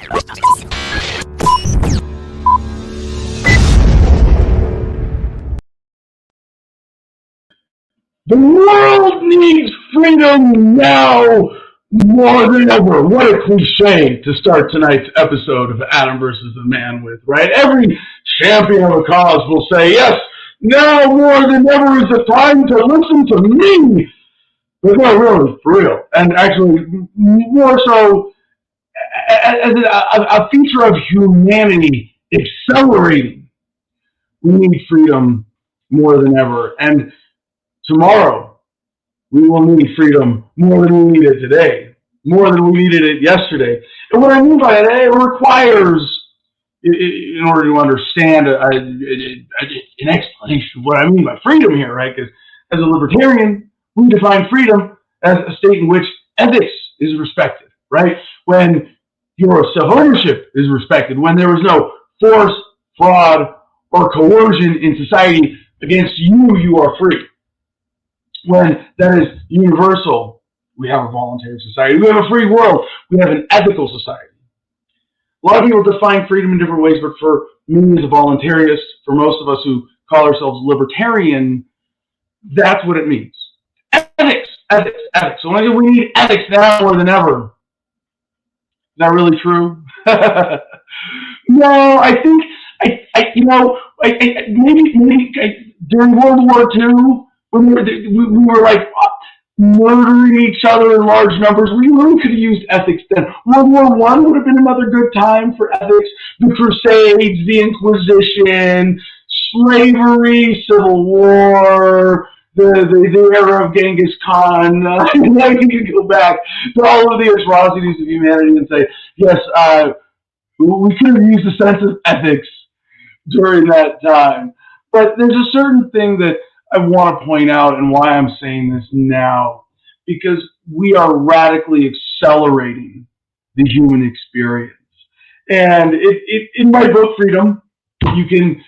The world needs freedom now more than ever. What a cliche to start tonight's episode of Adam versus the Man with, right? Every champion of a cause will say, yes, now more than ever is the time to listen to me. But no, really, for real. And actually, more so as a feature of humanity accelerating. We need freedom more than ever. And tomorrow, we will need freedom more than we need it today, more than we needed it yesterday. And what I mean by that, it requires, in order to understand an explanation of what I mean by freedom here, right? Because as a libertarian, we define freedom as a state in which ethics is respected, right? When your self-ownership is respected, when there is no force, fraud, or coercion in society against you, you are free. When that is universal, we have a voluntary society. We have a free world. We have an ethical society. A lot of people define freedom in different ways, but for me as a voluntarist, for most of us who call ourselves libertarian, that's what it means. Ethics, ethics, ethics. So when I say we need ethics now more than ever, is that really true? No, I think, maybe during World War II, when we were like murdering each other in large numbers, we really could have used ethics then. World War I would have been another good time for ethics. The Crusades, the Inquisition, slavery, Civil War, the era of Genghis Khan. You could go back to all of the atrocities of humanity and say, yes, we could have used a sense of ethics during that time. But there's a certain thing that I want to point out and why I'm saying this now, because we are radically accelerating the human experience. And in my book, Freedom, you can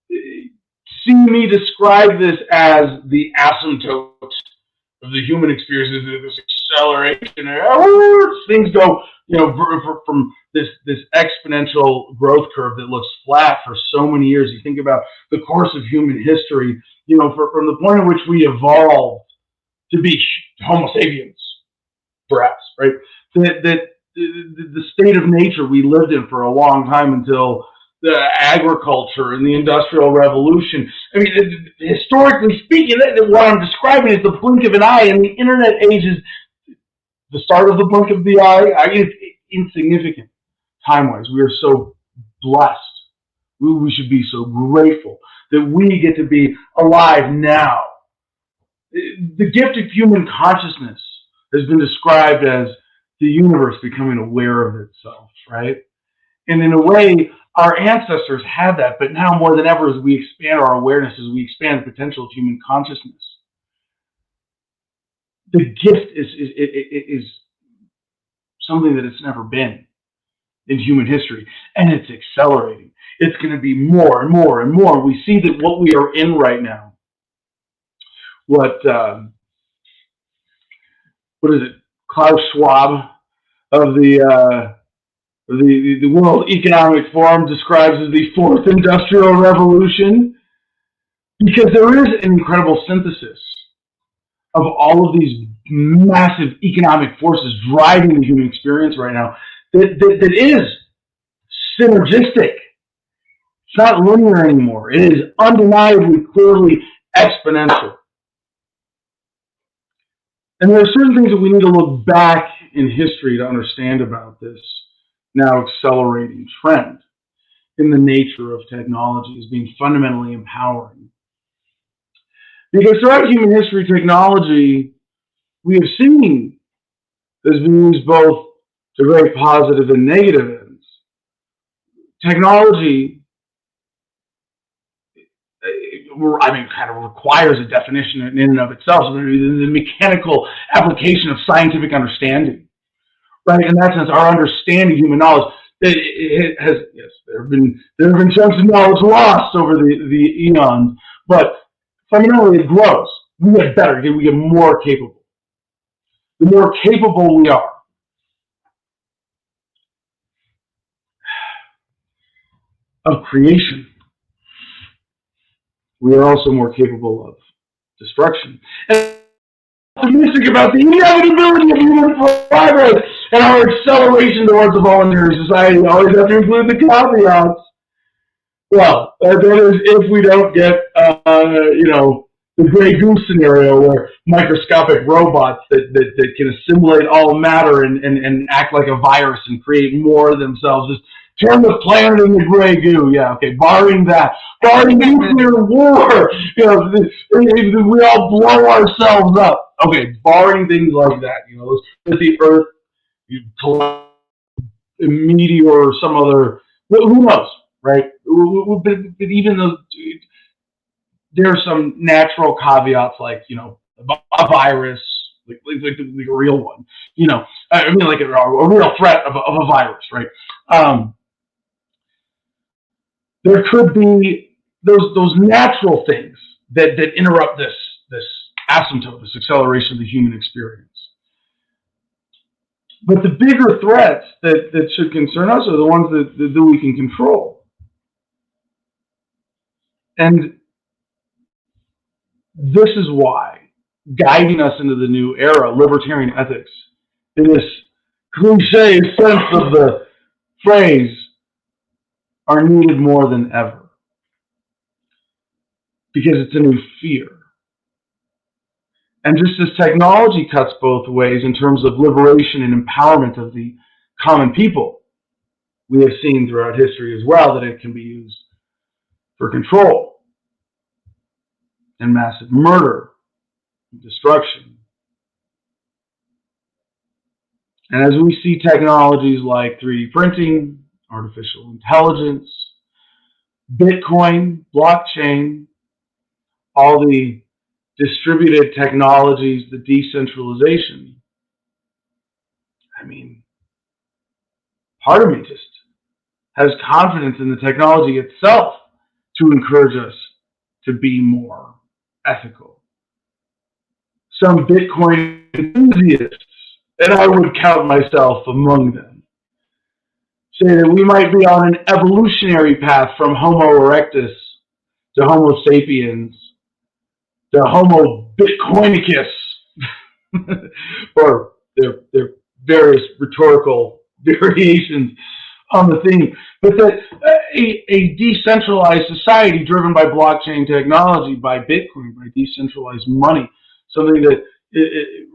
see me describe this as the asymptote of the human experience, this acceleration. Things go, from this exponential growth curve that looks flat for so many years. You think about the course of human history, from the point at which we evolved to be Homo sapiens, perhaps, right? That the state of nature we lived in for a long time until the agriculture and the Industrial Revolution. I mean, historically speaking, what I'm describing is the blink of an eye, and the internet age is the start of the blink of the eye. It's insignificant time-wise. We are so blessed. We should be so grateful that we get to be alive now. The gift of human consciousness has been described as the universe becoming aware of itself, right? And in a way, our ancestors had that, but now more than ever, as we expand our awareness, as we expand the potential of human consciousness, the gift is something that it's never been in human history, and it's accelerating. It's going to be more and more and more. We see that what we are in right now, what is it? Klaus Schwab of the World Economic Forum describes as the fourth industrial revolution, because there is an incredible synthesis of all of these massive economic forces driving the human experience right now that is synergistic. It's not linear anymore. It is undeniably, clearly exponential. And there are certain things that we need to look back in history to understand about this now accelerating trend in the nature of technology as being fundamentally empowering. Because throughout human history, technology, we have seen, has been used both to very positive and negative ends. Technology, kind of requires a definition in and of itself. So the mechanical application of scientific understanding, right? In that sense, our understanding of human knowledge, it has, yes, there have been chunks of knowledge lost over the eons, but fundamentally it grows. We get better. We get more capable. The more capable we are, of creation, we are also more capable of destruction. And optimistic about the inevitability of human progress and our acceleration towards a voluntary society. We always have to include the caveats. Well, that is if we don't get, the gray goose scenario where microscopic robots that can assimilate all matter and act like a virus and create more of themselves. Just turn the planet into gray goo. Yeah, okay. Barring that, barring nuclear war, we all blow ourselves up. Okay, barring things like that, let the Earth collapse, a meteor or some other. Who knows, right? But even though there are some natural caveats, like a virus, like a real one, I mean, like a real threat of a virus, right? There could be those natural things that interrupt this asymptote, this acceleration of the human experience. But the bigger threats that should concern us are the ones that we can control. And this is why guiding us into the new era, libertarian ethics, in this cliche sense of the phrase, are needed more than ever. Because it's a new fear. And just as technology cuts both ways in terms of liberation and empowerment of the common people, we have seen throughout history as well that it can be used for control and massive murder and destruction. And as we see technologies like 3D printing, artificial intelligence, Bitcoin, blockchain, all the distributed technologies, the decentralization, I mean, part of me just has confidence in the technology itself to encourage us to be more ethical. Some Bitcoin enthusiasts, and I would count myself among them, say that we might be on an evolutionary path from Homo erectus to Homo sapiens to Homo Bitcoinicus, or their various rhetorical variations on the theme, but that a decentralized society driven by blockchain technology, by Bitcoin, by decentralized money, something that it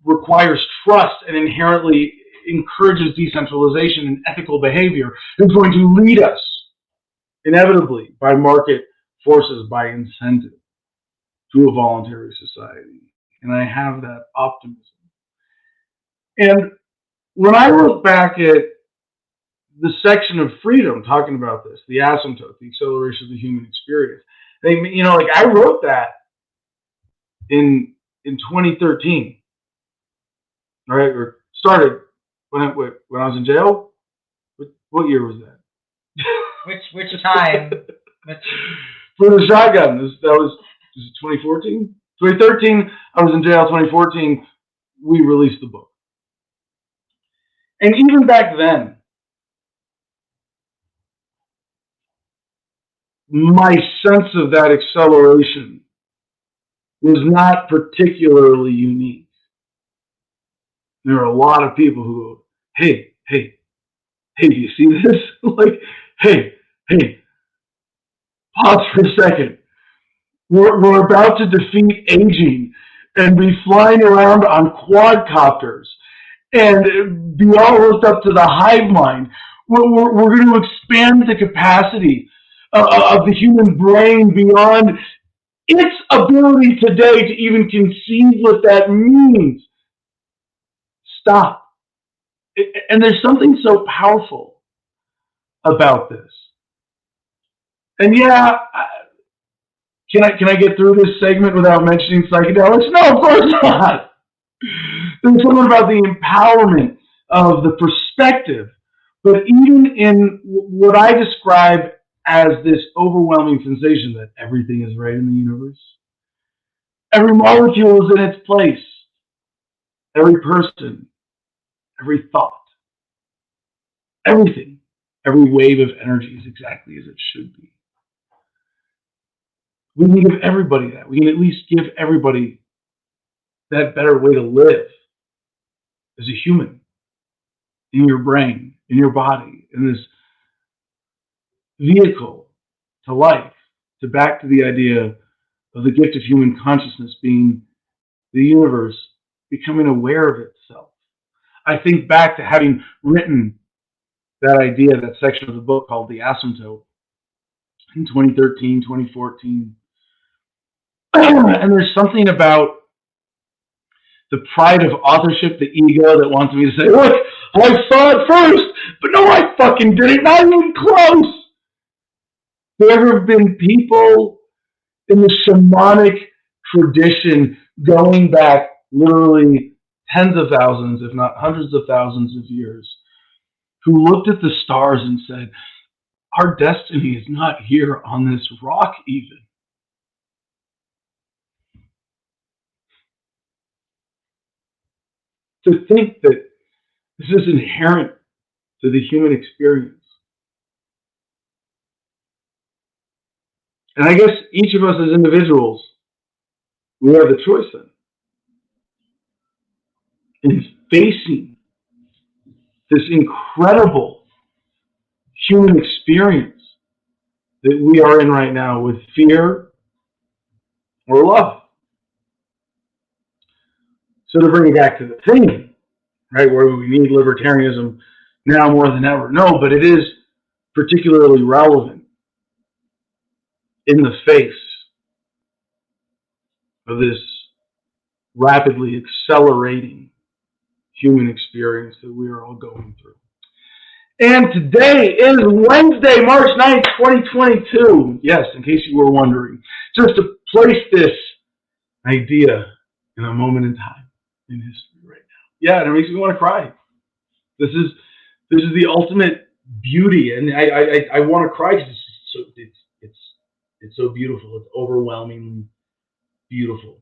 requires trust and inherently encourages decentralization and ethical behavior, is going to lead us inevitably by market forces, by incentive, to a voluntary society. And I have that optimism. And when I look back at the section of freedom talking about this, the asymptote, the acceleration of the human experience, I wrote that in 2013, right? Or started when I was in jail. What year was that? Which time? For the shotgun, that was 2014? 2013, I was in jail. 2014, we released the book. And even back then, my sense of that acceleration was not particularly unique. There are a lot of people who go, hey, do you see this? Like, hey, pause for a second. We're about to defeat aging and be flying around on quadcopters and be almost up to the hive mind. We're going to expand the capacity of the human brain beyond its ability today to even conceive what that means. Stop. And there's something so powerful about this. And yeah, can I get through this segment without mentioning psychedelics? No, of course not. There's something about the empowerment of the perspective, but even in what I describe as this overwhelming sensation that everything is right in the universe, every molecule is in its place, every person, every thought, everything Every wave of energy is exactly as it should be. We can give everybody that. We can at least give everybody that better way to live as a human, in your brain, in your body, in this vehicle to life, to back to the idea of the gift of human consciousness being the universe becoming aware of itself. I think back to having written that idea, that section of the book called The Asymptote in 2013, 2014. And there's something about the pride of authorship, the ego that wants me to say, look, I saw it first, but no, I fucking didn't, not even close. There have been people in the shamanic tradition going back literally tens of thousands, if not hundreds of thousands of years, who looked at the stars and said, our destiny is not here on this rock even. To think that this is inherent to the human experience. And I guess each of us as individuals, we have the choice then. In facing this incredible human experience that we are in right now with fear or love. So to bring it back to the theme, right, where we need libertarianism now more than ever. No, but it is particularly relevant in the face of this rapidly accelerating human experience that we are all going through. And today is Wednesday, March 9th, 2022. Yes, in case you were wondering. Just to place this idea in a moment in time in history right now. Yeah, and it makes me want to cry. This is the ultimate beauty, and I want to cry because it's so beautiful. It's overwhelmingly beautiful.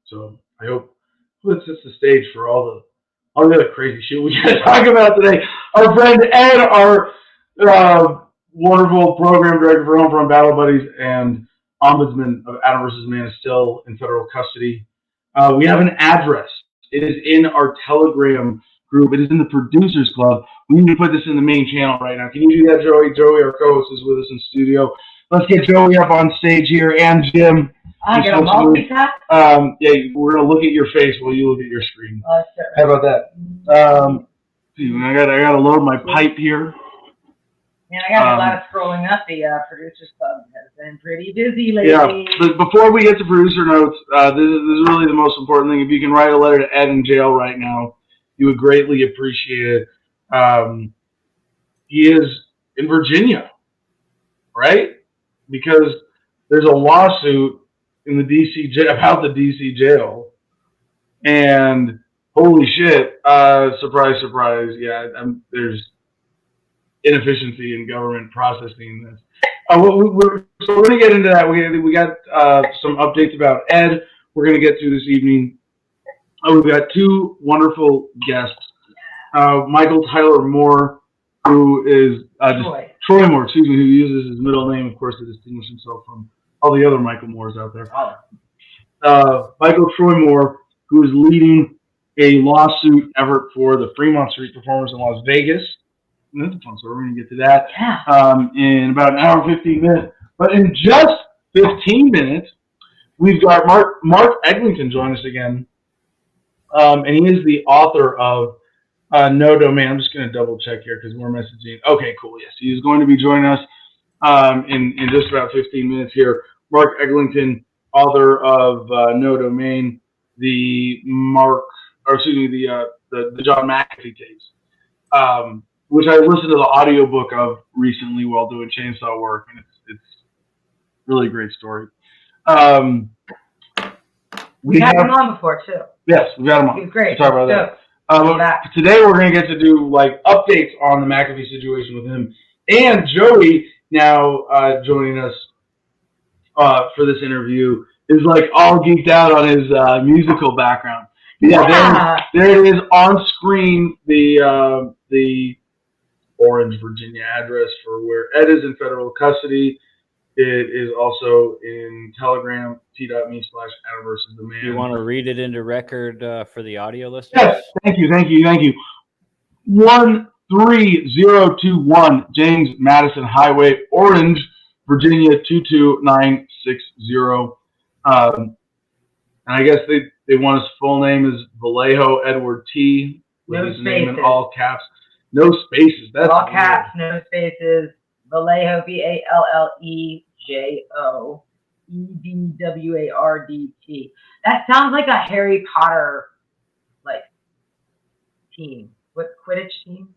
So I hope it sets the stage for all the other crazy shit we got to talk about today. Our friend Ed, our wonderful program director for HOMEFRONT Battle Buddies and ombudsman of Adam versus Man, is still in federal custody. We have an address. It is in our Telegram group. It is in the Producers Club. We need to put this in the main channel right now. Can you do that, Joey? Joey, our co-host, is with us in studio. Let's get Joey up on stage here, and Jim. I get a multitask? Yeah, we're going to look at your face while you look at your screen. Sure. How about that? I got to load my pipe here. Man, I got a lot of scrolling up. The Producers Club has been pretty busy lately. Yeah, but before we get to producer notes, this is really the most important thing. If you can write a letter to Ed in jail right now, you would greatly appreciate it. He is in Virginia, right? Because there's a lawsuit in the DC jail about the DC jail, and holy shit! Surprise, surprise! Yeah, there's inefficiency in government processing this. So we're going to get into that. We got some updates about Ed. We're going to get to this evening. We've got two wonderful guests. Michael Tyler Moore, who is Troy Moore, excuse me, who uses his middle name, of course, to distinguish himself from all the other Michael Moores out there. Michael Troy Moore, who is leading a lawsuit effort for the Fremont Street performers in Las Vegas. And that's a fun story. We're going to get to that in about an hour and 15 minutes. But in just 15 minutes, we've got Mark Eglinton join us again. And he is the author of No Domain. I'm just going to double check here because we're messaging. Okay, cool. Yes, he is going to be joining us in just about 15 minutes here. Mark Eglinton, author of No Domain, the John McAfee tapes, which I listened to the audiobook of recently while doing chainsaw work, and it's really a great story. We had him on before too. Yes, we got him on. He's great. We'll talk about that. Today we're going to get to do like updates on the McAfee situation with him, and Joey now joining us for this interview is like all geeked out on his musical background. Yeah, there it is on screen. The Orange, Virginia address for where Ed is in federal custody. It is also in Telegram, t.me/Adam versus the man. You want to read it into record for the audio listeners? Yes, thank you. 13021 James Madison Highway, Orange, Virginia 22960. And I guess they want his full name is Vallejo Edward T. With No his name in spaces. all caps. No spaces. That's All caps, weird. no spaces. Vallejo, Vallejo, Edward. That sounds like a Harry Potter team. What Quidditch team?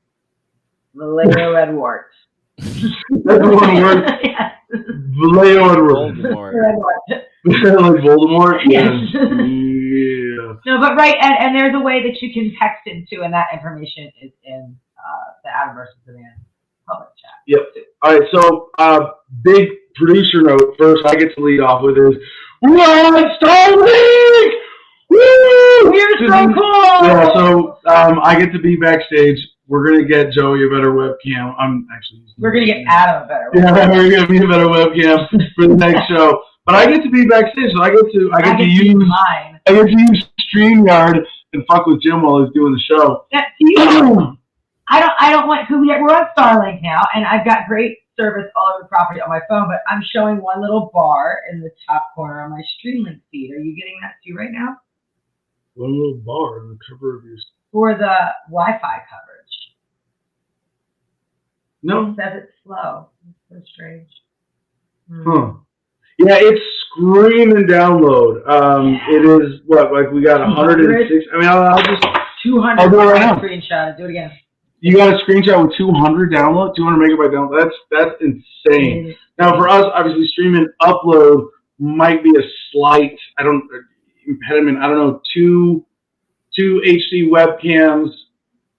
Vallejo Edwards. That's one word. Yes. Vallejo Edward. Voldemort. Like Voldemort? Yes. Yeah. No, but right, and there's a way that you can text into, and that information is in the Adam versus the Man public chat. Yep. All right, so big producer note first I get to lead off with is we're on Starlink! Woo! We're so cool! Yeah, so I get to be backstage. We're going to get Joey a better webcam. We're going to get Adam a better one. Yeah, we're going to be a better webcam for the next show. But I get to be backstage, so I get to use mine. I get to use StreamYard and fuck with Jim while he's doing the show. I don't want, because we're on Starlink now, and I've got great service all over the property on my phone, but I'm showing one little bar in the top corner on my Streamlink feed. Are you getting that too right now? One little bar in the cover of your... For the Wi-Fi coverage. No. It says it's slow. It's so strange. Huh. Yeah, it's screaming download. It is, we got 106. I mean, I'll just... 200. I'll do it right now. Screenshot. Do it again. You got a screenshot with 200 download, 200 megabyte download. That's insane. Now for us, obviously, streaming upload might be a slight impediment. I don't know, two HD webcams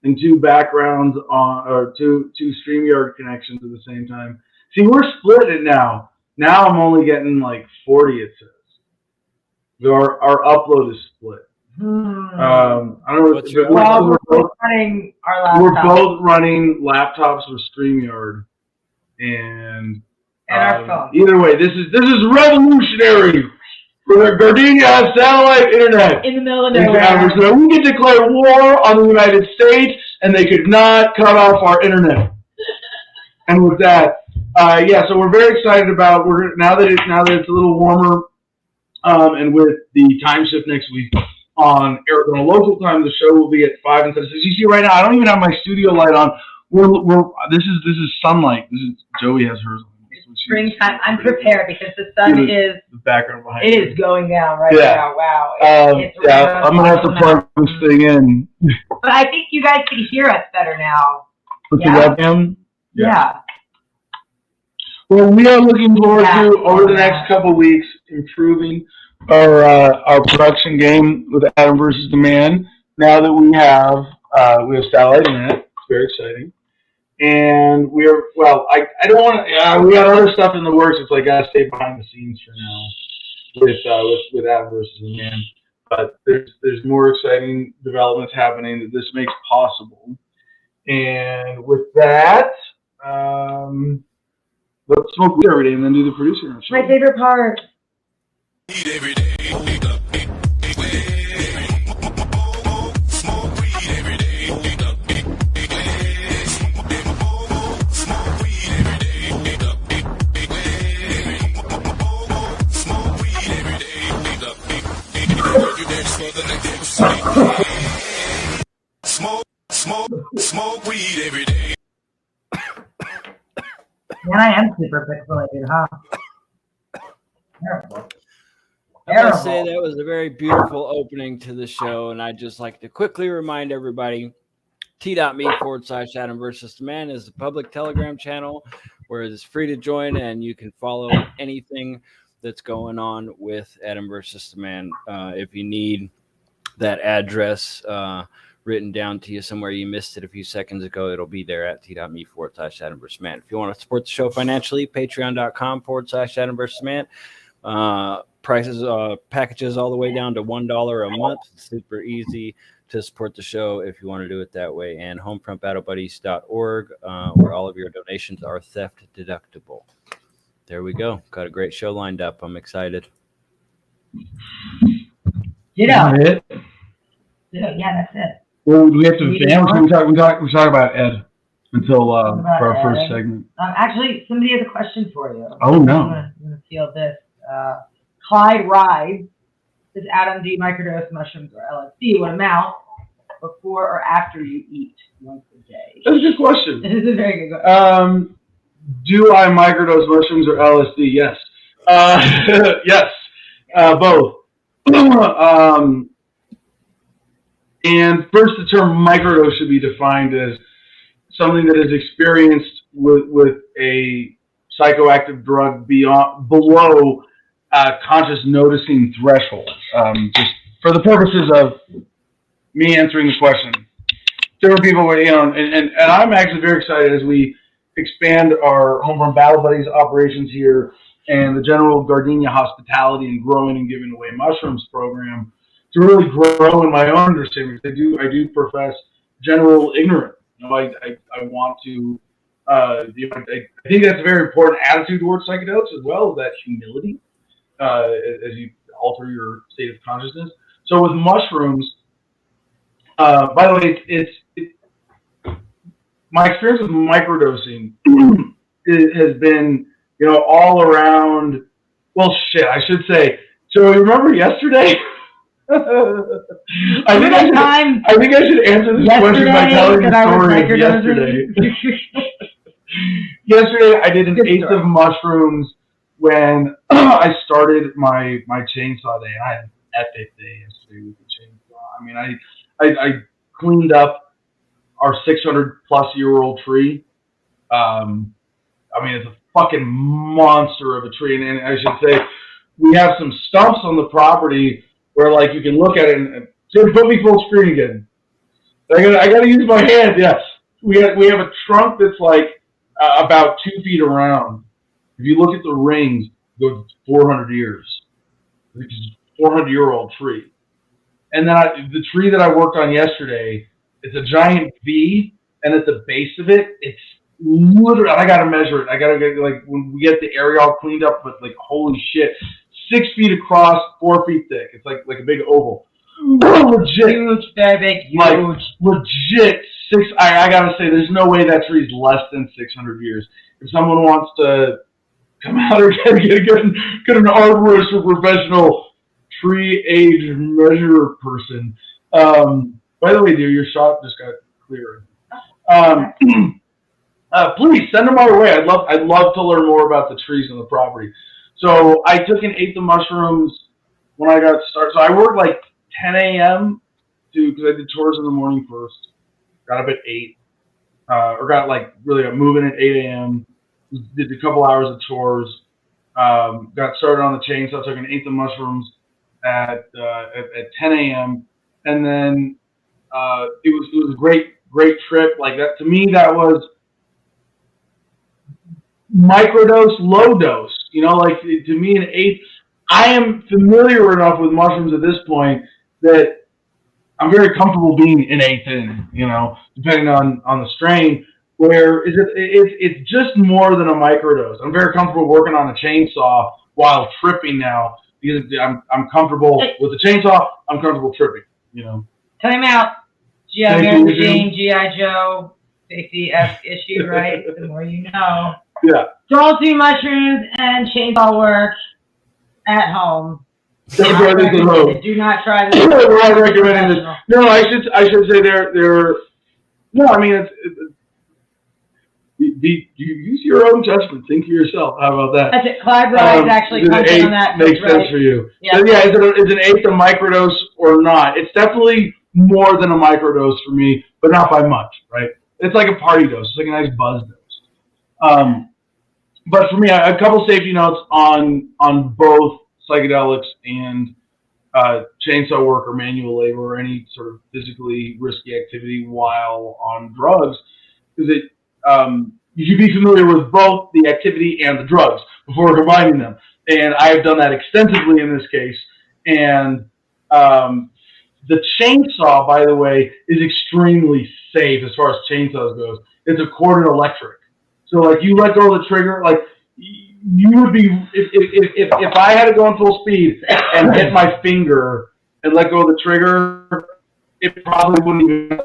and two backgrounds or two StreamYard connections at the same time. See, we're splitting it now. Now I'm only getting 40. It says our upload is split. I don't know. We're both running our laptops. We're both running laptops with StreamYard, and our phone. Either way, this is revolutionary for the Gardenia satellite internet. In the middle of nowhere. So we can declare war on the United States, and they could not cut off our internet. And with that, so we're very excited about now that it's a little warmer, and with the time shift next week. On Arizona local time, the show will be at 5 instead of 6. You see right now, I don't even have my studio light on. This is sunlight. Joey has hers on. Springtime. I'm prepared because the sun is the background behind it is going down right now. Wow. I'm gonna have to plug this thing in. But I think you guys can hear us better now. With the webcam? Yeah. Well, we are looking forward to over the next couple of weeks improving our production game with Adam versus the Man. Now that we have satellite internet, it's very exciting, and I don't want to. We got other stuff in the works. It's gotta stay behind the scenes for now with Adam versus the Man. But there's more exciting developments happening that this makes possible. And with that, let's smoke weed every day and then do the producer. My favorite part. Every day. Smoke weed every day. Smoke weed every day. Smoke weed every day. You next for the next smoke weed every day. Man, I am super pixelated, huh? Terrible. I must say that was a very beautiful opening to the show, and I'd just like to quickly remind everybody, t.me/Adam versus the Man is the public Telegram channel where it's free to join, and you can follow anything that's going on with Adam versus the Man. If you need that address written down to you somewhere, you missed it a few seconds ago, it'll be there at t.me/Adam versus Man. If you want to support the show financially, patreon.com/Adam versus Man. Prices, packages all the way down to $1 a month. It's super easy to support the show if you want to do it that way, and homefrontbattlebuddies.org, where all of your donations are theft deductible. There we go. Got a great show lined up. I'm excited. Yeah, Is that it? yeah, that's it. Well, we have to we talk about Ed until for our first segment. Actually, somebody has a question for you. Oh no! I'm gonna field this. Clyde Rides is Adam D microdose mushrooms or LSD. What amount before or after you eat once a day? That's a good question. This is a very good question. Do I microdose mushrooms or LSD? Yes. Yes. Both. And first, the term microdose should be defined as something that is experienced with a psychoactive drug below conscious noticing threshold. Just for the purposes of me answering the question, different people, and I'm actually very excited as we expand our Homefront Battle Buddies operations here and the general Gardenia hospitality and growing and giving away mushrooms program to really grow in my own understanding. I do profess general ignorance. I want to. I think that's a very important attitude towards psychedelics as well as that humility as you alter your state of consciousness. So with mushrooms, by the way, my experience with microdosing has been, all around. Well, shit, I should say. So remember yesterday? I think I should answer this question by telling the story of yesterday. Yesterday, I did an eighth of mushrooms when I started my chainsaw day. I had an epic day yesterday with the chainsaw. I mean, I cleaned up our 600-plus-year-old tree. I mean, it's a fucking monster of a tree, and I should say we have some stumps on the property where, like, you can look at it and put me full screen again. I gotta use my hands. Yes, we have a trunk that's like about 2 feet around. If you look at the rings, it goes 400 years. It's a 400-year-old tree. And then the tree that I worked on yesterday, it's a giant V, and at the base of it, it's literally, I gotta measure it. I gotta get, like, when we get the area all cleaned up, but like, holy shit. 6 feet across, 4 feet thick. It's like a big oval. Legit. Huge, very big, huge. Like, legit. I gotta say, there's no way that tree's less than 600 years. If someone wants to come out or get an arborist or professional tree age measure person. By the way, dear, your shot just got clearer. Please send them our way. I'd love to learn more about the trees on the property. So I took an eighth of mushrooms when I got started. So I worked like 10 a.m. because I did chores in the morning first. Got up at 8, or got moving at 8 a.m. Did a couple hours of chores. Got started on the chainsaw. Took an eighth of mushrooms at 10 a.m. And then it was a great trip. Like that to me, that was microdose, low dose. Like to me, an eighth. I am familiar enough with mushrooms at this point that I'm very comfortable being an eighth in. Depending on the strain. Where it's just more than a microdose. I'm very comfortable working on a chainsaw while tripping now because I'm comfortable with the chainsaw. I'm comfortable tripping. Time out. G.I. Joe, safety-esque issue, right? The more you know. Yeah. Don't do mushrooms and chainsaw work at home. Don't try this at home. Do not try this. We're not recommending this. No, I should say they're. No, I mean you use your own judgment. Think for yourself. How about that? That's it. Clyde Rides actually comes in on that. Makes sense for you. Yeah. So yeah, is an eighth a microdose or not? It's definitely more than a microdose for me, but not by much, right? It's like a party dose. It's like a nice buzz dose. But for me, a couple safety notes on both psychedelics and chainsaw work or manual labor or any sort of physically risky activity while on drugs, is that you should be familiar with both the activity and the drugs before combining them. And I have done that extensively in this case. And The chainsaw, by the way, is extremely safe as far as chainsaws goes. It's a corded electric. So, like, you let go of the trigger, like, you would be, if I had to go in full speed and hit my finger and let go of the trigger, it probably wouldn't even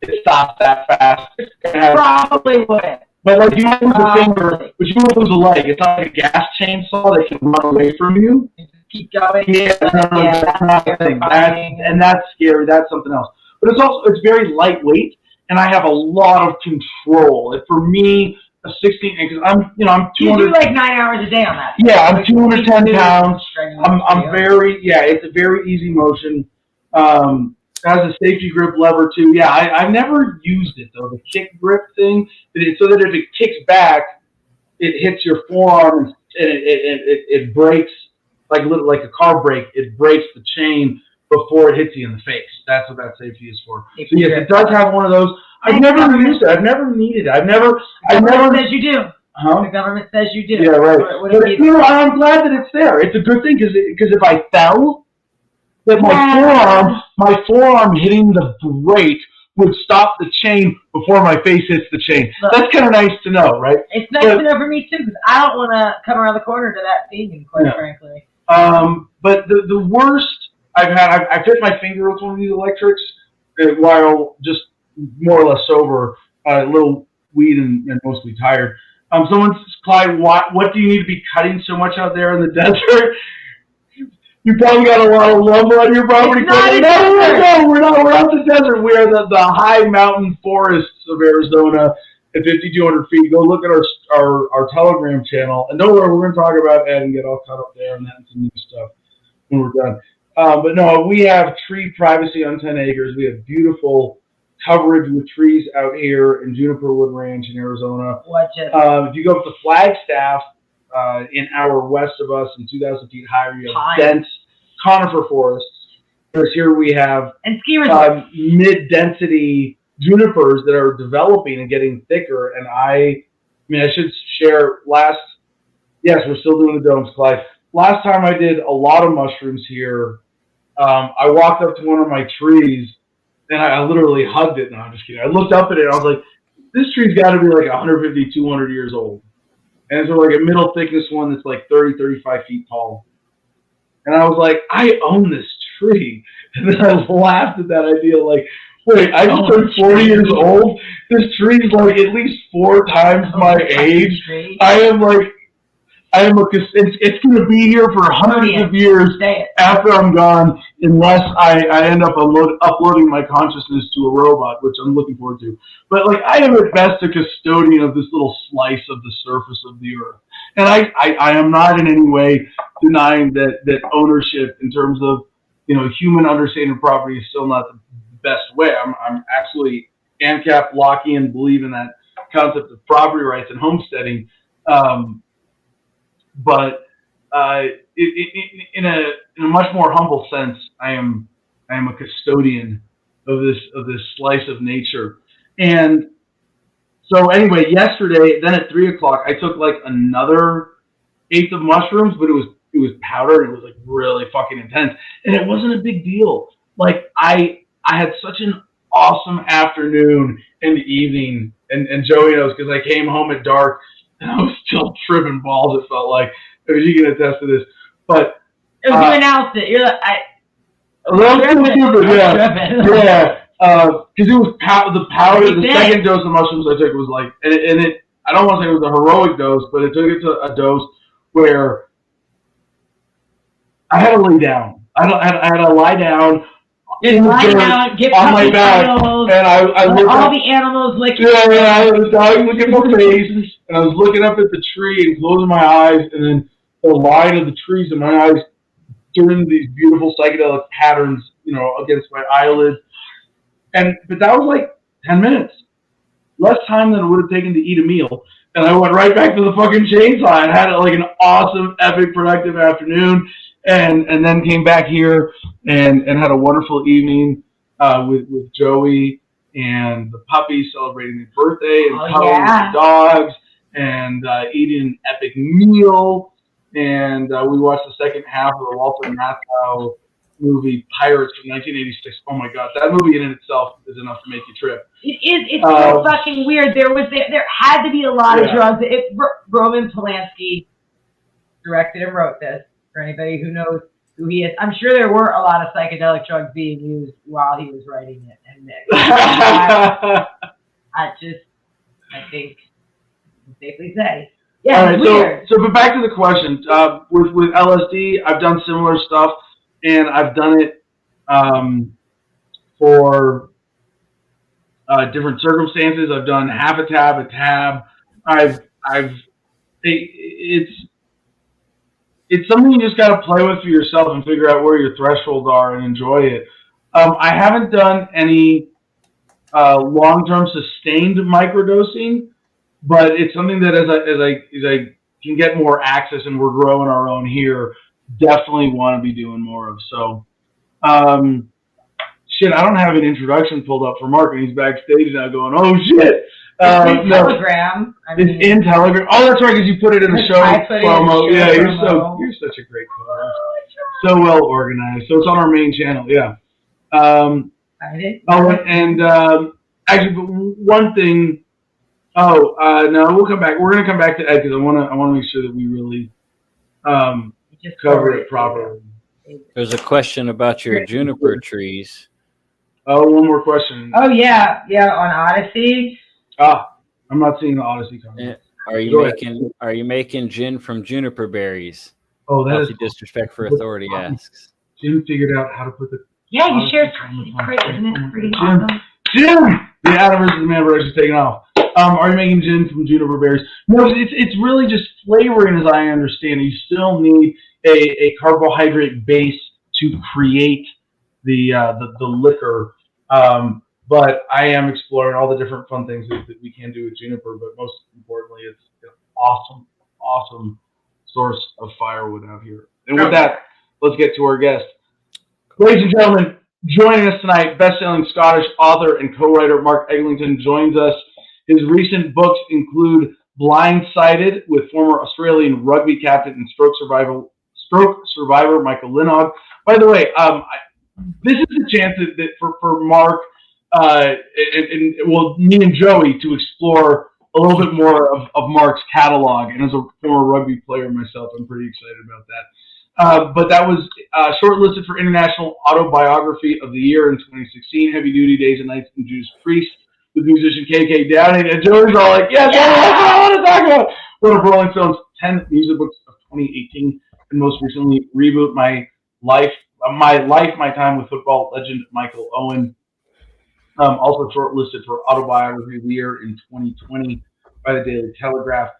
it stops that fast. Probably would. But like you lose a finger, but you won't lose a leg. It's not like a gas chainsaw that can run away from you. Keep going. Yeah, that's not the thing. That's scary. That's something else. But it's very lightweight, and I have a lot of control. And for me, a 16, because I'm 200. You do like 9 hours a day on that. Yeah, I'm 210 pounds. I'm very, it's a very easy motion. It has a safety grip lever too. Yeah, I've never used it though. The kick grip thing, so that if it kicks back, it hits your forearm and it breaks like a car brake. It breaks the chain before it hits you in the face. That's what that safety is for. So yes, it does have one of those. I've never used it. I've never needed it. The government says you do. Huh? The government says you do. Yeah, right. I'm glad that it's there. It's a good thing because if I fell, that my forearm hitting the brake would stop the chain before my face hits the chain. Look, that's kind of nice to know, right? It's nice to know for me too, because I don't want to come around the corner to that thing, quite frankly. But the worst I've had, I fit my finger with one of these electrics while just more or less sober, a little weed and mostly tired. Someone says, Clyde, what do you need to be cutting so much out there in the desert? You probably got a lot of lumber on your property. No, we're not. We're out the desert. We are the high mountain forests of Arizona at 5,200 feet. Go look at our Telegram channel. And don't worry, we're going to talk about Ed and get all caught up there and that and some new stuff when we're done. But no, we have tree privacy on 10 acres. We have beautiful coverage with trees out here in Juniper Wood Ranch in Arizona. If you go up to Flagstaff, an hour west of us and 2,000 feet higher, you have dense conifer forests. Whereas here we have mid-density junipers that are developing and getting thicker. And I should share yes, we're still doing the domes, Clyde. Last time I did a lot of mushrooms here, I walked up to one of my trees and I literally hugged it. No, I'm just kidding. I looked up at it and I was like, this tree's got to be like 150, 200 years old. And it's like a middle thickness one that's like 30, 35 feet tall. And I was like, I own this tree. And then I laughed at that idea, like, wait, I just turned 40 years old? This tree's like at least 4 times my age. It's going to be here for hundreds of years after I'm gone, unless I end up uploading my consciousness to a robot, which I'm looking forward to. But like, I am at best a custodian of this little slice of the surface of the earth, and I am not in any way denying that ownership in terms of human understanding of property is still not the best way. I'm absolutely ANCAP, Lockean, believe in that concept of property rights and homesteading. But in a much more humble sense, I am a custodian of this slice of nature. And so anyway, yesterday, then at 3 o'clock, I took like another 1/8 of mushrooms, but it was powder and it was like really fucking intense. And it wasn't a big deal. Like I had such an awesome afternoon and evening, and Joey knows because I came home at dark. And I was still tripping balls, it felt like. I mean, you can attest to this. But you announced it. You're like, yeah. Because it was the powder. The second dose of mushrooms I took was like, and it. I don't want to say it was a heroic dose, but it took it to a dose where I had to lay down. I had to lie down. Get on my back, animals, and I looked all the animals licking. I had the dog licking my face, and I was looking up at the tree and closing my eyes, and then the line of the trees in my eyes doing these beautiful psychedelic patterns, against my eyelids. But that was like 10 minutes, less time than it would have taken to eat a meal, and I went right back to the fucking chainsaw and had like an awesome, epic, productive afternoon. And then came back here and had a wonderful evening with Joey and the puppies celebrating their birthday and cuddling with the dogs and eating an epic meal. And we watched the second half of the Walter Matthau movie, Pirates from 1986. Oh my God, that movie in itself is enough to make you trip. It is. It's so fucking weird. There had to be a lot of drugs. Roman Polanski directed and wrote this. For anybody who knows who he is, I'm sure there were a lot of psychedelic drugs being used while he was writing it. And I think I can safely say, yeah. All right, weird. But back to the question. With LSD, I've done similar stuff, and I've done it for different circumstances. I've done half a tab, a tab. It's something you just got to play with for yourself and figure out where your thresholds are and enjoy it. I haven't done any long-term sustained microdosing, but it's something that as I can get more access and we're growing our own here, definitely want to be doing more of. So, shit, I don't have an introduction pulled up for Mark, and he's backstage now going, "Oh shit!" It's in Telegram. It's in Telegram. Oh, that's right, because you put it in the show promo. Yeah, you're such a great coach. So well organized. So it's on our main channel. Yeah. Actually, but one thing. No, we'll come back. We're going to come back to Ed because I want to make sure that we really cover it properly. There's a question about your juniper trees. Oh, one more question. Oh yeah, on Odyssey. I'm not seeing the Odyssey comment. Are you making gin from juniper berries? Oh, that is disrespect for authority asks. Jim figured out how to put the. Yeah, you share screen. It's great, isn't it? Pretty awesome. Jim, the Adam versus Man versus is taking off. Are you making gin from juniper berries? No, it's really just flavoring, as I understand it. You still need a carbohydrate base to create the liquor. But I am exploring all the different fun things that we can do with juniper. But most importantly, it's an awesome source of firewood out here. And with that, let's get to our guest. Ladies and gentlemen, joining us tonight, best-selling Scottish author and co-writer Mark Eglinton joins us. His recent books include Blindsided with former Australian rugby captain and stroke survivor Michael Linog. By the way, this is a chance that for Mark me and Joey to explore a little bit more of Mark's catalog. And as a former rugby player myself, I'm pretty excited about that. But that was shortlisted for International Autobiography of the Year in 2016, Heavy Duty Days and Nights in Judas Priest, with musician KK Downing. And Joey's all like, yes, that's what I want to talk about. One of Rolling Stone's 10 music books of 2018, and most recently, Reboot My Life, My Time with Football legend Michael Owen. Also shortlisted for Autobiography of the Year in 2020 by the Daily Telegraph.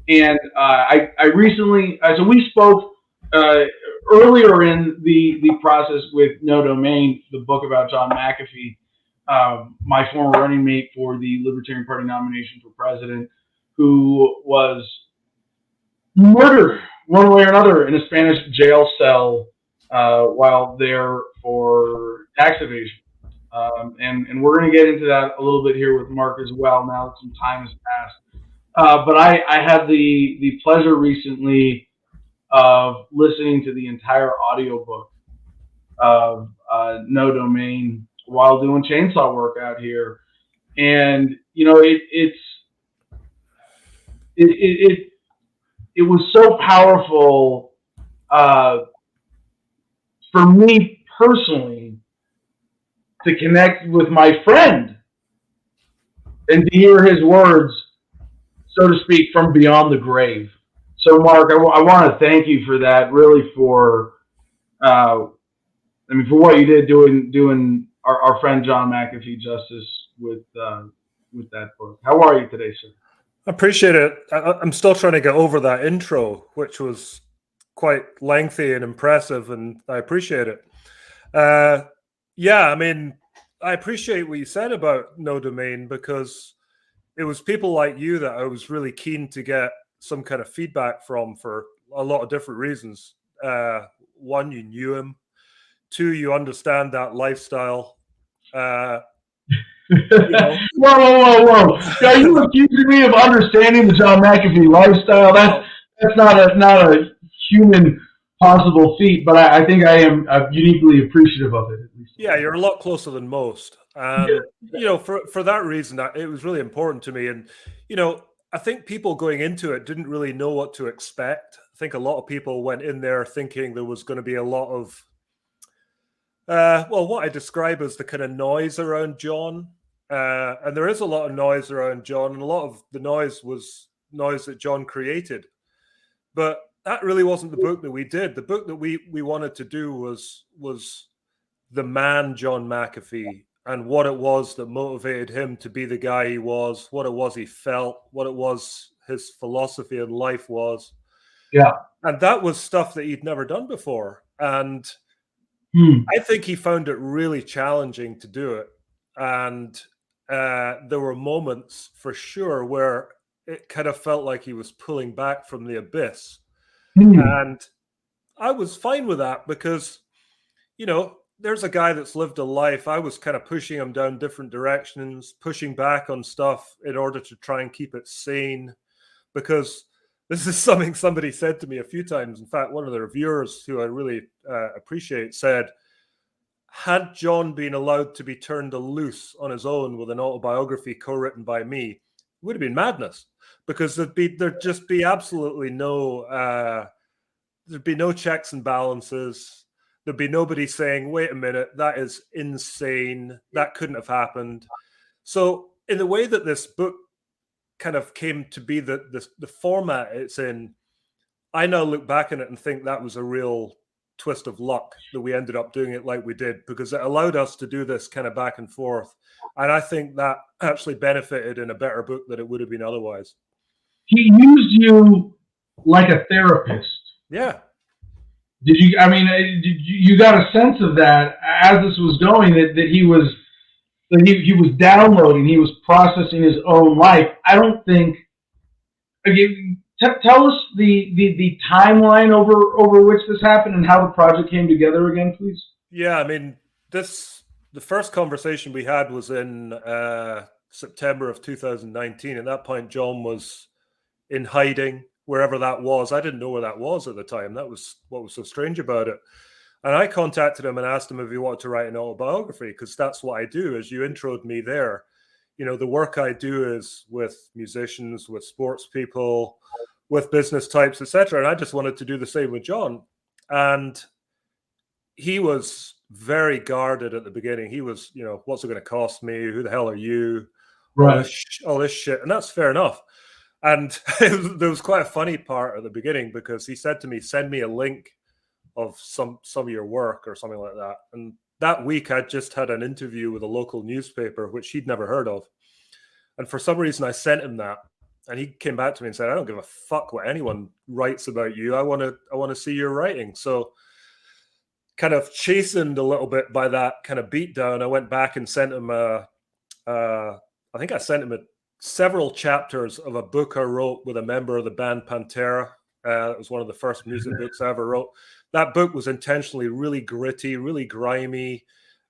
And I recently, so we spoke earlier in the process with No Domain, the book about John McAfee, my former running mate for the Libertarian Party nomination for president, who was murdered one way or another in a Spanish jail cell while there for tax evasion. And we're going to get into that a little bit here with Mark as well now that some time has passed. But I had the pleasure recently of listening to the entire audiobook of No Domain while doing chainsaw work out here. And, you know, it was so powerful for me personally to connect with my friend and to hear his words, so to speak, from beyond the grave. So, Mark, I want to thank you for that, really for what you did doing our friend John McAfee justice with that book. How are you today, sir? I appreciate it. I'm still trying to get over that intro, which was quite lengthy and impressive, and I appreciate it. Yeah, I mean, I appreciate what you said about No Domain, because it was people like you that I was really keen to get some kind of feedback from for a lot of different reasons. One, you knew him. Two, you understand that lifestyle. You know. Whoa! Are you accusing me of understanding the John McAfee lifestyle? That's not a human impossible feat, but I think I am uniquely appreciative of it. At least. Yeah, you're a lot closer than most. For that reason, it was really important to me. And, I think people going into it didn't really know what to expect. I think a lot of people went in there thinking there was going to be a lot of, what I describe as the kind of noise around John. And there is a lot of noise around John, and a lot of the noise was noise that John created. But that really wasn't the book that we did. The book that we wanted to do was the man John McAfee, and what it was that motivated him to be the guy he was, what it was he felt, what it was his philosophy in life was. Yeah. And that was stuff that he'd never done before. And I think he found it really challenging to do it. And there were moments for sure where it kind of felt like he was pulling back from the abyss. And I was fine with that because, there's a guy that's lived a life. I was kind of pushing him down different directions, pushing back on stuff in order to try and keep it sane. Because this is something somebody said to me a few times. In fact, one of the reviewers who I really appreciate said, had John been allowed to be turned loose on his own with an autobiography co-written by me, it would have been madness. Because there'd just be absolutely no, there'd be no checks and balances. There'd be nobody saying, wait a minute, that is insane. That couldn't have happened. So in the way that this book kind of came to be the format it's in, I now look back on it and think that was a real twist of luck that we ended up doing it like we did, because it allowed us to do this kind of back and forth. And I think that actually benefited in a better book than it would have been otherwise. He used you like a therapist. Yeah. Did you got a sense of that as this was going, that he was downloading, he was processing his own life. I don't think, again, tell us the timeline over which this happened and how the project came together again, please. Yeah, the first conversation we had was in September of 2019. At that point, John was in hiding, wherever that was. I didn't know where that was at the time. That was what was so strange about it. And I contacted him and asked him if he wanted to write an autobiography, because that's what I do, as you introed me there. The work I do is with musicians, with sports people, with business types, etc. And I just wanted to do the same with John. And he was very guarded at the beginning. He was, what's it going to cost me? Who the hell are you? Right. All this shit. And that's fair enough. And there was quite a funny part at the beginning, because he said to me, send me a link of some of your work or something like that. And that week I just had an interview with a local newspaper, which he'd never heard of. And for some reason I sent him that, and he came back to me and said, I don't give a fuck what anyone writes about you. I want to see your writing. So kind of chastened a little bit by that kind of beatdown, I went back and sent him several chapters of a book I wrote with a member of the band Pantera. It was one of the first music books I ever wrote. That book was intentionally really gritty, really grimy,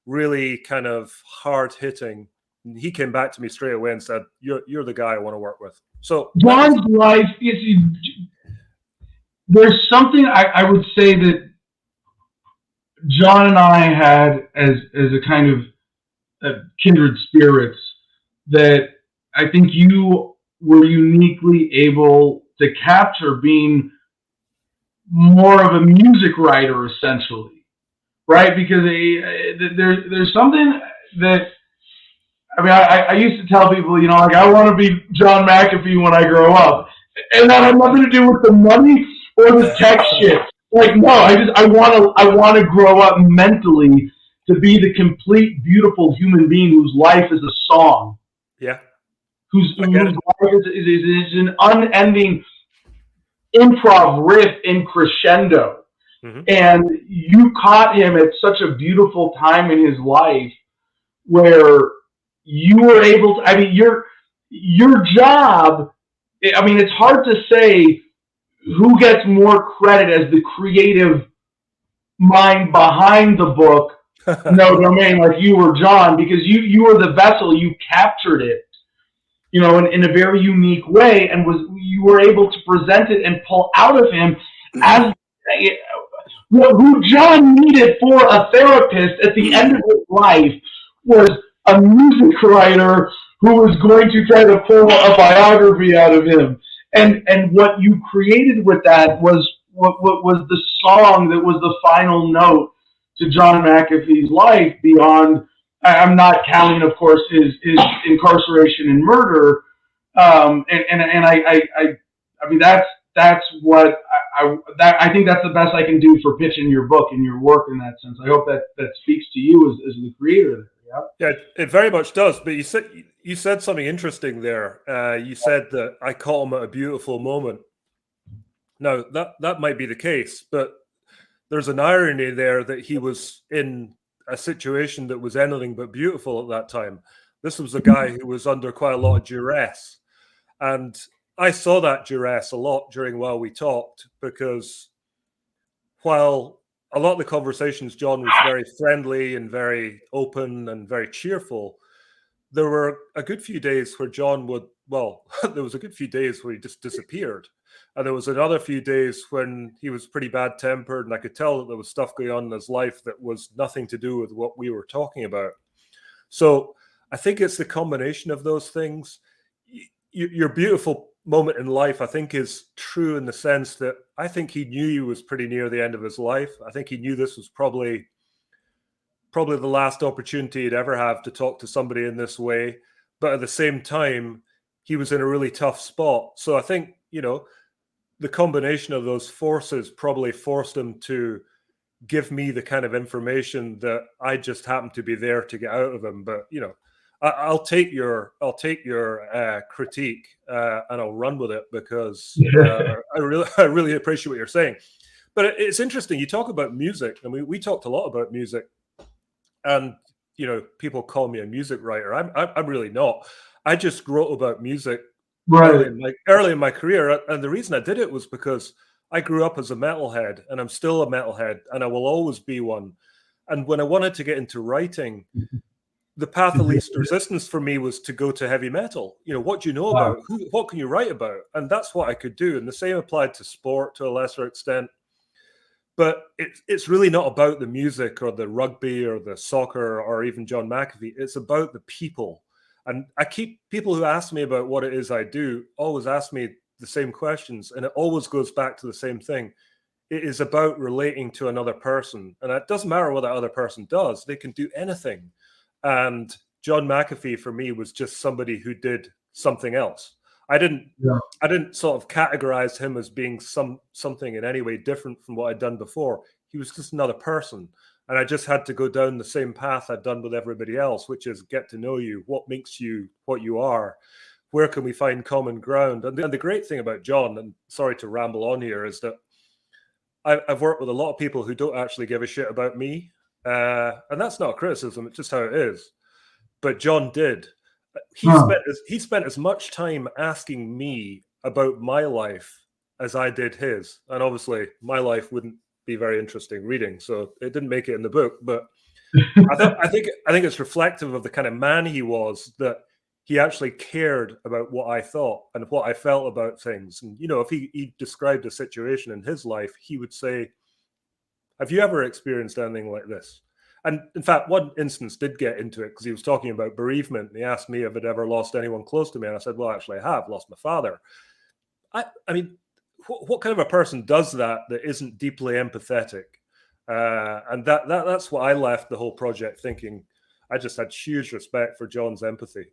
really kind of hard-hitting. And he came back to me straight away and said, you're the guy I want to work with. So John's life, there's something I would say that John and I had as a kind of kindred spirits, that I think you were uniquely able to capture, being more of a music writer, essentially, right? Because there's something that, I used to tell people, I want to be John McAfee when I grow up, and that had nothing to do with the money or the tech shit. Like, no, I want to grow up mentally to be the complete, beautiful human being whose life is a song. Yeah. Whose life is an unending improv riff in crescendo. Mm-hmm. And you caught him at such a beautiful time in his life where you were able to, your job, it's hard to say who gets more credit as the creative mind behind the book, No Domain, like you or John, because you were the vessel, you captured it, in a very unique way, and you were able to present it and pull out of him as who John needed for a therapist at the end of his life was a music writer who was going to try to pull a biography out of him. And what you created with that was what was the song that was the final note to John McAfee's life beyond, I'm not counting, of course, his incarceration and murder. I mean, that's what I think that's the best I can do for pitching your book and your work in that sense. I hope that speaks to you as the creator. Yeah, it very much does. But you said something interesting there. You said that I caught him at a beautiful moment. Now that might be the case, but there's an irony there that he was in a situation that was anything but beautiful at that time. This was a guy who was under quite a lot of duress, and I saw that duress a lot while we talked, because while a lot of the conversations, John was very friendly and very open and very cheerful, there were a good few days where John would, there was a good few days where he just disappeared. And there was another few days when he was pretty bad-tempered, and I could tell that there was stuff going on in his life that was nothing to do with what we were talking about. So I think it's the combination of those things. Your beautiful moment in life, I think, is true in the sense that I think he knew he was pretty near the end of his life. I think he knew this was probably the last opportunity he'd ever have to talk to somebody in this way. But at the same time, he was in a really tough spot. So I think, the combination of those forces probably forced him to give me the kind of information that I just happened to be there to get out of him. But, I'll take your critique and I'll run with it, because I really appreciate what you're saying. But it's interesting. You talk about music, and we talked a lot about music, and people call me a music writer. I'm really not. I just wrote about music early in my career, and the reason I did it was because I grew up as a metalhead, and I'm still a metalhead, and I will always be one. And when I wanted to get into writing, the path of least resistance for me was to go to heavy metal. What do you know about? What can you write about? And that's what I could do. And the same applied to sport to a lesser extent. But it's really not about the music or the rugby or the soccer or even John McAfee. It's about the people. And people who ask me about what it is I do always ask me the same questions. And it always goes back to the same thing. It is about relating to another person. And it doesn't matter what that other person does. They can do anything. And John McAfee, for me, was just somebody who did something else. I didn't sort of categorize him as being something in any way different from what I'd done before. He was just another person. And I just had to go down the same path I'd done with everybody else, which is get to know you. What makes you what you are? Where can we find common ground? And the great thing about John, and sorry to ramble on here, is that I've worked with a lot of people who don't actually give a shit about me. And that's not a criticism, it's just how it is. But John did. He spent as much time asking me about my life as I did his. And obviously my life wouldn't be very interesting reading, so it didn't make it in the book. But I think it's reflective of the kind of man he was, that he actually cared about what I thought and what I felt about things. And if he described a situation in his life, he would say, have you ever experienced anything like this? And in fact, one instance did get into it, because he was talking about bereavement, and he asked me if I'd ever lost anyone close to me. And I said, well, actually, I have lost my father. I mean, what kind of a person does that isn't deeply empathetic? And that's what I left the whole project thinking. I just had huge respect for John's empathy.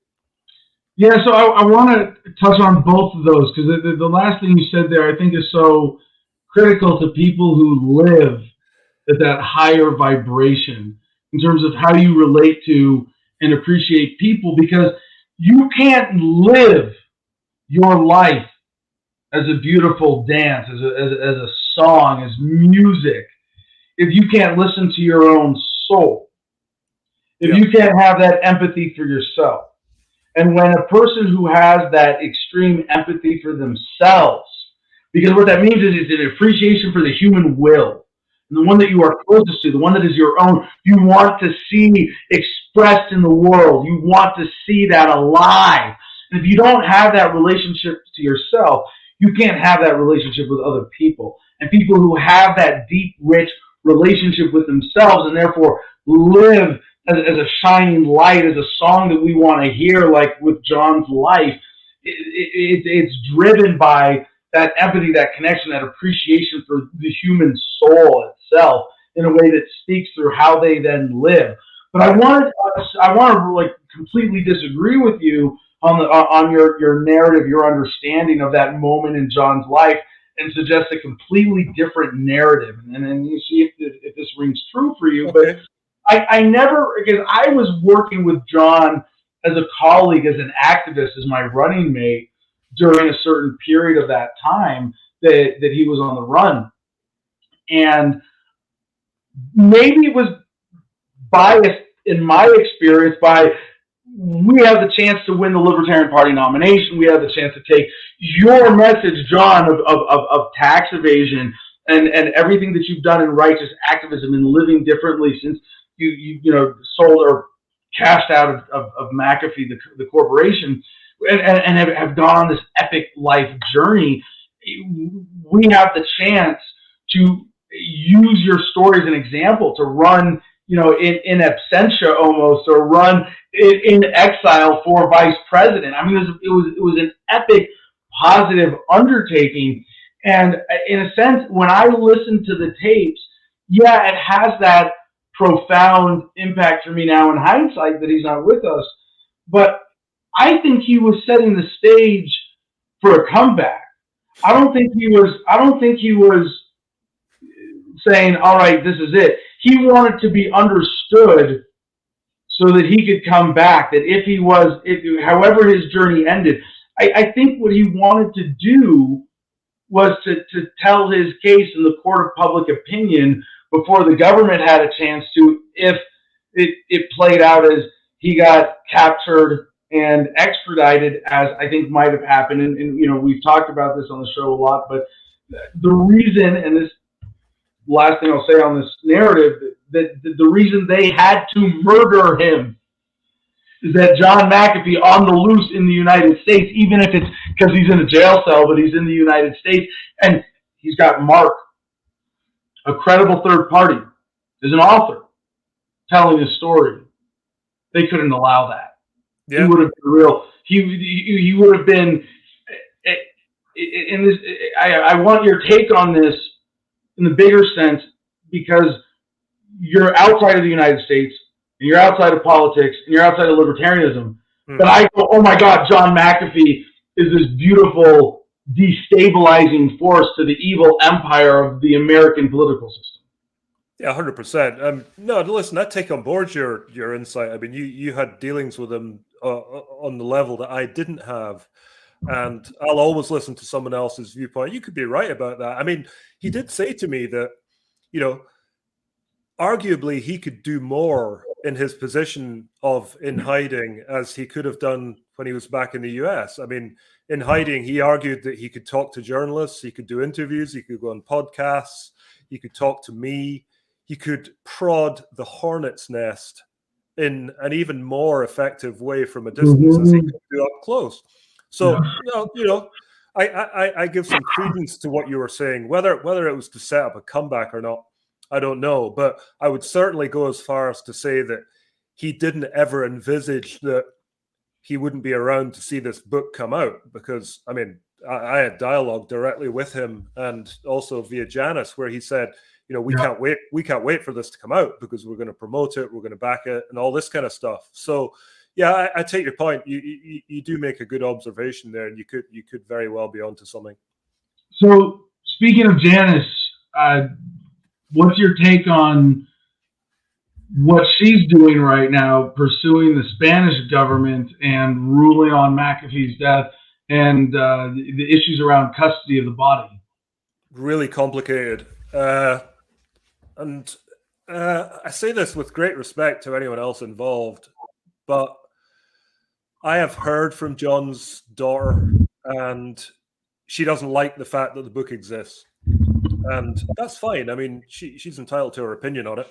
Yeah, so I want to touch on both of those, because the last thing you said there, I think, is so critical to people who live at that higher vibration in terms of how you relate to and appreciate people, because you can't live your life as a beautiful dance, as a song, as music, if you can't listen to your own soul, if you can't have that empathy for yourself. And when a person who has that extreme empathy for themselves, because what that means is it's an appreciation for the human will, and the one that you are closest to, the one that is your own, you want to see expressed in the world. You want to see that alive. And if you don't have that relationship to yourself, you can't have that relationship with other people. And people who have that deep, rich relationship with themselves, and therefore live as a shining light, as a song that we want to hear, like with John's life. It's driven by that empathy, that connection, that appreciation for the human soul itself in a way that speaks through how they then live. But I want to like completely disagree with you on your narrative, your understanding of that moment in John's life, and suggest a completely different narrative. And then you see if this rings true for you. Okay. But I never, because I was working with John as a colleague, as an activist, as my running mate during a certain period of that time that he was on the run. And maybe it was biased in my experience by, we have the chance to win the Libertarian Party nomination. We have the chance to take your message, John, of tax evasion and everything that you've done in righteous activism and living differently since you sold or cashed out of McAfee, the corporation, and have gone on this epic life journey. We have the chance to use your story as an example, to run, in absentia almost, or run in exile for vice president. I mean, it was an epic, positive undertaking. And in a sense, when I listen to the tapes, yeah, it has that profound impact for me now in hindsight that he's not with us. But I think he was setting the stage for a comeback. I don't think he was saying, all right, this is it. He wanted to be understood so that he could come back, that however his journey ended, I think what he wanted to do was to tell his case in the court of public opinion before the government had a chance to, if it played out as he got captured and extradited, as I think might have happened. And we've talked about this on the show a lot, but the reason, and this last thing I'll say on this narrative, that the reason they had to murder him is that John McAfee, on the loose in the United States, even if it's because he's in a jail cell, but he's in the United States, and he's got Mark, a credible third party, as an author, telling his story. They couldn't allow that. Yeah. He would have been real. He would have been in this. I want your take on this in the bigger sense, because you're outside of the United States, and you're outside of politics, and you're outside of libertarianism. But I go, oh my God, John McAfee is this beautiful, destabilizing force to the evil empire of the American political system. Yeah, 100%. No, listen, I take on board your insight. I mean, you had dealings with him on the level that I didn't have. And I'll always listen to someone else's viewpoint. You could be right about that. I mean, he did say to me that, arguably he could do more in his position of in hiding as he could have done when he was back in the US. I mean, in hiding, he argued that he could talk to journalists, he could do interviews, he could go on podcasts, he could talk to me, he could prod the hornet's nest in an even more effective way from a distance as he could do up close. So, I give some credence to what you were saying. Whether it was to set up a comeback or not, I don't know. But I would certainly go as far as to say that he didn't ever envisage that he wouldn't be around to see this book come out. Because, I mean, I had dialogue directly with him and also via Janice, where he said, we can't wait for this to come out because we're going to promote it, we're going to back it, and all this kind of stuff. So, yeah, I take your point. You do make a good observation there, and you could very well be onto something. So, speaking of Janice, what's your take on what she's doing right now, pursuing the Spanish government and ruling on McAfee's death and the issues around custody of the body? Really complicated. And I say this with great respect to anyone else involved, but I have heard from John's daughter, and she doesn't like the fact that the book exists. And that's fine. I mean, she's entitled to her opinion on it.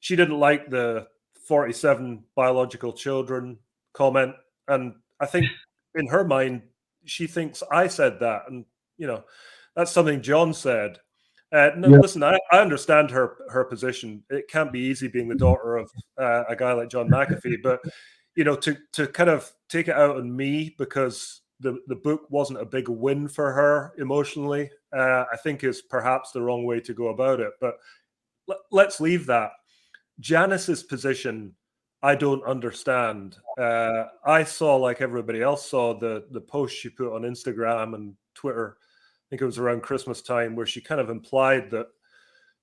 She didn't like the 47 biological children comment. And I think in her mind, she thinks I said that. And, that's something John said. Listen, I understand her position. It can't be easy being the daughter of a guy like John McAfee, but to kind of take it out on me because the book wasn't a big win for her emotionally, I think is perhaps the wrong way to go about it. But let's leave that. Janice's position, I don't understand. I saw, like everybody else saw, the post she put on Instagram and Twitter. I think it was around Christmas time, where she kind of implied that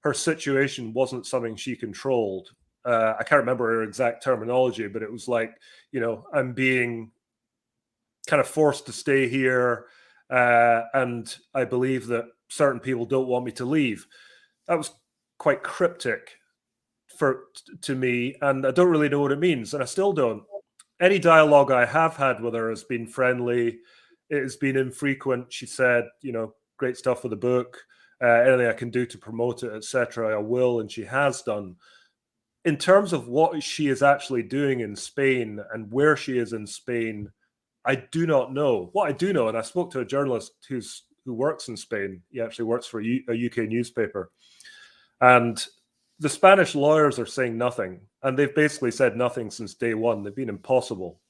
her situation wasn't something she controlled. I can't remember her exact terminology, but it was like, I'm being kind of forced to stay here, and I believe that certain people don't want me to leave. That was quite cryptic to me, and I don't really know what it means, and I still don't. Any dialogue I have had with her has been friendly. It has been infrequent. She said, great stuff for the book. Anything I can do to promote it, etc., I will, and she has done. In terms of what she is actually doing in Spain and where she is in Spain, I do not know. What I do know, and I spoke to a journalist who works in Spain. He actually works for a UK newspaper, and the Spanish lawyers are saying nothing, and they've basically said nothing since day one. They've been impossible.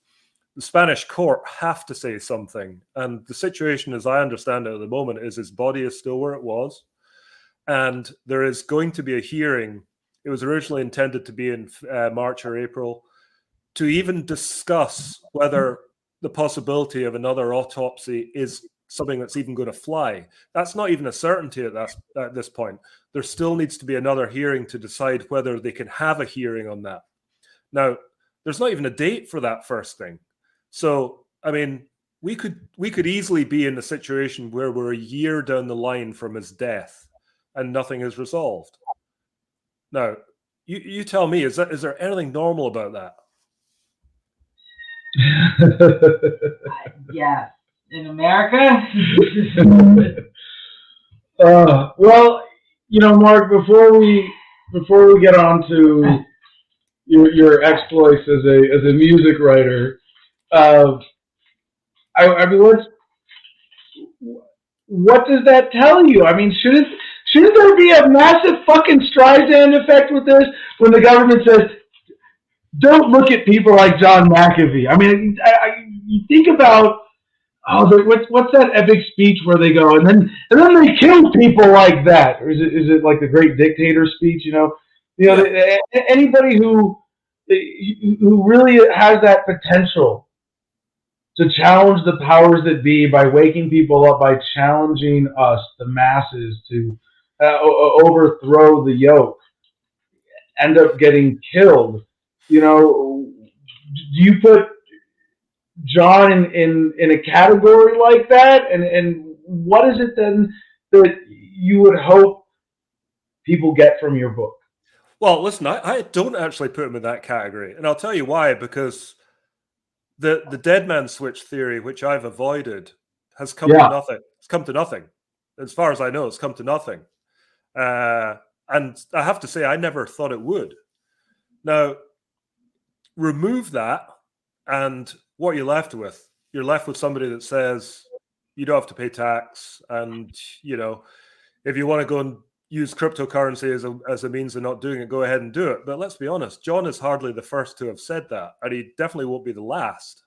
The Spanish court have to say something, and the situation, as I understand it at the moment, is his body is still where it was, and there is going to be a hearing. It was originally intended to be in March or April, to even discuss whether the possibility of another autopsy is something that's even going to fly. That's not even a certainty at this point. There still needs to be another hearing to decide whether they can have a hearing on that. Now, there's not even a date for that first thing. So, I mean, we could easily be in a situation where we're a year down the line from his death and nothing is resolved. Now, you tell me, is there anything normal about that? Yes. In America? Well, Mark, before we get on to your exploits as a music writer, I mean, what does that tell you? I mean, shouldn't there be a massive fucking Streisand effect with this when the government says, don't look at people like John McAfee? I mean, you think about, what's that epic speech where they go and then they kill people like that, or is it like the Great Dictator speech? Anybody who really has that potential to challenge the powers that be by waking people up, by challenging us, the masses, to overthrow the yoke, end up getting killed. Do you put John in a category like that? And what is it then that you would hope people get from your book? Well, listen, I don't actually put him in that category, and I'll tell you why. Because the dead man switch theory, which I've avoided, has come to nothing. It's come to nothing. As far as I know, it's come to nothing. And I have to say, I never thought it would. Now, remove that, and what you're left with? You're left with somebody that says you don't have to pay tax, and if you want to go and use cryptocurrency as a means of not doing it, go ahead and do it. But let's be honest, John is hardly the first to have said that, and he definitely won't be the last.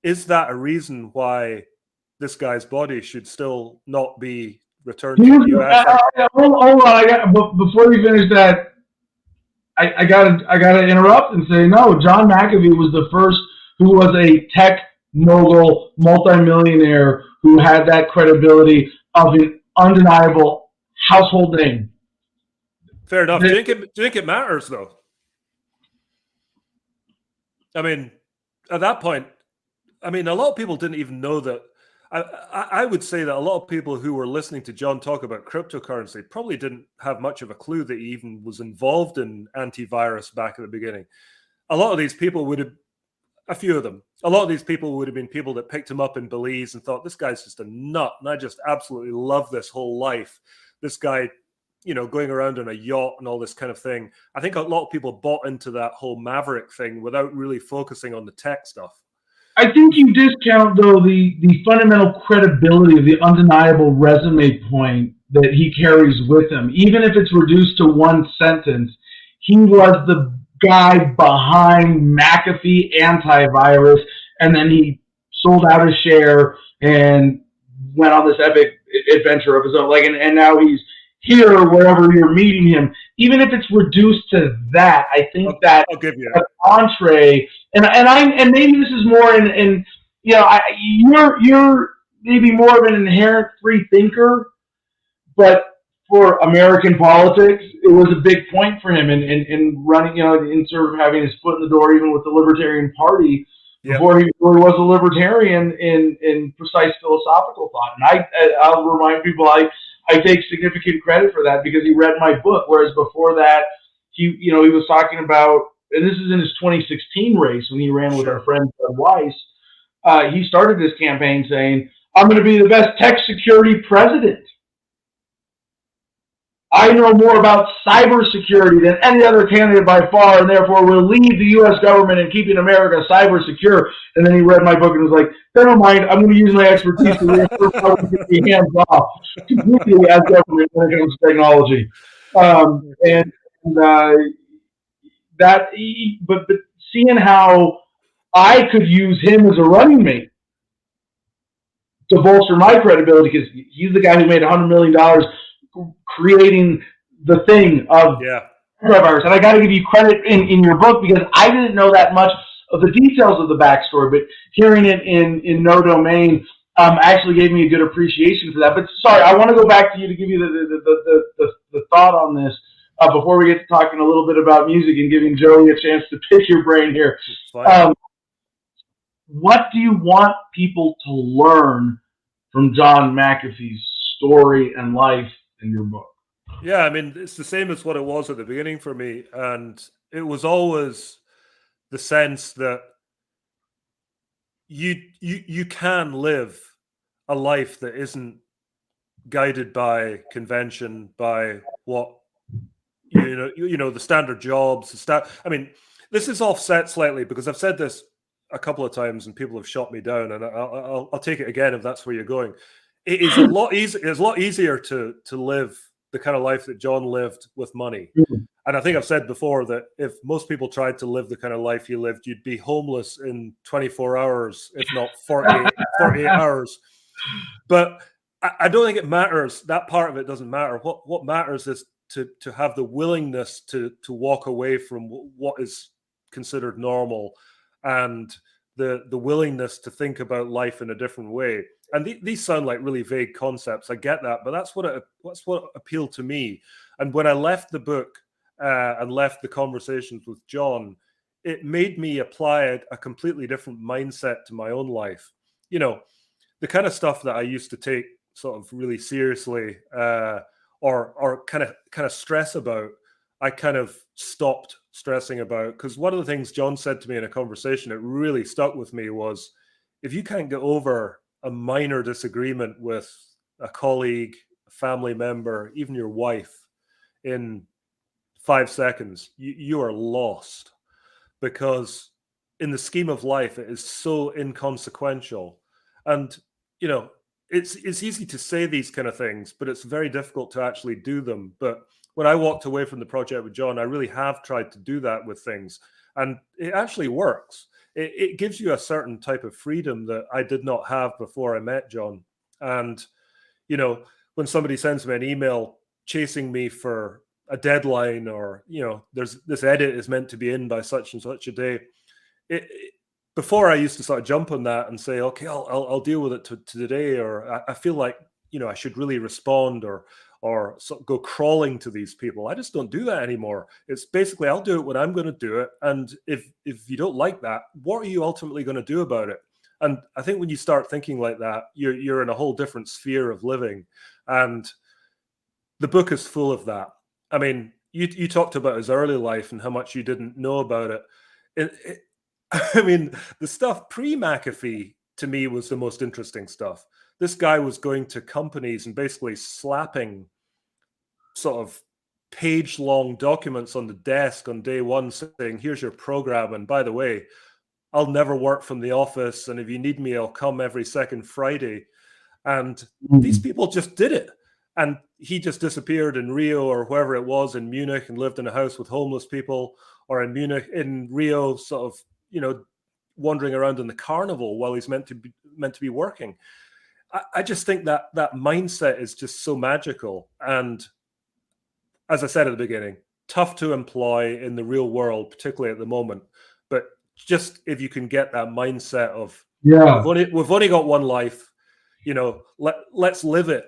Is that a reason why this guy's body should still not be returned to the US? Hold on, before you finish that, I gotta interrupt and say, no, John McAfee was the first who was a tech mogul, multimillionaire, who had that credibility of an undeniable household name. Fair enough. Do you think it matters, though? I mean, at that point, a lot of people didn't even know that. I would say that a lot of people who were listening to John talk about cryptocurrency probably didn't have much of a clue that he even was involved in antivirus back at the beginning. A lot of these people would have, a few of them, a lot of these people would have been people that picked him up in Belize and thought, this guy's just a nut, and I just absolutely love this whole life. This guy, going around on a yacht and all this kind of thing. I think a lot of people bought into that whole maverick thing without really focusing on the tech stuff. I think you discount, though, the fundamental credibility of the undeniable resume point that he carries with him. Even if it's reduced to one sentence, he was the guy behind McAfee antivirus, and then he sold out a share and went on this epic adventure of his own. And now he's here wherever you're meeting him. Even if it's reduced to that, I think I'll give you an entree. And maybe this is more in you're maybe more of an inherent free thinker, but for American politics, it was a big point for him in running, in sort of having his foot in the door, even with the Libertarian Party, before he really was a libertarian in precise philosophical thought. And I'll remind people, I take significant credit for that because he read my book, whereas before that, he was talking about, and this is in his 2016 race when he ran with our friend Bud Weiss. He started this campaign saying, "I'm going to be the best tech security president. I know more about cybersecurity than any other candidate by far, and therefore will lead the U.S. government in keeping America cyber secure." And then he read my book and was like, "Never mind, I'm going to use my expertise to be hands off completely as government when it comes to technology." But seeing how I could use him as a running mate to bolster my credibility, because he's the guy who made $100 million creating the thing of coronavirus. And I got to give you credit in your book because I didn't know that much of the details of the backstory, but hearing it in No Domain actually gave me a good appreciation for that. But sorry, I want to go back to you to give you the thought on this before we get to talking a little bit about music and giving Joey a chance to pick your brain here. What do you want people to learn from John McAfee's story and life in your book? Yeah, I mean, it's the same as what it was at the beginning for me. And it was always the sense that you can live a life that isn't guided by convention, by what, the standard jobs. I mean, this is offset slightly because I've said this a couple of times and people have shot me down, and I'll take it again if that's where you're going. It is a lot easier to live the kind of life that John lived with money. And I think I've said before that if most people tried to live the kind of life he lived, you'd be homeless in 24 hours, if not 48 hours. But I don't think it matters. That part of it doesn't matter. What matters is to have the willingness to walk away from what is considered normal, and the willingness to think about life in a different way. And these sound like really vague concepts. I get that, but that's what appealed to me. And when I left the book and left the conversations with John, it made me apply a completely different mindset to my own life. The kind of stuff that I used to take sort of really seriously or kind of stress about, I kind of stopped stressing about, because one of the things John said to me in a conversation that really stuck with me was, if you can't get over a minor disagreement with a colleague, a family member, even your wife in 5 seconds, you are lost, because in the scheme of life, it is so inconsequential. And, it's easy to say these kind of things, but it's very difficult to actually do them. But when I walked away from the project with John, I really have tried to do that with things. And it actually works. It gives you a certain type of freedom that I did not have before I met John. And, when somebody sends me an email chasing me for a deadline, or, there's this edit is meant to be in by such and such a day, before I used to sort of jump on that and say, okay, I'll deal with it today, or I feel like, I should really respond or sort of go crawling to these people. I just don't do that anymore. It's basically, I'll do it when I'm going to do it. And if you don't like that, what are you ultimately going to do about it? And I think when you start thinking like that, you're in a whole different sphere of living. And the book is full of that. I mean, you talked about his early life and how much you didn't know about it. I mean, the stuff pre-McAfee to me was the most interesting stuff. This guy was going to companies and basically slapping sort of page-long documents on the desk on day one saying, here's your program, and by the way, I'll never work from the office, and if you need me, I'll come every second Friday. And these people just did it. And he just disappeared in Rio or wherever it was in Munich and lived in a house with homeless people, or in Rio, sort of, you know, wandering around in the carnival while he's meant to be working. I just think that mindset is just so magical. And as I said at the beginning, tough to employ in the real world, particularly at the moment. But just if you can get that mindset of, we've only got one life, you know, let's live it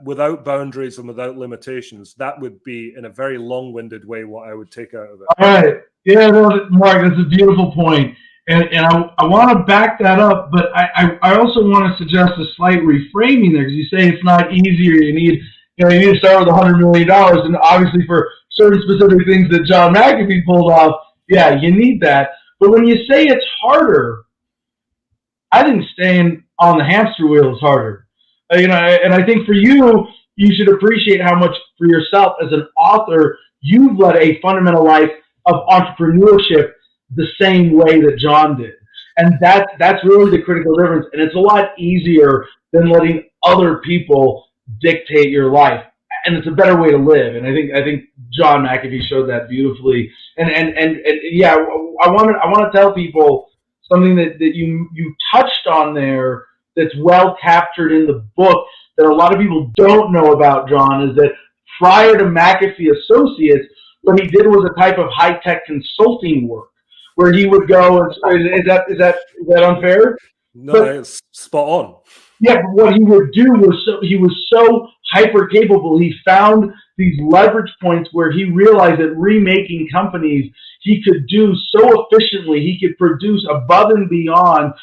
without boundaries and without limitations. That would be, in a very long-winded way, what I would take out of it. All right. Yeah, no, Mark, that's a beautiful point. And I want to back that up, but I also want to suggest a slight reframing there, because you say it's not easy, or you need to start with $100 million, and obviously for certain specific things that John McAfee pulled off, yeah, you need that. But when you say it's harder, I think staying on the hamster wheel is harder. And I think for you, you should appreciate how much for yourself as an author, you've led a fundamental life of entrepreneurship the same way that John did. And that's really the critical difference. And it's a lot easier than letting other people dictate your life. And it's a better way to live. And I think John McAfee showed that beautifully. And yeah, I want to tell people something that you touched on there that's well captured in the book that a lot of people don't know about, John, is that prior to McAfee Associates, what he did was a type of high-tech consulting work, where he would go and is that unfair? No, it's spot on. Yeah, but what he would do was he was so hyper capable. He found these leverage points where he realized that remaking companies he could do so efficiently. He could produce above and beyond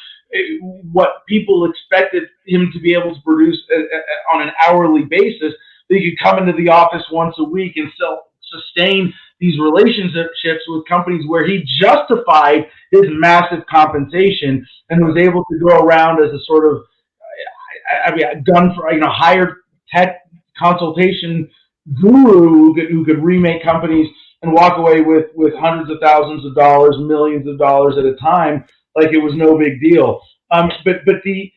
what people expected him to be able to produce on an hourly basis. That he could come into the office once a week and still sustain these relationships with companies where he justified his massive compensation and was able to go around as a sort of, hired tech consultation guru who could remake companies and walk away with hundreds of thousands of dollars, millions of dollars at a time, like it was no big deal. But the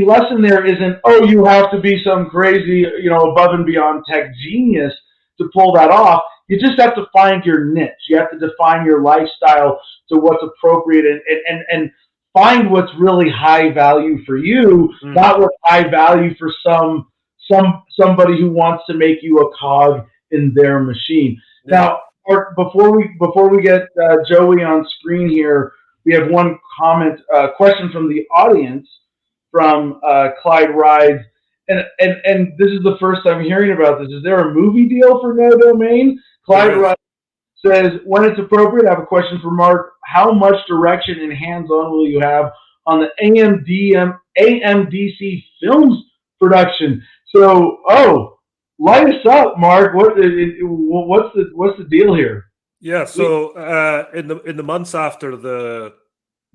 lesson there isn't, oh, you have to be some crazy, above and beyond tech genius to pull that off. You just have to find your niche. You have to define your lifestyle to what's appropriate and find what's really high value for you, not what's high value for somebody who wants to make you a cog in their machine. Yeah. Now, before we get Joey on screen here, we have one question from the audience from Clyde Rides. And this is the first time hearing about this. Is there a movie deal for No Domain? Clyde Rides says, when it's appropriate, I have a question for Mark. How much direction and hands-on will you have on the AMDC Films production? So, light us up, Mark. What's the deal here? Yeah. So in the months after the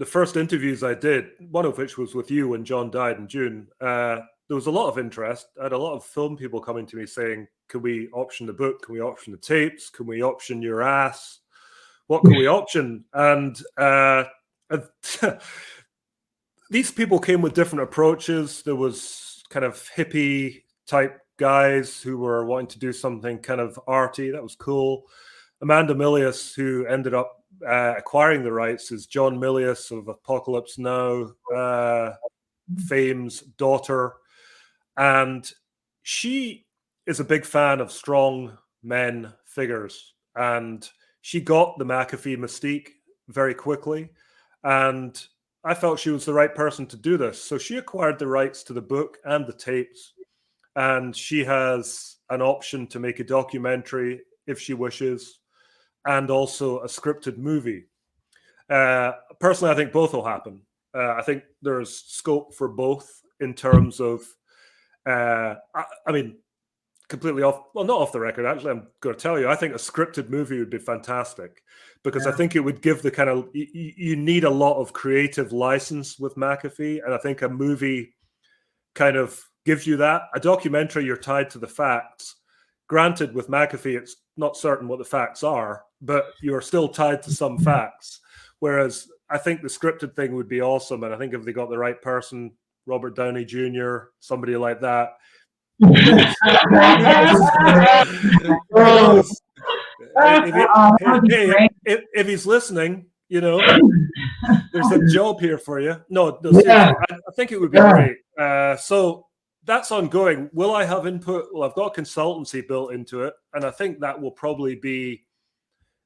first interviews I did, one of which was with you when John died in June, there was a lot of interest. I had a lot of film people coming to me saying, can we option the book? Can we option the tapes? Can we option your ass? What can we option? And these people came with different approaches. There was kind of hippie type guys who were wanting to do something kind of arty. That was cool. Amanda Milius, who ended up acquiring the rights, is John Milius of Apocalypse Now, fame's daughter. And she is a big fan of strong men figures. And she got the McAfee mystique very quickly. And I felt she was the right person to do this. So she acquired the rights to the book and the tapes. And she has an option to make a documentary if she wishes, and also a scripted movie. Personally, I think both will happen. I think there's scope for both in terms of, completely not off the record, actually, I'm going to tell you, I think a scripted movie would be fantastic because I think it would give the kind of, you need a lot of creative license with McAfee. And I think a movie kind of gives you that. A documentary, you're tied to the facts. Granted, with McAfee, it's not certain what the facts are, but you're still tied to some facts. Whereas I think the scripted thing would be awesome. And I think if they got the right person, Robert Downey Jr., somebody like that, If he's listening, you know, there's a job here for you. No, seriously, I think it would be great. So that's ongoing. Will I have input? Well, I've got consultancy built into it, and I think that will probably be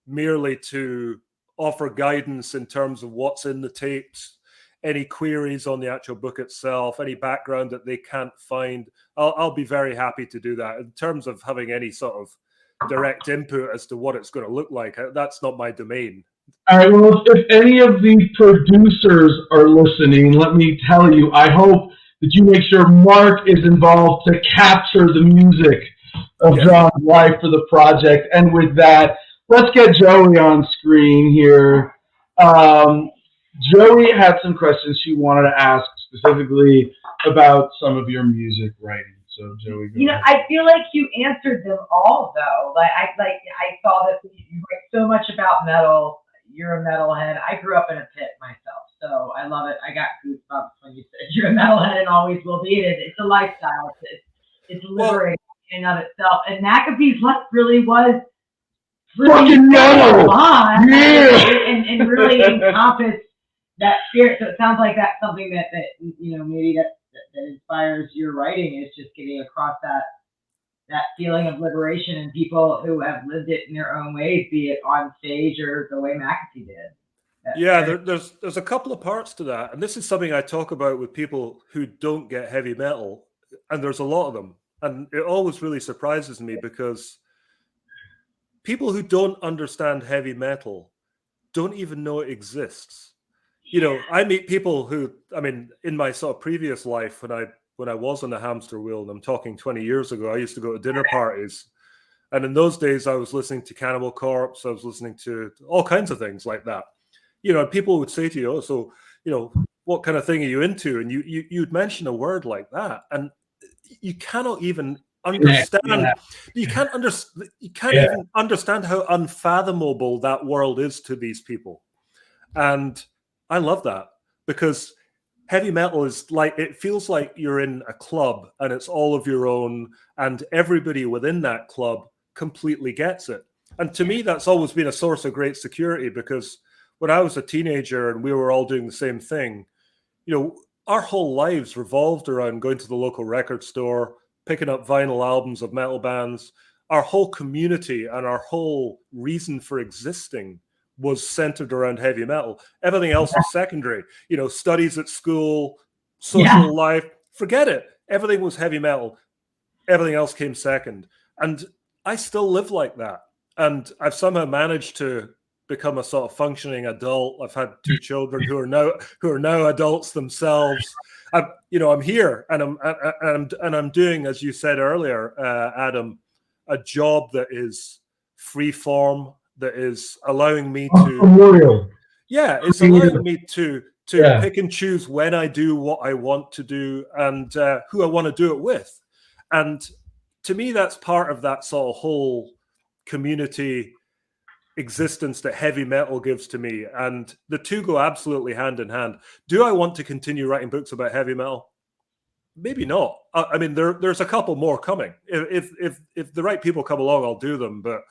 merely to offer guidance in terms of what's in the tapes, any queries on the actual book itself, any background that they can't find. I'll be very happy to do that. In terms of having any sort of direct input as to what it's going to look like, that's not my domain. All right, well, if any of the producers are listening, let me tell you, I hope that you make sure Mark is involved to capture the music of John's life for the project. And with that, let's get Joey on screen here. Joey had some questions she wanted to ask specifically about some of your music writing. So Joey, go ahead. I feel like you answered them all though. I saw that you write so much about metal. You're a metalhead. I grew up in a pit myself, so I love it. I got goosebumps when you said you're a metalhead and always will be. It's a lifestyle. It's liberating in and of itself. And McAfee's Luck really was fucking metal, and really encompass that spirit. So it sounds like that's something that maybe that inspires your writing, is just getting across that feeling of liberation in people who have lived it in their own ways, be it on stage or the way McAfee did. There's a couple of parts to that, and this is something I talk about with people who don't get heavy metal, and there's a lot of them, and it always really surprises me because people who don't understand heavy metal don't even know it exists. You know, I meet people who, I mean, in my sort of previous life, when I was on the hamster wheel, and I'm talking 20 years ago, I used to go to dinner parties. And in those days, I was listening to Cannibal Corpse. I was listening to all kinds of things like that. You know, people would say to you, oh, so, you know, what kind of thing are you into? And you'd mention a word like that. And you cannot even understand. You can't even understand how unfathomable that world is to these people. And I love that, because heavy metal is like, it feels like you're in a club and it's all of your own, and everybody within that club completely gets it. And to me, that's always been a source of great security, because when I was a teenager and we were all doing the same thing, you know, our whole lives revolved around going to the local record store, picking up vinyl albums of metal bands. Our whole community and our whole reason for existing was centered around heavy metal. Everything else was secondary. You know, studies at school, social life, forget it. Everything was heavy metal. Everything else came second. And I still live like that. And I've somehow managed to become a sort of functioning adult. I've had 2 children who are now adults themselves. I'm here, and I'm doing, as you said earlier, Adam, a job that is free form, that is allowing me to it's allowing me to pick and choose when I do what I want to do, and who I want to do it with. And to me, that's part of that sort of whole community existence that heavy metal gives to me, and the two go absolutely hand in hand. Do I want to continue writing books about heavy metal? Maybe not. I mean, there's a couple more coming. If the right people come along, I'll do them, but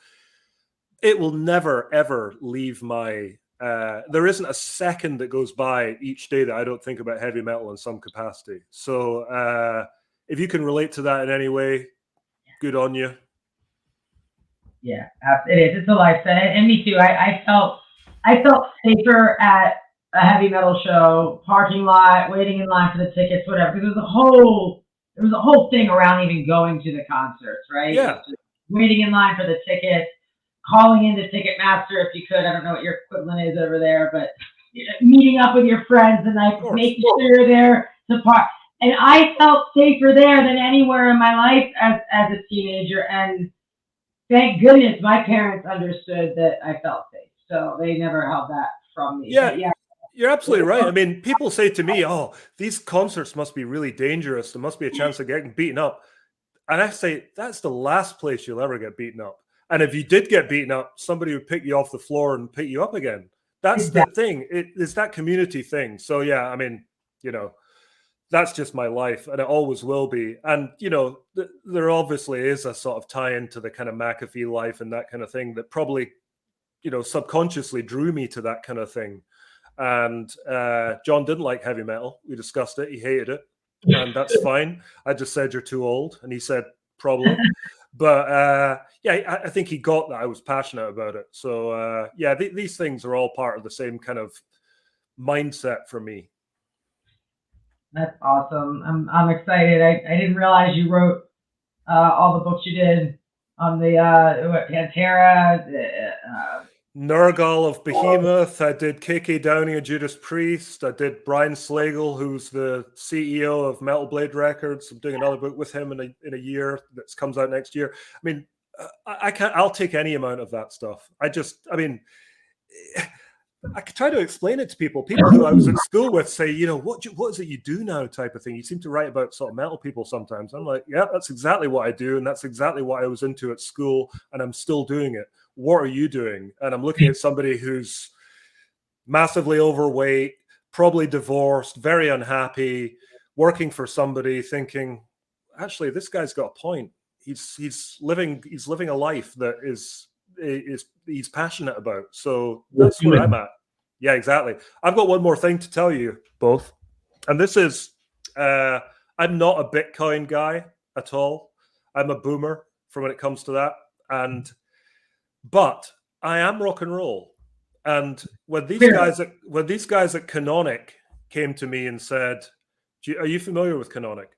it will never ever leave my there isn't a second that goes by each day that I don't think about heavy metal in some capacity. So if you can relate to that in any way, good on you. Yeah, it is. It's a lifestyle, and me too. I felt safer at a heavy metal show, parking lot, waiting in line for the tickets, whatever. Because there was a whole thing around even going to the concerts, right? Yeah. Just waiting in line for the tickets, calling into Ticketmaster if you could. I don't know what your equivalent is over there, but meeting up with your friends and like making sure you're there to park. And I felt safer there than anywhere in my life as a teenager. And thank goodness my parents understood that I felt safe. So they never held that from me. Yeah, you're absolutely right. I mean, people say to me, oh, these concerts must be really dangerous. There must be a chance of getting beaten up. And I say, that's the last place you'll ever get beaten up. And if you did get beaten up, somebody would pick you off the floor and pick you up again. That's the thing. It's that community thing. So, yeah, I mean, that's just my life, and it always will be. And you know, there obviously is a sort of tie into the kind of McAfee life and that kind of thing that probably, you know, subconsciously drew me to that kind of thing. And John didn't like heavy metal. We discussed it. He hated it, and that's fine. I just said you're too old, and he said probably. But yeah, I think he got that I was passionate about it. So yeah, these things are all part of the same kind of mindset for me. That's awesome. I'm excited. I didn't realize you wrote all the books you did on the Pantera. Nurgle of Behemoth. I did KK Downey and Judas Priest. I did Brian Slagle, who's the CEO of Metal Blade Records. I'm doing another book with him in a year that comes out next year. I mean, I'll take any amount of that stuff. I mean, I could try to explain it to people. People who I was at school with say, you know, what is it you do now type of thing. You seem to write about sort of metal people sometimes. I'm like, yeah, that's exactly what I do. And that's exactly what I was into at school. And I'm still doing it. What are you doing? And I'm looking at somebody who's massively overweight, probably divorced, very unhappy, working for somebody, thinking, actually, this guy's got a point. He's living a life that he's passionate about. So that's where I'm at. Yeah, exactly. I've got one more thing to tell you both. And this is, I'm not a Bitcoin guy at all. I'm a boomer when it comes to that. But I am rock and roll. And when these guys at Canonic came to me and said, are you familiar with Canonic?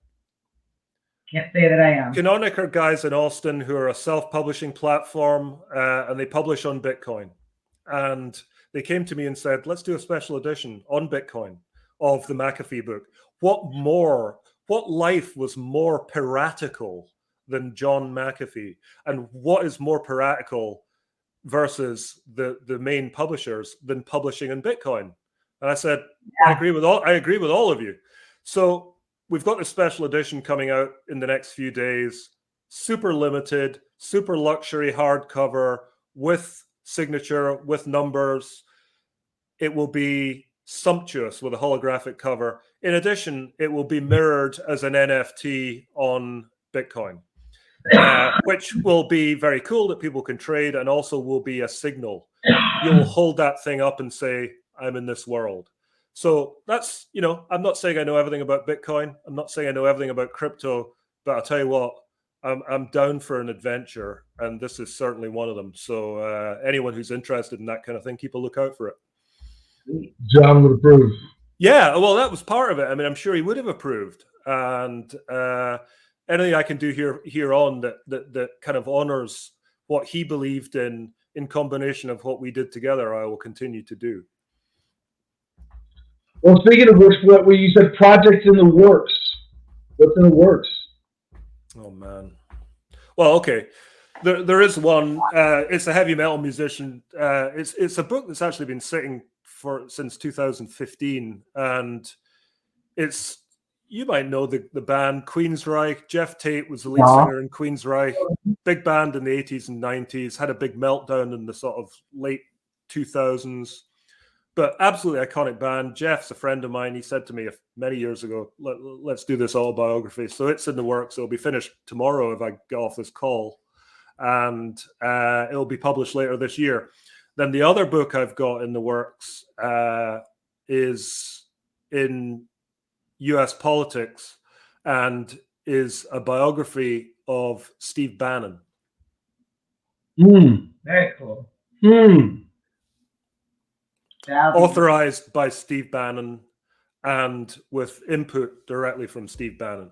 Can't say that I am. Canonic are guys in Austin who are a self-publishing platform, and they publish on Bitcoin. And they came to me and said, let's do a special edition on Bitcoin of the McAfee book. What life was more piratical than John McAfee? And what is more piratical versus the main publishers than publishing in Bitcoin? And I said, yeah. I agree with all of you. So we've got this special edition coming out in the next few days, super limited, super luxury hardcover with signature, with numbers. It will be sumptuous with a holographic cover. In addition, it will be mirrored as an NFT on Bitcoin, which will be very cool that people can trade, and also will be a signal. You'll hold that thing up and say, I'm in this world. So that's, you know, I'm not saying I know everything about Bitcoin. I'm not saying I know everything about crypto, but I'll tell you what, I'm down for an adventure, and this is certainly one of them. So anyone who's interested in that kind of thing, keep a lookout for it. John would approve. Yeah, well, that was part of it. I mean, I'm sure he would have approved. And anything I can do here on that kind of honors what he believed in combination of what we did together, I will continue to do. Well, speaking of which, what you said, projects in the works. What's in the works? Oh man. Well, okay. There is one. It's a heavy metal musician. It's a book that's actually been sitting since 2015, and it's, you might know the band Queensryche. Jeff Tate was the lead singer in Queensryche. Big band in the 80s and 90s. Had a big meltdown in the sort of late 2000s. But absolutely iconic band. Jeff's a friend of mine. He said to me many years ago, let's do this autobiography. So it's in the works. It'll be finished tomorrow if I get off this call. And it'll be published later this year. Then the other book I've got in the works is in US politics, and is a biography of Steve Bannon. Very cool. Authorized by Steve Bannon and with input directly from Steve Bannon.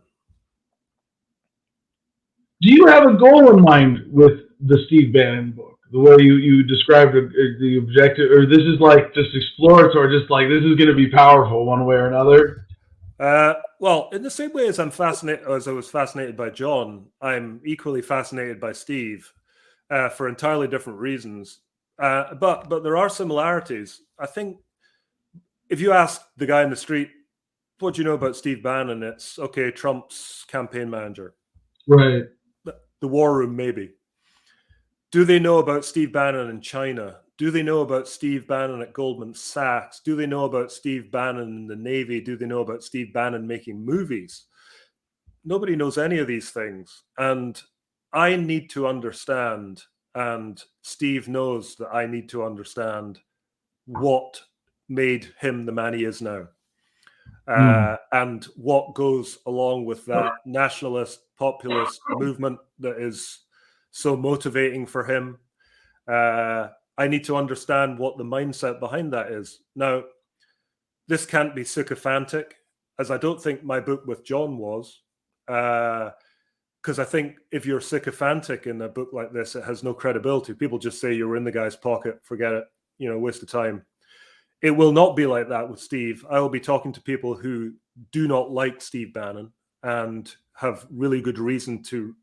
Do you have a goal in mind with the Steve Bannon book? The way you described the objective, or this is like just exploratory, just like this is going to be powerful one way or another? Well, in the same way as I was fascinated by John, I'm equally fascinated by Steve for entirely different reasons. But there are similarities. I think if you ask the guy in the street, what do you know about Steve Bannon? It's, okay, Trump's campaign manager. Right. The war room, maybe. Do they know about Steve Bannon in China? Do they know about Steve Bannon at Goldman Sachs? Do they know about Steve Bannon in the Navy? Do they know about Steve Bannon making movies? Nobody knows any of these things. And I need to understand, and Steve knows that I need to understand what made him the man he is now. And what goes along with that nationalist, populist movement that is so motivating for him. I need to understand what the mindset behind that is. Now, this can't be sycophantic, as I don't think my book with John was, because I think if you're sycophantic in a book like this, it has no credibility. People just say you were in the guy's pocket, forget it, waste of time. It will not be like that with Steve. I will be talking to people who do not like Steve Bannon and have really good reason to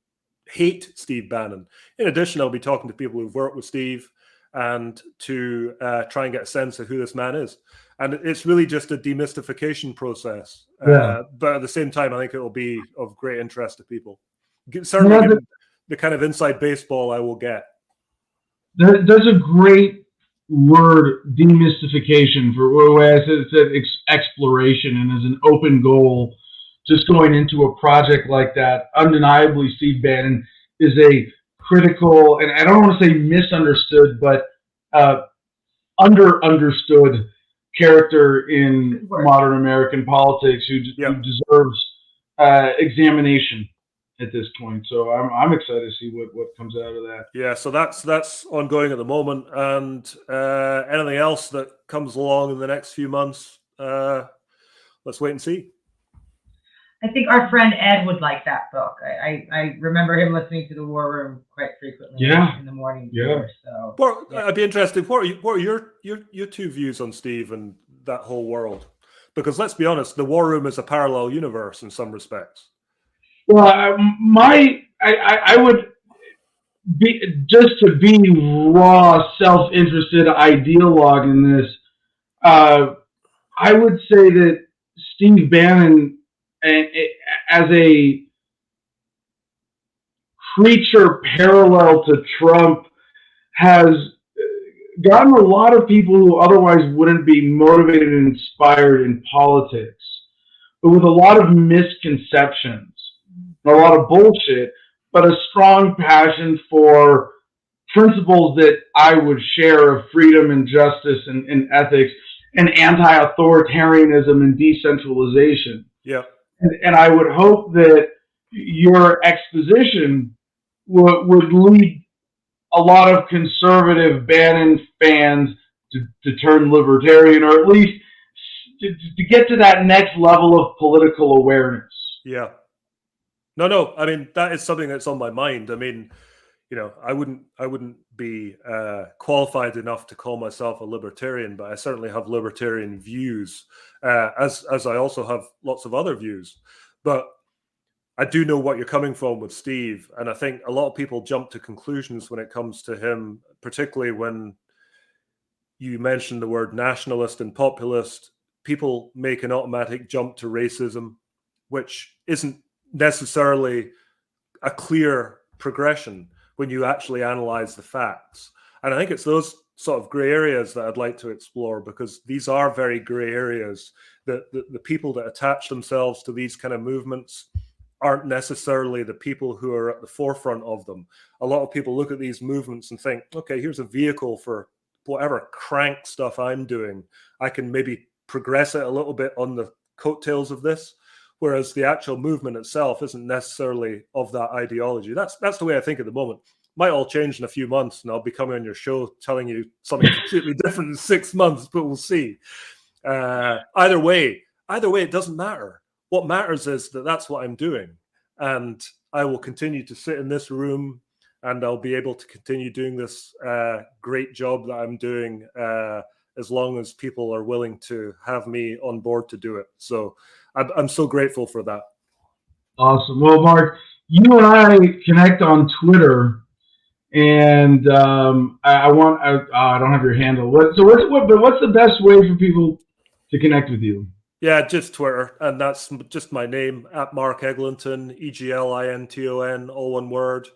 hate Steve Bannon. In addition, I'll be talking to people who've worked with Steve and to try and get a sense of who this man is. And it's really just a demystification process. But at the same time, I think it will be of great interest to people. Certainly the kind of inside baseball I will get. There's a great word, demystification, for where I said exploration, and as an open goal, just going into a project like that. Undeniably, Steve Bannon is a critical, and I don't want to say misunderstood, but understood character in modern American politics who deserves examination at this point. So I'm excited to see what comes out of that. Yeah, so that's ongoing at the moment, and anything else that comes along in the next few months, let's wait and see. I think our friend Ed would like that book. I remember him listening to the War Room quite frequently in the morning. So I'd be interested. What are your two views on Steve and that whole world? Because let's be honest, the War Room is a parallel universe in some respects. Well, I would be, just to be raw, self-interested ideologue in this. I would say that Steve Bannon, as a creature parallel to Trump, has gotten a lot of people who otherwise wouldn't be motivated and inspired in politics, but with a lot of misconceptions, a lot of bullshit, but a strong passion for principles that I would share of freedom and justice and ethics and anti-authoritarianism and decentralization. Yeah. And I would hope that your exposition would lead a lot of conservative Bannon fans to turn libertarian, or at least to get to that next level of political awareness. Yeah. No. I mean, that is something that's on my mind. I mean, I wouldn't be qualified enough to call myself a libertarian, but I certainly have libertarian views, as I also have lots of other views. But I do know what you're coming from with Steve, and I think a lot of people jump to conclusions when it comes to him, particularly when you mention the word nationalist and populist. People make an automatic jump to racism, which isn't necessarily a clear progression when you actually analyze the facts. And I think it's those sort of gray areas that I'd like to explore, because these are very gray areas. The people that attach themselves to these kind of movements aren't necessarily the people who are at the forefront of them. A lot of people look at these movements and think, okay, here's a vehicle for whatever crank stuff I'm doing. I can maybe progress it a little bit on the coattails of this. Whereas the actual movement itself isn't necessarily of that ideology. That's the way I think at the moment. Might all change in a few months, and I'll be coming on your show telling you something completely different in 6 months, but we'll see. Either way, it doesn't matter. What matters is that that's what I'm doing. And I will continue to sit in this room, and I'll be able to continue doing this great job that I'm doing as long as people are willing to have me on board to do it. So I'm so grateful for that. Awesome. Well, Mark, you and I connect on Twitter, and I don't have your handle. What's the best way for people to connect with you? Yeah, just Twitter, and that's just my name, at Mark Eglinton, Eglinton, all one word.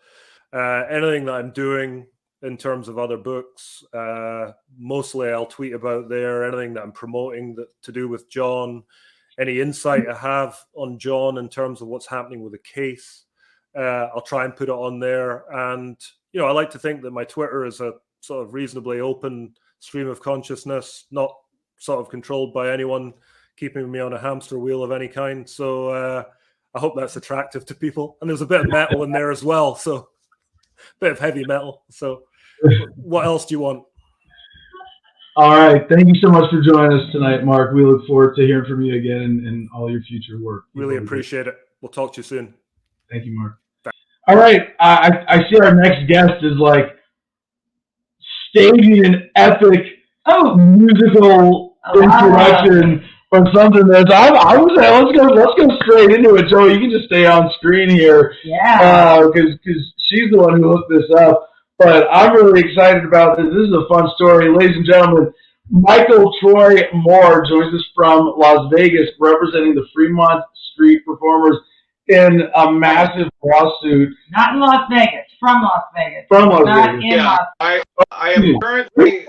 Anything that I'm doing, in terms of other books. Mostly I'll tweet about there, anything that I'm promoting that to do with John, any insight I have on John in terms of what's happening with the case. I'll try and put it on there. And, you know, I like to think that my Twitter is a sort of reasonably open stream of consciousness, not sort of controlled by anyone keeping me on a hamster wheel of any kind. So I hope that's attractive to people. And there's a bit of metal in there as well. So a bit of heavy metal. So what else do you want? All right. Thank you so much for joining us tonight, Mark. We look forward to hearing from you again and all your future work. Really appreciate it. We'll talk to you soon. Thank you, Mark. All right. I see our next guest is like staging an epic musical introduction or something. I would say let's go straight into it, Joe. You can just stay on screen here. Yeah. Because she's the one who hooked this up. But I'm really excited about this. This is a fun story. Ladies and gentlemen, Michael Troy Moore joins us from Las Vegas, representing the Fremont Street Performers in a massive lawsuit. Not in Las Vegas, from Las Vegas. From Las Not Vegas. in Las I am currently,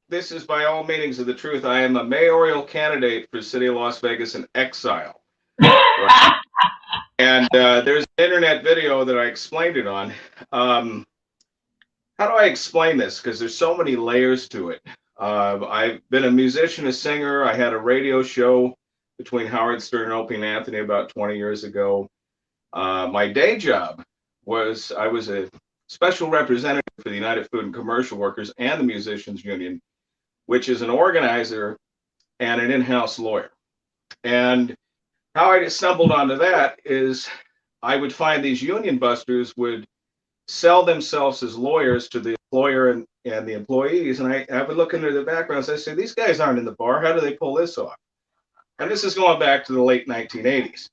this is by all meanings of the truth, I am a mayoral candidate for the city of Las Vegas in exile. Right? And there's an internet video that I explained it on. How do I explain this? Because there's so many layers to it. I've been a musician, a singer. I had a radio show between Howard Stern and Opie and Anthony about 20 years ago. My day job was I was a special representative for the United Food and Commercial Workers and the Musicians Union, which is an organizer and an in-house lawyer. And how I stumbled onto that is I would find these union busters would sell themselves as lawyers to the employer and the employees. And I would look into their backgrounds. I say, these guys aren't in the bar. How do they pull this off? And this is going back to the late 1980s.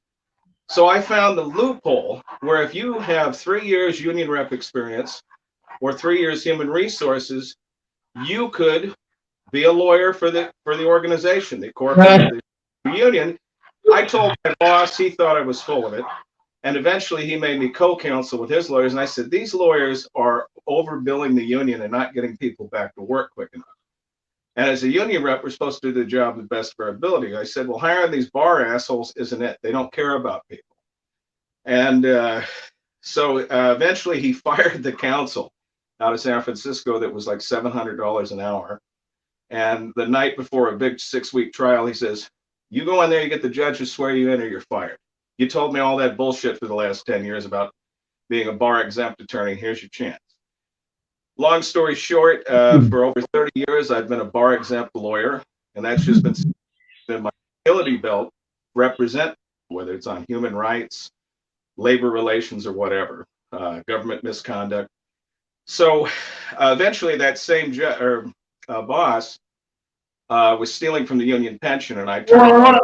So I found the loophole where if you have 3 years union rep experience or 3 years human resources, you could be a lawyer for the organization, the corporate the union. I told my boss, he thought I was full of it. And eventually he made me co-counsel with his lawyers. And I said, these lawyers are overbilling the union and not getting people back to work quick enough. And as a union rep, we're supposed to do the job to the best of our ability. I said, well, hiring these bar assholes isn't it. They don't care about people. And so eventually he fired the counsel out of San Francisco that was like $700 an hour. And the night before a big 6-week trial, he says, you go in there, you get the judge to swear you in or you're fired. You told me all that bullshit for the last 10 years about being a bar exempt attorney. Here's your chance. Long story short, for over 30 years, I've been a bar exempt lawyer, and that's just been my ability belt represent, whether it's on human rights, labor relations, or whatever, government misconduct. So eventually that same boss was stealing from the union pension, and I just want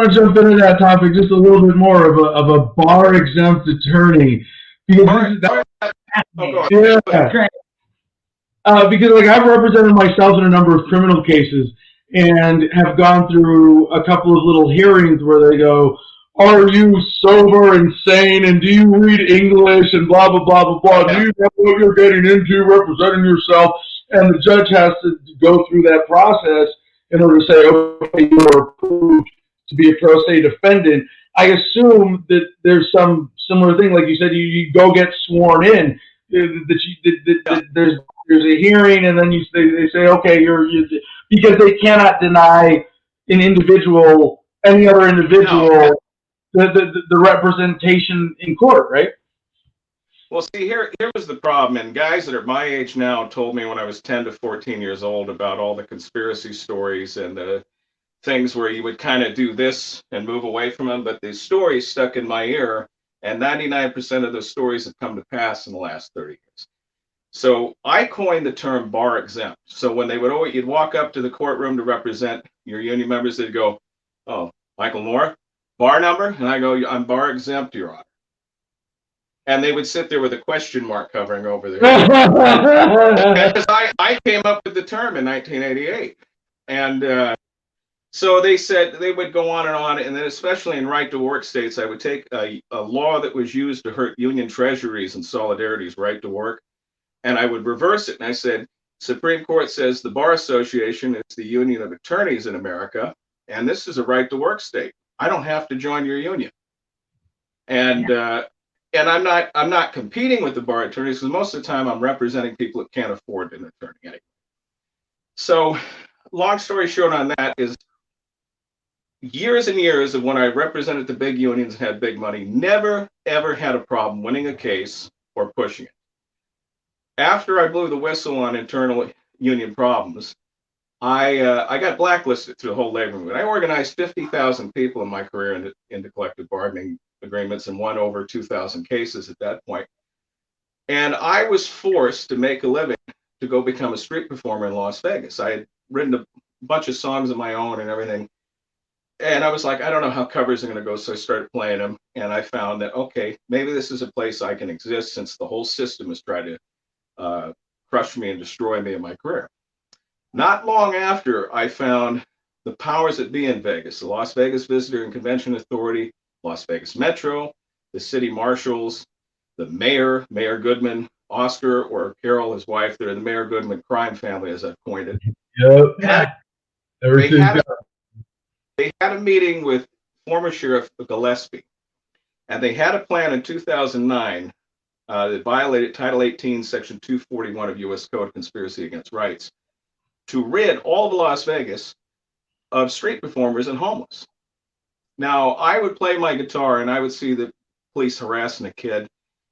to jump into that topic just a little bit more of a bar exempt attorney because because like I've represented myself in a number of criminal cases and have gone through a couple of little hearings where they go, are you sober and sane and do you read English and blah blah blah blah blah, do you know what you're getting into representing yourself? And the judge has to go through that process in order to say, okay, you're approved to be a pro se defendant. I assume that there's some similar thing, like you said, you go get sworn in. There's a hearing, and then they say, okay, you're because they cannot deny any other individual the representation in court, right? Well, see, here was the problem, and guys that are my age now told me when I was 10 to 14 years old about all the conspiracy stories and the things where you would kind of do this and move away from them, but the stories stuck in my ear, and 99% of those stories have come to pass in the last 30 years. So I coined the term bar exempt. So when you'd walk up to the courtroom to represent your union members, they'd go, oh, Michael Moore, bar number? And I go, I'm bar exempt, Your Honor. And they would sit there with a question mark covering over their head. Because I came up with the term in 1988. And so they said they would go on, and then especially in right-to-work states, I would take a law that was used to hurt union treasuries and solidarities, right to work, And I would reverse it. And I said, Supreme Court says the Bar Association is the union of attorneys in America, and this is a right to work state. I don't have to join your union. And I'm not competing with the bar attorneys, because most of the time I'm representing people that can't afford an attorney anyway. So long story short on that is, years and years of when I represented the big unions and had big money, never, ever had a problem winning a case or pushing it. After I blew the whistle on internal union problems, I got blacklisted through the whole labor movement. I organized 50,000 people in my career into collective bargaining agreements and won over 2,000 cases at that point. And I was forced to make a living to go become a street performer in Las Vegas. I had written a bunch of songs of my own and everything. And I was like, I don't know how covers are going to go. So I started playing them. And I found that, okay, maybe this is a place I can exist, since the whole system has tried to crush me and destroy me in my career. Not long after, I found the powers that be in Vegas, the Las Vegas Visitor and Convention Authority, Las Vegas Metro, the city marshals, the mayor, Mayor Goodman, Oscar or Carol, his wife. They're the Mayor Goodman crime family, as I've coined it. Yep. They had a meeting with former Sheriff Gillespie, and they had a plan in 2009 that violated Title 18, Section 241 of U.S. Code, Conspiracy Against Rights, to rid all of Las Vegas of street performers and homeless. Now, I would play my guitar and I would see the police harassing a kid,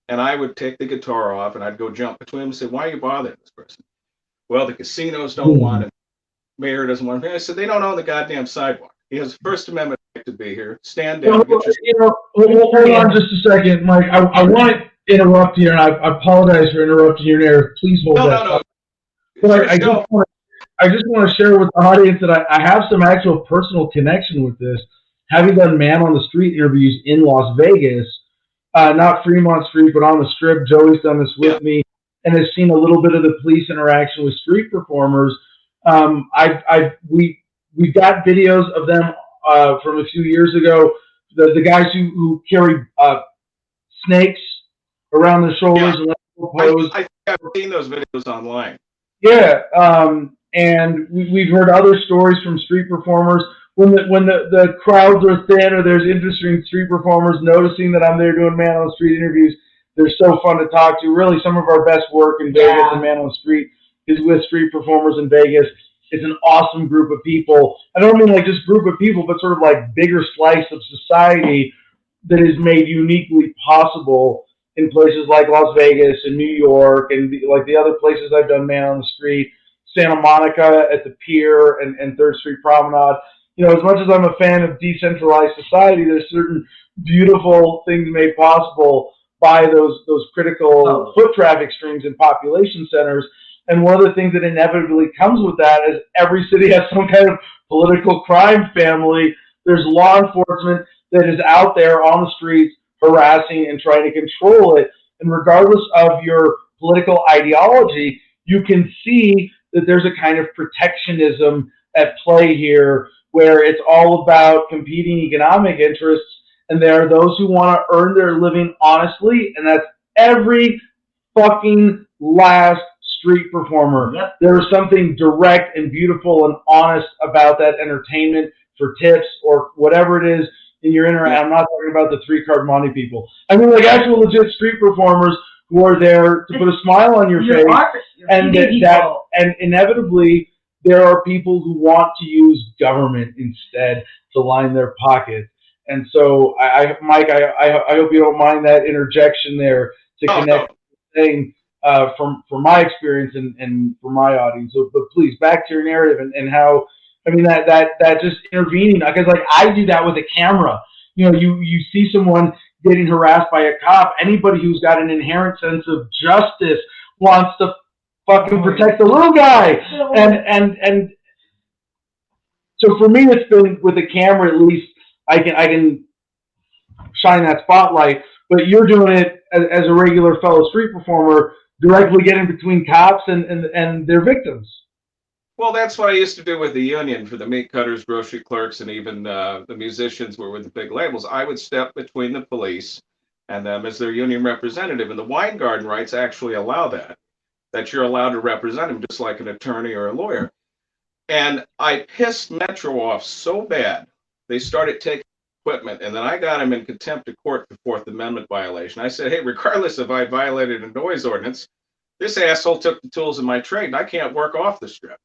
and I would take the guitar off and I'd go jump between them and say, why are you bothering this person? Well, the casinos don't want it. Mayor doesn't want it. I said, they don't own the goddamn sidewalk. He has a First Amendment right to be here. Stand down. Hold on just a second, Mike. I want to interrupt here, and I apologize for interrupting your narrative. Please hold that. No. But I just want to share with the audience that I have some actual personal connection with this, having done man on the street interviews in Las Vegas, not Fremont Street, but on the Strip. Joey's done this with me and has seen a little bit of the police interaction with street performers. We've got videos of them from a few years ago. The guys who carry snakes around their shoulders and let people pose. I think I've seen those videos online. Yeah, and we've heard other stories from street performers when the crowds are thin or there's interesting street performers noticing that I'm there doing man on the street interviews. They're so fun to talk to. Really, some of our best work in Vegas and man on the street is with street performers in Vegas. It's an awesome group of people. I don't mean like just group of people, but sort of like bigger slice of society that is made uniquely possible in places like Las Vegas and New York and like the other places I've done man on the street, Santa Monica at the Pier and 3rd Street Promenade. You know, as much as I'm a fan of decentralized society, there's certain beautiful things made possible by those critical foot traffic streams in population centers. And one of the things that inevitably comes with that is every city has some kind of political crime family. There's law enforcement that is out there on the streets harassing and trying to control it. And regardless of your political ideology, you can see that there's a kind of protectionism at play here where it's all about competing economic interests. And there are those who want to earn their living honestly, and that's every fucking last street performer. Yep. There is something direct and beautiful and honest about that entertainment for tips or whatever it is in your I'm not talking about the 3-card Monte people. I mean like actual legit street performers who are there to put a smile on your face. And and inevitably there are people who want to use government instead to line their pockets. And so Mike, I hope you don't mind that interjection there to connect thing from my experience and for my audience. So, but please, back to your narrative and how, I mean, that just intervening, because like I do that with a camera. You know, you see someone getting harassed by a cop. Anybody who's got an inherent sense of justice wants to fucking protect the little guy. And so for me, it's been with a camera. At least I can shine that spotlight. But you're doing it as a regular fellow street performer, directly getting between cops and their victims. Well, that's what I used to do with the union for the meat cutters, grocery clerks, and even the musicians were with the big labels. I would step between the police and them as their union representative, and the wine garden rights actually allow that. that you're allowed to represent him just like an attorney or a lawyer. And I pissed Metro off so bad, they started taking equipment, and then I got him in contempt of court for Fourth Amendment violation. I said, hey, regardless if I violated a noise ordinance, this asshole took the tools of my trade, and I can't work off the strip.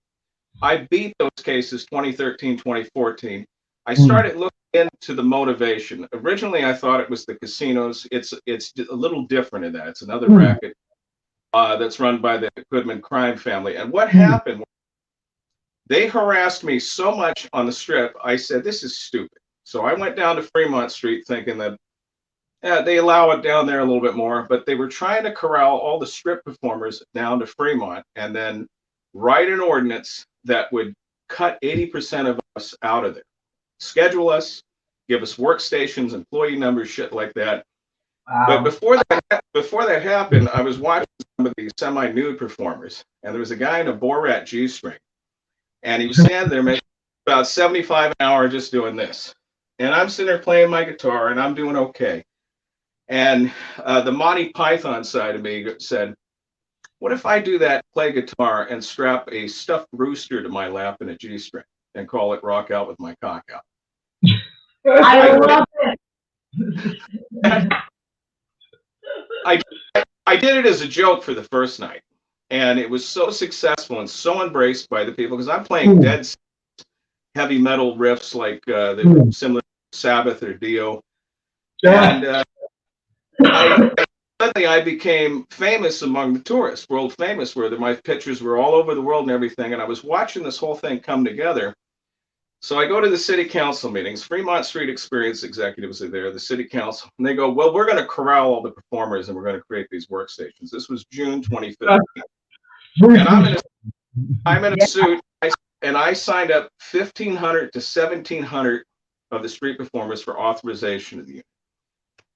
I beat those cases 2013, 2014. I started looking into the motivation. Originally, I thought it was the casinos. It's a little different in that. It's another racket that's run by the Goodman crime family. And what happened, they harassed me so much on the strip, I said, this is stupid. So I went down to Fremont Street thinking that they allow it down there a little bit more, but they were trying to corral all the strip performers down to Fremont and then write an ordinance that would cut 80% of us out of there. Schedule us, give us workstations, employee numbers, shit like that. Wow. But before that happened, I was watching some of these semi-nude performers, and there was a guy in a Borat G-string, and he was standing there making about 75 an hour just doing this. And I'm sitting there playing my guitar, and I'm doing okay. And the Monty Python side of me said, what if I do that, play guitar, and strap a stuffed rooster to my lap in a G-string and call it Rock Out with My Cock Out? I love it. I did it as a joke for the first night, and it was so successful and so embraced by the people because I'm playing dead heavy metal riffs like the similar to Sabbath or Dio. And suddenly I became famous among the tourists, world famous, where my pictures were all over the world and everything. And I was watching this whole thing come together. So I go to the city council meetings. Fremont Street Experience executives are there, the city council, and they go, well, we're going to corral all the performers and we're going to create these workstations. This was June 2015. And I'm in a suit, and I signed up 1,500 to 1,700 of the street performers for authorization of the union.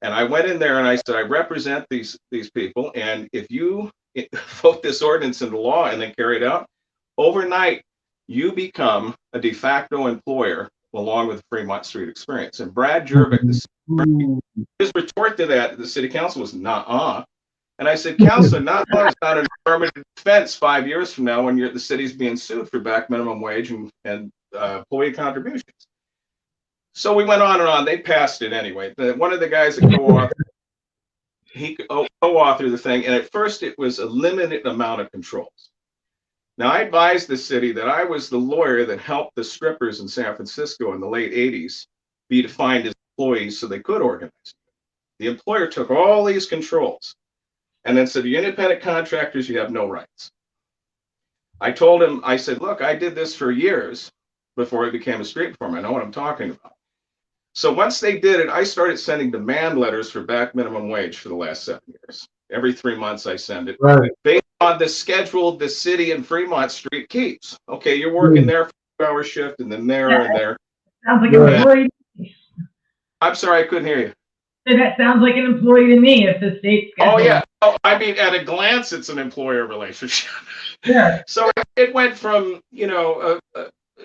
And I went in there and I said, I represent these people, and if you vote this ordinance into law and then carry it out, overnight, you become a de facto employer along with the Fremont Street Experience. And Brad Jervik, his retort to that, the city council was nah. And I said, Counselor, not is not an affirmative defense 5 years from now when the city's being sued for back minimum wage and employee contributions. So we went on and on. They passed it anyway. One of the guys that co-authored, he co-authored the thing, and at first it was a limited amount of controls. Now, I advised the city that I was the lawyer that helped the strippers in San Francisco in the late 80s be defined as employees so they could organize. The employer took all these controls and then said, the independent contractors, you have no rights. I told him, I said, look, I did this for years before I became a street performer. I know what I'm talking about. So once they did it, I started sending demand letters for back minimum wage for the last 7 years. Every 3 months I send it. Right. Based on the schedule the city and Fremont Street keeps. Okay, you're working there for a 2-hour shift and then there and there. Sounds like an employee. I'm sorry, I couldn't hear you. That sounds like an employee to me if the state schedule. Oh, yeah. Oh, I mean, at a glance, it's an employer relationship. Yeah. So it went from,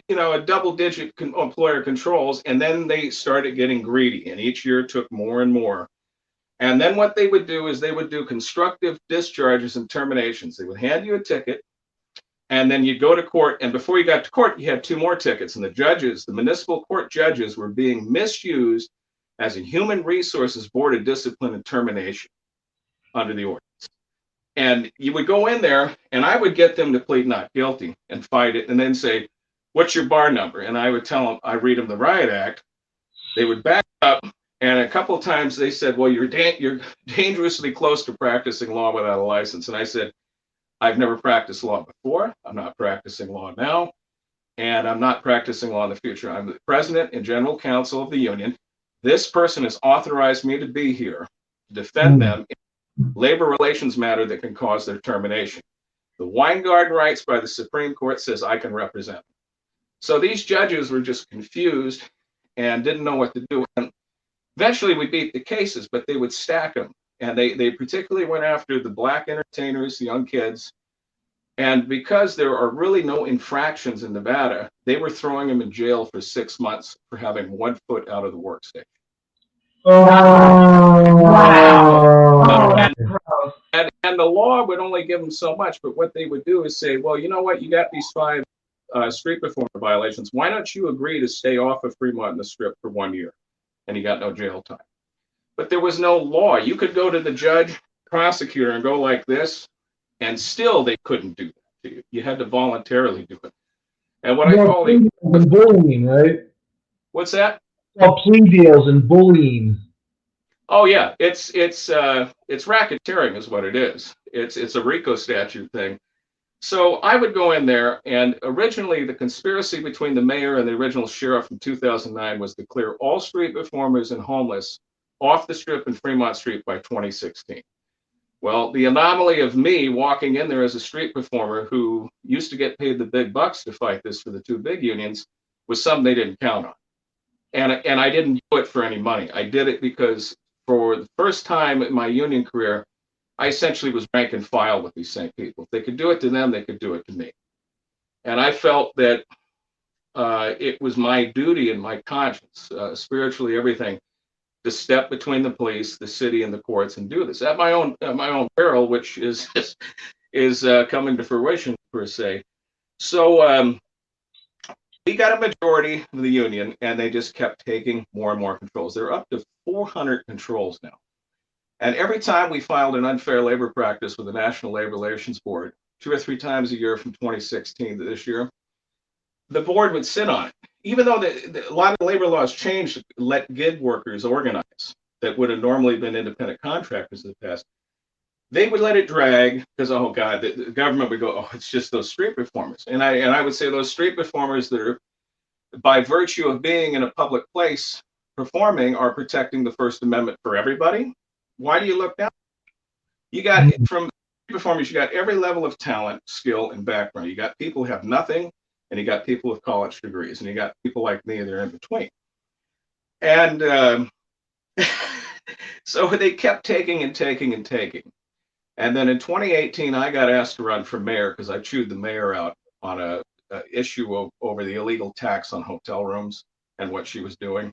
a double-digit employer controls, and then they started getting greedy, and each year took more and more. And then what they would do is they would do constructive discharges and terminations. They would hand you a ticket, and then you'd go to court, and before you got to court, you had 2 more tickets, and the municipal court judges were being misused as a human resources board of discipline and termination under the ordinance. And you would go in there, and I would get them to plead not guilty and fight it, and then say, what's your bar number? And I would tell them, I read them the riot act. They would back up, and a couple of times they said, well, you're dangerously close to practicing law without a license. And I said, I've never practiced law before. I'm not practicing law now, and I'm not practicing law in the future. I'm the president and general counsel of the union. This person has authorized me to be here to defend them in labor relations matter that can cause their termination. The Weingard rights by the Supreme Court says I can represent them. So these judges were just confused and didn't know what to do. And eventually we beat the cases, but they would stack them. And they particularly went after the black entertainers, the young kids. And because there are really no infractions in Nevada, they were throwing them in jail for 6 months for having 1 foot out of the workstation. Oh, wow. And the law law would only give them so much, but what they would do is say, well, you know what, you got these 5 street performer violations. Why don't you agree to stay off of Fremont and the Strip for 1 year? And you got no jail time. But there was no law. You could go to the judge, prosecutor, and go like this, and still they couldn't do that to you. You had to voluntarily do it. And what I call it bullying, right? What's that? Well, plea deals and bullying. Oh yeah, it's racketeering is what it is. It's a RICO statute thing. So I would go in there, and originally the conspiracy between the mayor and the original sheriff in 2009 was to clear all street performers and homeless off the Strip and Fremont Street by 2016. Well, the anomaly of me walking in there as a street performer who used to get paid the big bucks to fight this for the 2 big unions was something they didn't count on. And I didn't do it for any money. I did it because for the first time in my union career, I essentially was rank and file with these same people. If they could do it to them, they could do it to me. And I felt that it was my duty and my conscience, spiritually everything, to step between the police, the city, and the courts and do this at my own peril, which is coming to fruition per se. So we got a majority of the union, and they just kept taking more and more controls. They're up to 400 controls now. And every time we filed an unfair labor practice with the National Labor Relations Board, 2 or 3 times a year from 2016 to this year, the board would sit on it. Even though a lot of the labor laws changed to let gig workers organize that would have normally been independent contractors in the past, they would let it drag because, oh God, the government would go, oh, it's just those street performers. And I would say those street performers that are, by virtue of being in a public place performing, are protecting the First Amendment for everybody. Why do you look down? You got, from performers, you got every level of talent, skill, and background. You got people who have nothing, and you got people with college degrees, and you got people like me that are in between. And so they kept taking and taking and taking. And then in 2018, I got asked to run for mayor because I chewed the mayor out on a issue over the illegal tax on hotel rooms and what she was doing.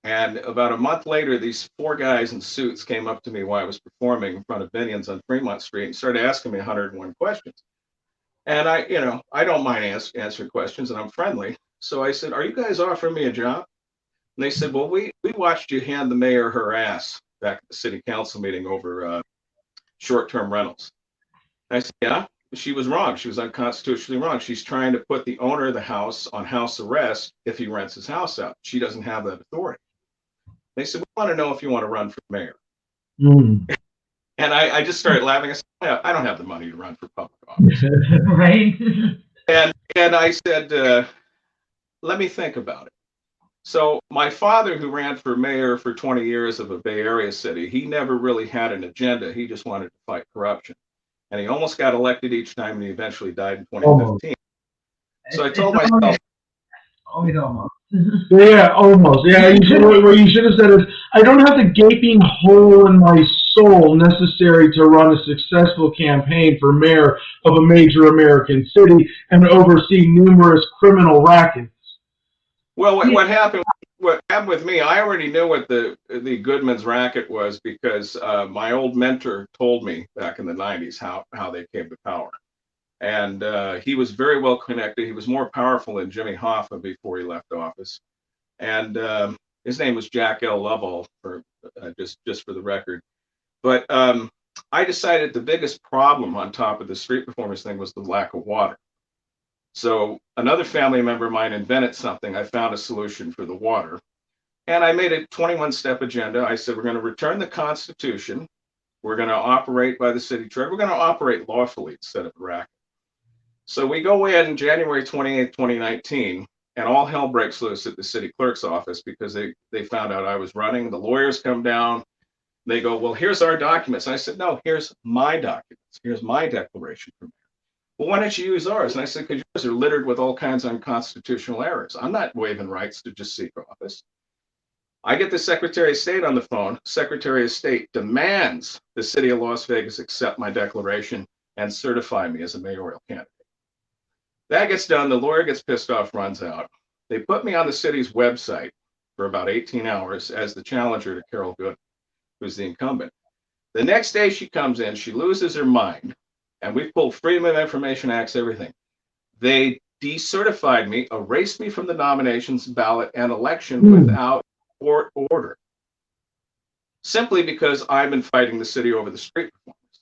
And about a month later, these 4 guys in suits came up to me while I was performing in front of Binions on Fremont Street and started asking me 101 questions. And I don't mind answering questions, and I'm friendly. So I said, are you guys offering me a job? And they said, well, we watched you hand the mayor her ass back at the city council meeting over short-term rentals. And I said, yeah, she was wrong. She was unconstitutionally wrong. She's trying to put the owner of the house on house arrest if he rents his house out. She doesn't have that authority. They said, we want to know if you want to run for mayor. And I just started laughing. I said, I don't have the money to run for public office. Right. And I said, let me think about it. So my father, who ran for mayor for 20 years of a Bay Area city, he never really had an agenda. He just wanted to fight corruption. And he almost got elected each time, and he eventually died in 2015. So I told myself, always almost. Yeah, almost. Yeah, what you should have said is, I don't have the gaping hole in my soul necessary to run a successful campaign for mayor of a major American city and oversee numerous criminal rackets. Well, what happened with me, I already knew what the Goodman's racket was because my old mentor told me back in the 90s how they came to power. And he was very well connected. He was more powerful than Jimmy Hoffa before he left office. And his name was Jack L. Lovell, for just for the record. But I decided the biggest problem on top of the street performers thing was the lack of water. So another family member of mine invented something. I found a solution for the water. And I made a 21-step agenda. I said, we're going to return the Constitution. We're going to operate by the city charter. We're going to operate lawfully instead of a racket. So we go in January 28, 2019, and all hell breaks loose at the city clerk's office because they found out I was running. The lawyers come down. They go, well, here's our documents. And I said, no, here's my documents. Here's my declaration for mayor. Well, why don't you use ours? And I said, because yours are littered with all kinds of unconstitutional errors. I'm not waiving rights to just seek office. I get the Secretary of State on the phone. Secretary of State demands the city of Las Vegas accept my declaration and certify me as a mayoral candidate. That gets done. The lawyer gets pissed off, runs out. They put me on the city's website for about 18 hours as the challenger to Carol Good, who's the incumbent. The next day she comes in, she loses her mind, and we've pulled Freedom of Information Acts, everything. They decertified me, erased me from the nominations, ballot, and election without court order, simply because I've been fighting the city over the street performers.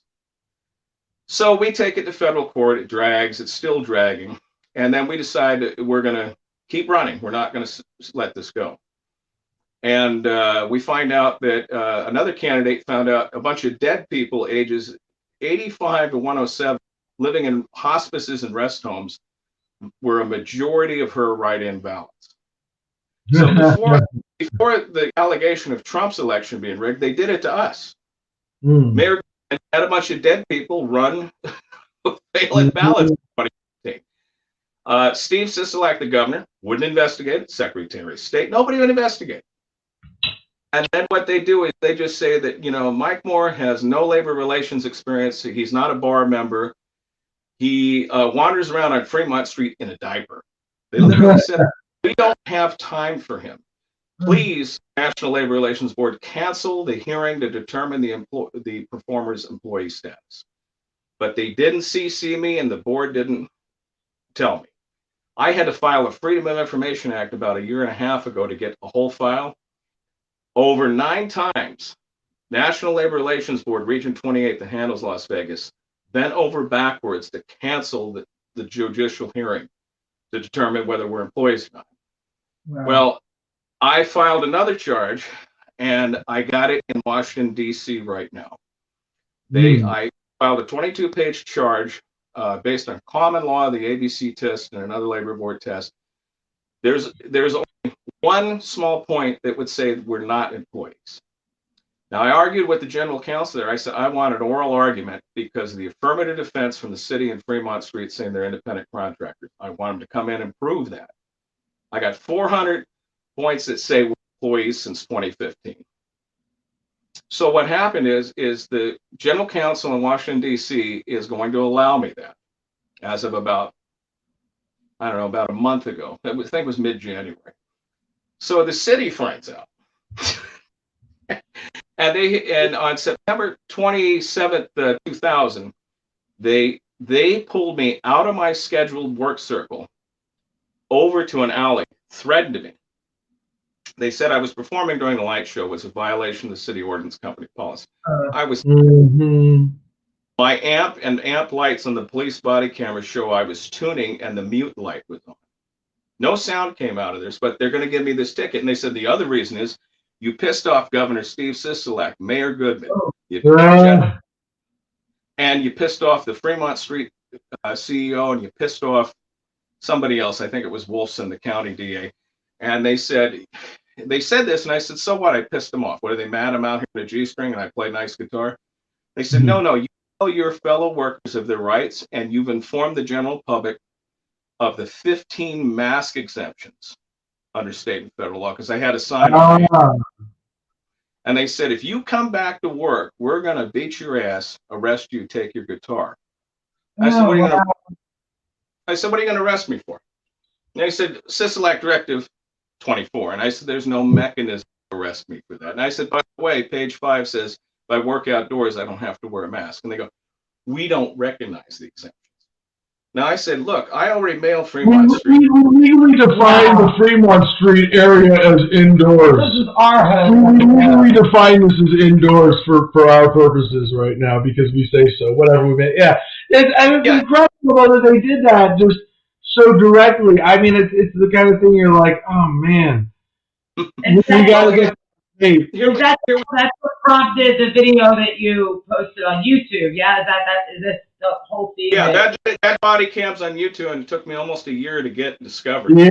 So we take it to federal court. It drags. It's still dragging. And then we decide that we're going to keep running. We're not going to let this go. And we find out that another candidate found out a bunch of dead people ages 85 to 107 living in hospices and rest homes were a majority of her write-in ballots. So before the allegation of Trump's election being rigged, they did it to us. Mayor had a bunch of dead people run failing ballots in 2015. Steve Sisolak, the governor, wouldn't investigate it. Secretary of State, nobody would investigate. And then what they do is they just say that, you know, Mike Moore has no labor relations experience. He's not a bar member. He wanders around on Fremont Street in a diaper. They literally said, we don't have time for him. Please, National Labor Relations Board, cancel the hearing to determine the performer's employee status. But they didn't CC me, and the board didn't tell me. I had to file a Freedom of Information Act about 1.5 years ago to get a whole file. Over 9 times, National Labor Relations Board, Region 28, that handles Las Vegas, bent over backwards to cancel the judicial hearing to determine whether we're employees or not. Wow. Well, I filed another charge, and I got it in Washington, D.C. right now. I filed a 22-page charge based on common law, the ABC test, and another labor board test. There's only one small point that would say that we're not employees. Now, I argued with the general counsel there. I said I want an oral argument because of the affirmative defense from the city and Fremont Street saying they're independent contractors. I want them to come in and prove that. I got 400 points that say we're employees since 2015. So what happened is the general counsel in Washington, D.C. is going to allow me that as of about a month ago. I think it was mid-January. So the city finds out. And on September 27th, 2000, they pulled me out of my scheduled work circle over to an alley, threatened me. They said I was performing during the light show was a violation of the city ordinance company policy. I was my amp and amp lights on the police body camera show I was tuning, and the mute light was on. No sound came out of this, but they're going to give me this ticket. And they said the other reason is you pissed off Governor Steve Sisolak, Mayor Goodman, and you pissed off the Fremont Street CEO, and you pissed off somebody else. I think it was Wolfson, the county DA. And they said this, and I said, so what? I pissed them off. What are they mad? I'm out here in a G-string and I play nice guitar. They said, no, you know your fellow workers of their rights, and you've informed the general public of the 15 mask exemptions under state and federal law, because I had a sign on me. And they said, if you come back to work, we're going to beat your ass, arrest you, take your guitar. I said, what are you going to arrest me for? And they said, Sisolak Directive 24. And I said, there's no mechanism to arrest me for that. And I said, by the way, page 5 says, if I work outdoors, I don't have to wear a mask. And they go, we don't recognize the exemptions. Now I said, look, I already mailed Fremont Street. We legally define the Fremont Street area as indoors. This is our home. We legally define this as indoors for our purposes right now because we say so. Whatever we may, yeah. It's incredible that they did that just so directly. I mean, it's the kind of thing you're like, oh man, we gotta get. Hey, that's what prompted the video that you posted on YouTube. Yeah, is this the whole thing? Yeah, that body cam's on YouTube, and it took me almost a year to get discovered. Yeah,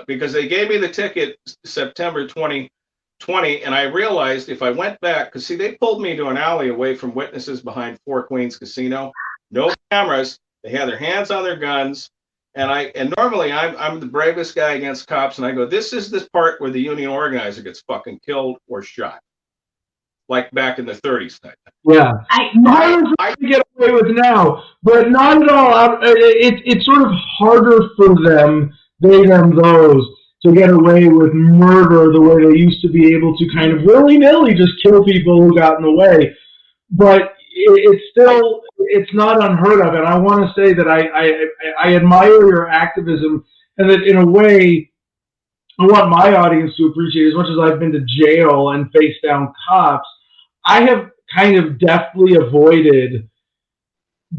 because they gave me the ticket September 2020, and I realized if I went back, because see, they pulled me to an alley away from witnesses behind Four Queens Casino, no cameras. They had their hands on their guns. And normally I'm the bravest guy against cops, and I go, this is the part where the union organizer gets fucking killed or shot, like back in the 30s. Yeah, I get away with now, but not at all. It's sort of harder for them, those, to get away with murder the way they used to be able to kind of willy-nilly just kill people who got in the way. but it's not unheard of. And I want to say that I admire your activism, and that in a way, I want my audience to appreciate, as much as I've been to jail and faced down cops, I have kind of deftly avoided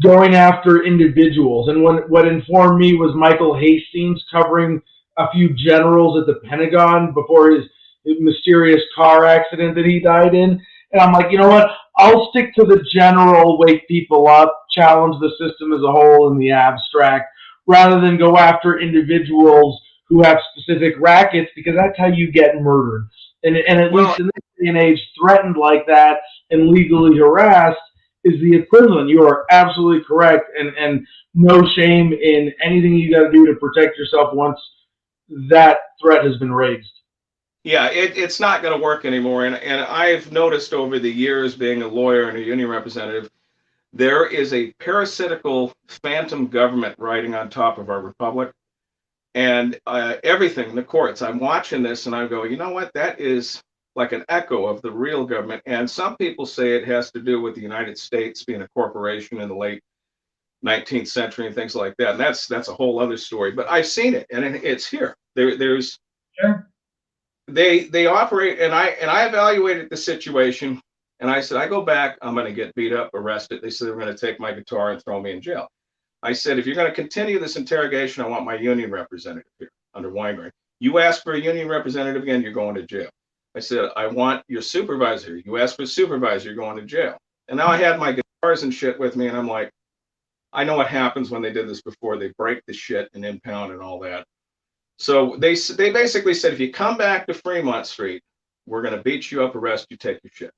going after individuals. And what informed me was Michael Hastings covering a few generals at the Pentagon before his mysterious car accident that he died in. And I'm like, you know what? I'll stick to the general, wake people up, challenge the system as a whole in the abstract, rather than go after individuals who have specific rackets, because that's how you get murdered. And at least in this day and age, threatened like that and legally harassed is the equivalent. You are absolutely correct, and no shame in anything you got to do to protect yourself once that threat has been raised. Yeah, it's not going to work anymore. And I've noticed over the years, being a lawyer and a union representative, there is a parasitical phantom government riding on top of our republic. And everything, the courts, I'm watching this and I go, you know what, that is like an echo of the real government. And some people say it has to do with the United States being a corporation in the late 19th century and things like that. And that's a whole other story. But I've seen it, and it's here. There's Sure. They operate, and I evaluated the situation, and I said, I go back, I'm going to get beat up, arrested. They said they're going to take my guitar and throw me in jail. I said, if you're going to continue this interrogation, I want my union representative here under Weinberg. You ask for a union representative again, you're going to jail. I said, I want your supervisor. You ask for a supervisor, you're going to jail. And now I had my guitars and shit with me, and I'm like, I know what happens when they did this before. They break the shit and impound and all that. So they basically said, if you come back to Fremont Street, we're going to beat you up, arrest you, take your shit.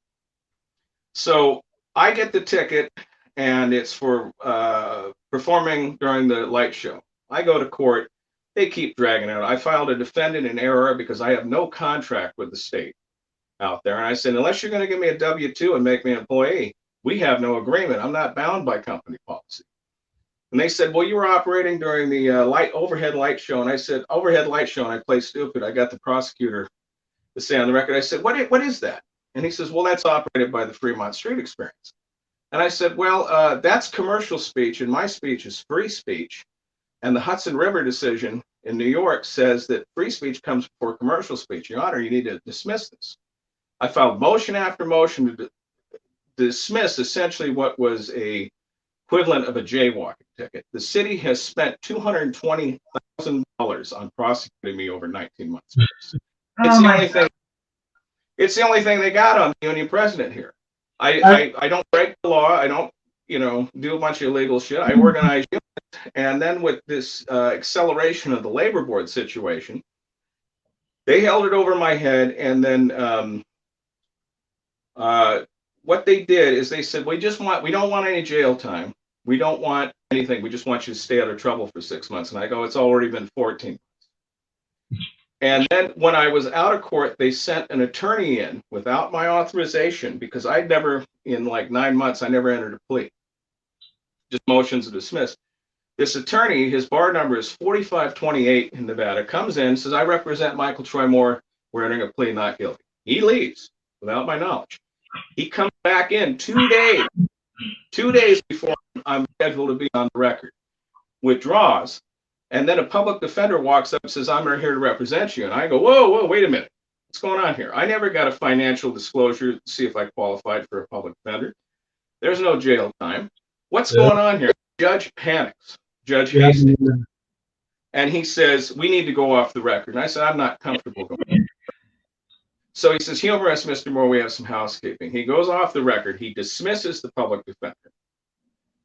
So I get the ticket, and it's for performing during the light show. I go to court. They keep dragging it out. I filed a defendant in error because I have no contract with the state out there. And I said, unless you're going to give me a W-2 and make me an employee, we have no agreement. I'm not bound by company policy. And they said, well, you were operating during the overhead light show. And I said, overhead light show. And I played stupid. I got the prosecutor to say on the record, I said, what is that? And he says, well, that's operated by the Fremont Street Experience. And I said, well, that's commercial speech, and my speech is free speech. And the Hudson River decision in New York says that free speech comes before commercial speech. Your Honor, you need to dismiss this. I filed motion after motion to dismiss essentially what was a equivalent of a jaywalking ticket. The city has spent $220,000 on prosecuting me over 19 months. It's the only thing they got on the union president here. I don't break the law. I don't, do a bunch of illegal shit. I organize units. And then with this acceleration of the labor board situation, they held it over my head. And then what they did is they said, we don't want any jail time. We don't want anything. We just want you to stay out of trouble for 6 months. And I go, it's already been 14 months. And then when I was out of court, they sent an attorney in without my authorization, because I'd never, in like 9 months, I never entered a plea. Just motions to dismiss. This attorney, his bar number is 4528 in Nevada, comes in, says, I represent Michael Troy Moore. We're entering a plea not guilty. He leaves without my knowledge. He comes back in 2 days before I'm scheduled to be on the record, withdraws. And then a public defender walks up and says, I'm here to represent you. And I go, whoa, wait a minute. What's going on here? I never got a financial disclosure to see if I qualified for a public defender. There's no jail time. What's going on here? Judge panics. Judge Hastings. And he says, we need to go off the record. And I said, I'm not comfortable going off the record. So he says, humorous, Mr. Moore, we have some housekeeping. He goes off the record. He dismisses the public defender.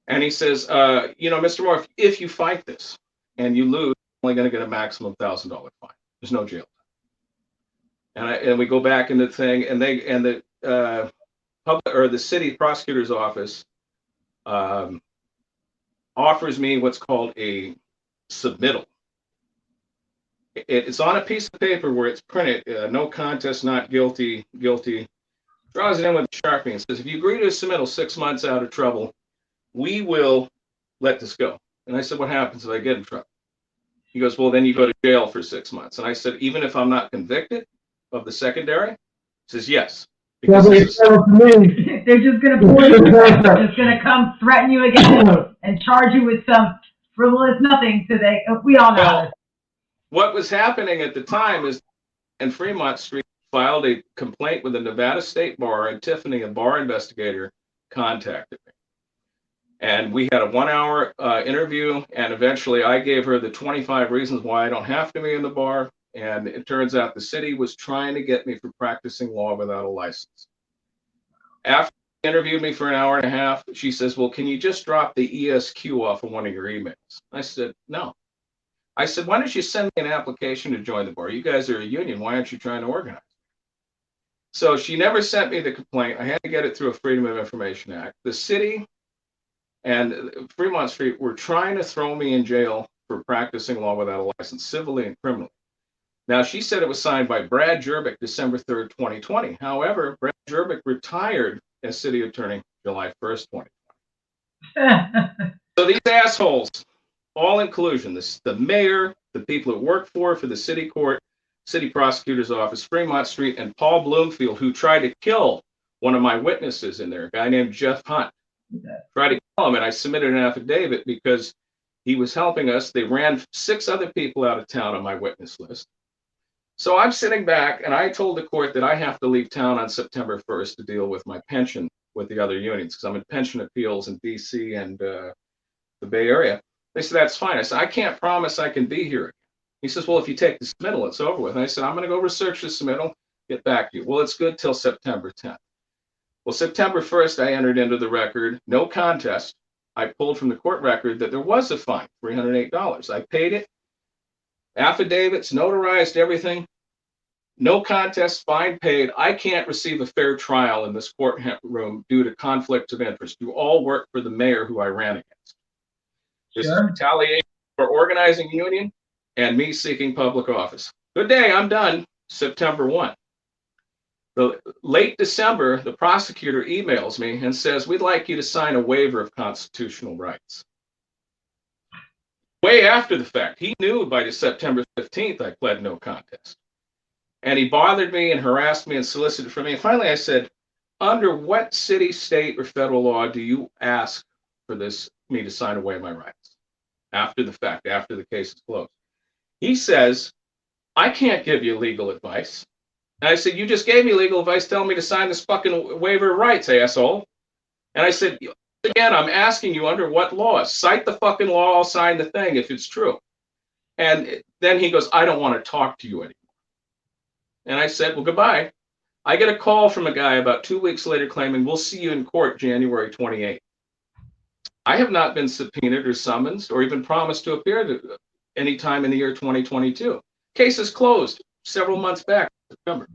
And he says, Mr. Moore, if you fight this and you lose, you're only going to get a maximum $1,000 fine. There's no jail time. And we go back in the thing, and the city prosecutor's office offers me what's called a submittal. It's on a piece of paper where it's printed, no contest, not guilty, guilty. Draws it in with a Sharpie and says, if you agree to a submittal 6 months out of trouble, we will let this go. And I said, what happens if I get in trouble? He goes, well, then you go to jail for 6 months. And I said, even if I'm not convicted of the secondary? He says, yes, Because They're this is, just gonna pull you. They're just gonna come threaten you again and charge you with some frivolous nothing. So we all know. well, what was happening at the time is, in Fremont Street, filed a complaint with the Nevada State Bar, and Tiffany, a bar investigator, contacted me. And we had a 1-hour interview, and eventually I gave her the 25 reasons why I don't have to be in the bar. And it turns out the city was trying to get me for practicing law without a license. After she interviewed me for an hour and a half, she says, well, can you just drop the ESQ off of one of your emails? I said, no. I said, why don't you send me an application to join the bar? You guys are a union. Why aren't you trying to organize? So she never sent me the complaint. I had to get it through a Freedom of Information Act. The city and Fremont Street were trying to throw me in jail for practicing law without a license, civilly and criminally. Now, she said it was signed by Brad Jerbick, December 3rd, 2020. However, Brad Jerbick retired as city attorney July 1st, 2020. So these assholes, all inclusion, the mayor, the people that work for the city court, city prosecutor's office, Fremont Street, and Paul Bloomfield, who tried to kill one of my witnesses in there, a guy named Jeff Hunt. Tried to kill him, and I submitted an affidavit because he was helping us. They ran 6 other people out of town on my witness list. So I'm sitting back, and I told the court that I have to leave town on September 1st to deal with my pension with the other unions, because I'm in pension appeals in DC and the Bay Area. They said, that's fine. I said, I can't promise I can be here. He says, well, if you take the submittal, it's over with. And I said, I'm going to go research the submittal, get back to you. Well, it's good till September 10th. Well, September 1st, I entered into the record, no contest. I pulled from the court record that there was a fine, $308. I paid it, affidavits, notarized everything, no contest, fine paid. I can't receive a fair trial in this courtroom due to conflicts of interest. You all work for the mayor who I ran against. This is retaliation for organizing a union and me seeking public office. Good day, I'm done. September 1. Late December, the prosecutor emails me and says, we'd like you to sign a waiver of constitutional rights. Way after the fact, he knew by September 15th I pled no contest. And he bothered me and harassed me and solicited from me. And finally I said, under what city, state, or federal law do you ask for me to sign away my rights? After the fact, after the case is closed. He says, I can't give you legal advice. And I said, you just gave me legal advice telling me to sign this fucking waiver of rights, asshole. And I said, again, I'm asking you under what law? Cite the fucking law, I'll sign the thing if it's true. And then he goes, I don't want to talk to you anymore. And I said, well, goodbye. I get a call from a guy about 2 weeks later claiming, we'll see you in court January 28th. I have not been subpoenaed or summoned or even promised to appear any time in the year 2022. Case is closed several months back, September.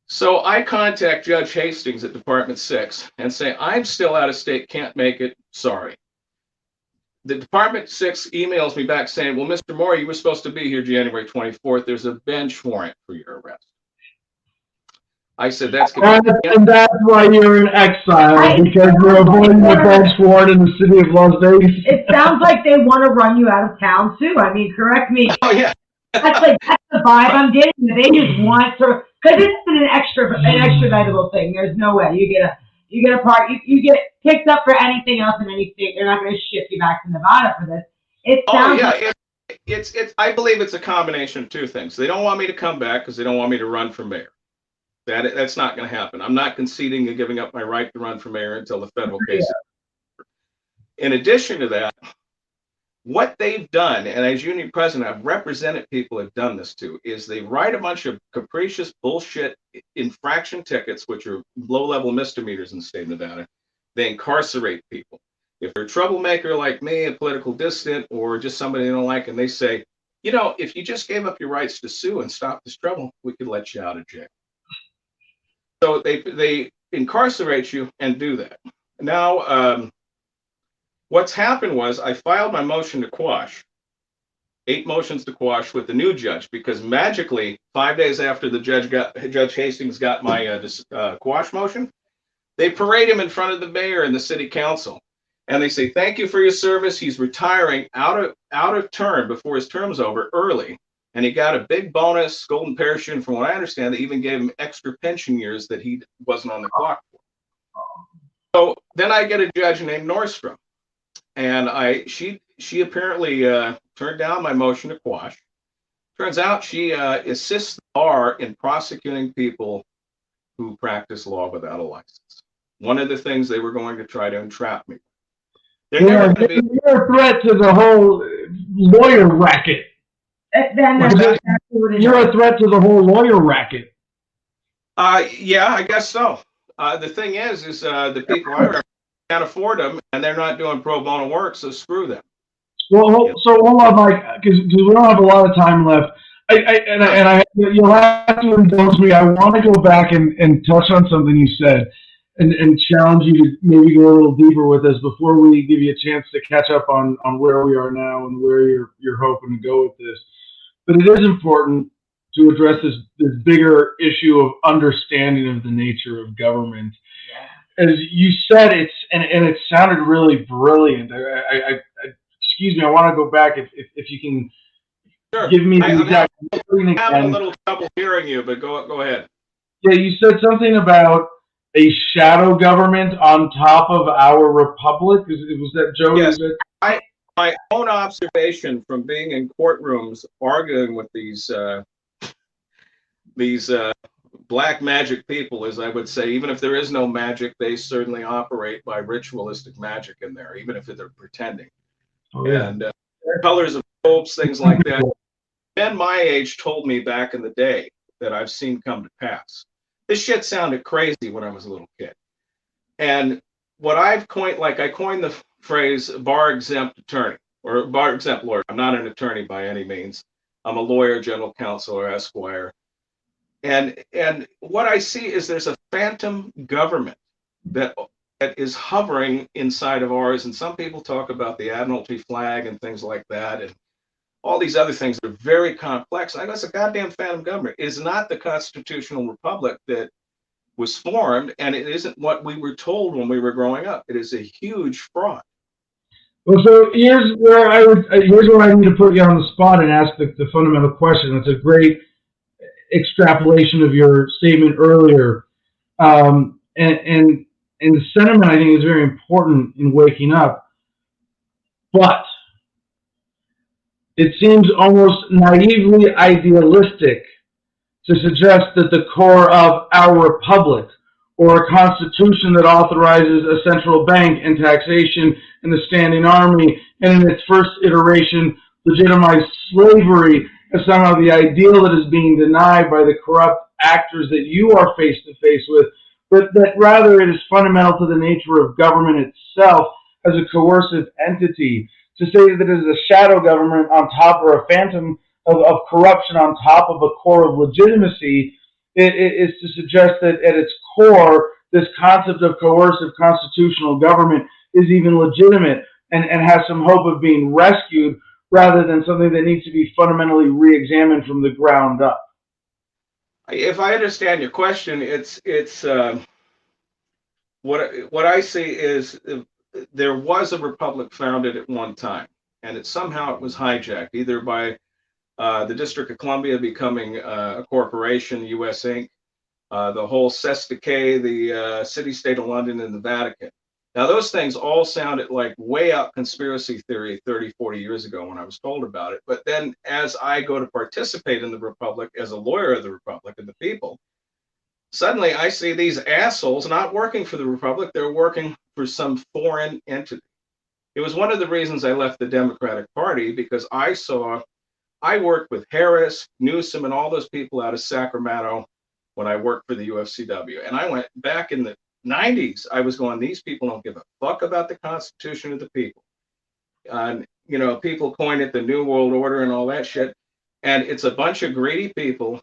So I contact Judge Hastings at Department 6 and say, I'm still out of state, can't make it, sorry. The Department 6 emails me back saying, well, Mr. Moore, you were supposed to be here January 24th. There's a bench warrant for your arrest. I said, that's good. And that's why you're in exile, because you're avoiding the bench warrant in the city of Las Vegas. It sounds like they want to run you out of town, too. I mean, correct me. Oh, yeah. That's the vibe I'm getting. They just want to, because it's an extraditable thing. There's no way you get a part. You get picked up for anything else in any state. They're not going to ship you back to Nevada for this. It sounds it's. I believe it's a combination of two things. They don't want me to come back because they don't want me to run for mayor. That's not going to happen. I'm not conceding and giving up my right to run for mayor until the federal case is over. In addition to that, what they've done, and as union president, I've represented people who've done this too, is they write a bunch of capricious bullshit infraction tickets, which are low-level misdemeanors in the state of Nevada. They incarcerate people. If they're a troublemaker like me, a political dissident, or just somebody they don't like, and they say, you know, if you just gave up your rights to sue and stop this trouble, we could let you out of jail. So they incarcerate you and do that. Now, what's happened was I filed my motion to quash, 8 motions to quash with the new judge, because magically 5 days after the Judge Hastings got my quash motion, they parade him in front of the mayor and the city council, and they say, "Thank you for your service. He's retiring out of term before his term's over early, And he got a big bonus, golden parachute. And from what I understand, they even gave him extra pension years that he wasn't on the clock for. So then I get a judge named Nordstrom, and she apparently turned down my motion to quash. Turns out she assists the bar in prosecuting people who practice law without a license. One of the things they were going to try to entrap me. You're a threat to the whole lawyer racket. Then that's exactly what it is. You're a threat to the whole lawyer racket. Yeah, I guess so. The thing is the people I represent can't afford them, and they're not doing pro bono work, so screw them. Well, so hold on, Mike, because we don't have a lot of time left. You'll have to indulge me. I want to go back and touch on something you said, and challenge you to maybe go a little deeper with us before we give you a chance to catch up on where we are now and where you're hoping to go with this. But it is important to address this bigger issue of understanding of the nature of government. Yeah. As you said, and it sounded really brilliant. Excuse me, I want to go back if you can. Sure. Give me the exact. I'm having a little trouble hearing you, but go ahead. Yeah, you said something about a shadow government on top of our republic. Was that Joe? Yes. My own observation from being in courtrooms arguing with these black magic people is, I would say, even if there is no magic, they certainly operate by ritualistic magic in there, even if they're pretending. Oh, yeah. And colors of hopes, things like that. Men my age told me back in the day that I've seen come to pass. This shit sounded crazy when I was a little kid. And what I've coined, I coined the phrase bar exempt attorney or bar exempt lawyer. I'm not an attorney by any means. I'm a lawyer, general counsel, or esquire. And what I see is there's a phantom government that is hovering inside of ours. And some people talk about the Admiralty flag and things like that. And all these other things are very complex. I guess a goddamn phantom government is not the constitutional republic that was formed, and it isn't what we were told when we were growing up. It is a huge fraud. Well, so here's where I need to put you on the spot and ask the fundamental question. That's a great extrapolation of your statement earlier, and the sentiment I think is very important in waking up, but it seems almost naively idealistic to suggest that the core of our republic, or a constitution that authorizes a central bank and taxation and the standing army, and in its first iteration legitimized slavery, as somehow the ideal that is being denied by the corrupt actors that you are face to face with, but that rather it is fundamental to the nature of government itself as a coercive entity. To say that it is a shadow government on top, or a phantom of corruption on top of a core of legitimacy, it is to suggest that at its core, this concept of coercive constitutional government is even legitimate and has some hope of being rescued, rather than something that needs to be fundamentally re-examined from the ground up. If I understand your question, it's what I see is there was a republic founded at one time, and somehow it was hijacked, either by the District of Columbia becoming a corporation, U.S. Inc., the whole Cestacay, the city-state of London, and the Vatican. Now, those things all sounded like way out conspiracy theory 30, 40 years ago when I was told about it. But then as I go to participate in the Republic as a lawyer of the Republic and the people, suddenly I see these assholes not working for the Republic. They're working for some foreign entity. It was one of the reasons I left the Democratic Party, because I worked with Harris, Newsom, and all those people out of Sacramento when I worked for the UFCW. And I went back in the 90s, I was going, these people don't give a fuck about the Constitution of the people. And, people coined it the New World Order and all that shit. And it's a bunch of greedy people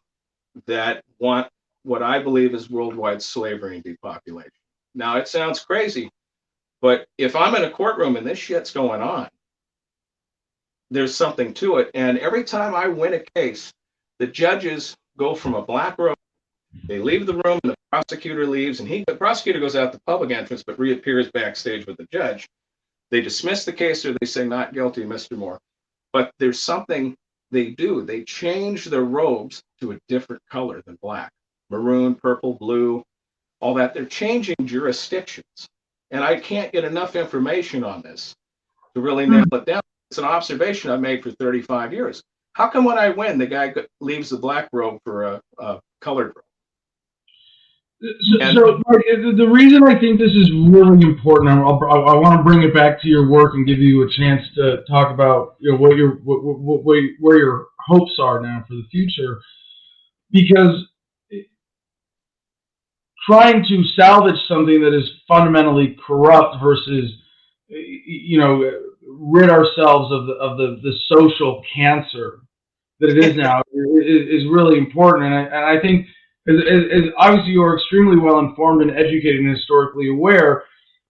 that want what I believe is worldwide slavery and depopulation. Now, it sounds crazy, but if I'm in a courtroom and this shit's going on, there's something to it. And every time I win a case, the judges go from a black robe, they leave the room, and the prosecutor leaves, and the prosecutor goes out the public entrance but reappears backstage with the judge. They dismiss the case, or they say not guilty, Mr. Moore. But there's something they do. They change their robes to a different color than black. Maroon, purple, blue, all that. They're changing jurisdictions. And I can't get enough information on this to really nail it down. It's an observation I've made for 35 years. How come when I win, the guy leaves the black robe for a colored robe? So the reason I think this is really important, I want to bring it back to your work and give you a chance to talk about where your hopes are now for the future, because trying to salvage something that is fundamentally corrupt versus rid ourselves of the social cancer that it is now is really important, and I think. As obviously you are extremely well informed and educated and historically aware,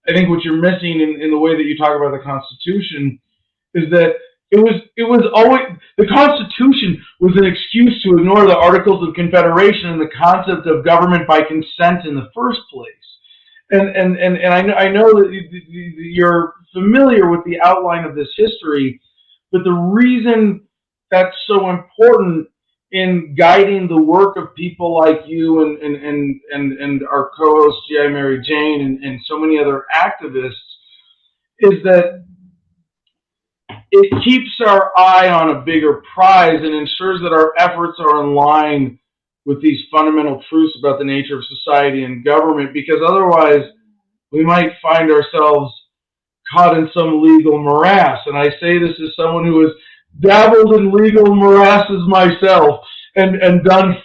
I think what you're missing in the way that you talk about the Constitution is that it was always, the Constitution was an excuse to ignore the Articles of Confederation and the concept of government by consent in the first place. And I know that you're familiar with the outline of this history, but the reason that's so important in guiding the work of people like you and our co-host G.I. Mary Jane and so many other activists is that it keeps our eye on a bigger prize and ensures that our efforts are in line with these fundamental truths about the nature of society and government, because otherwise we might find ourselves caught in some legal morass. And I say this as someone who has dabbled in legal morasses myself and done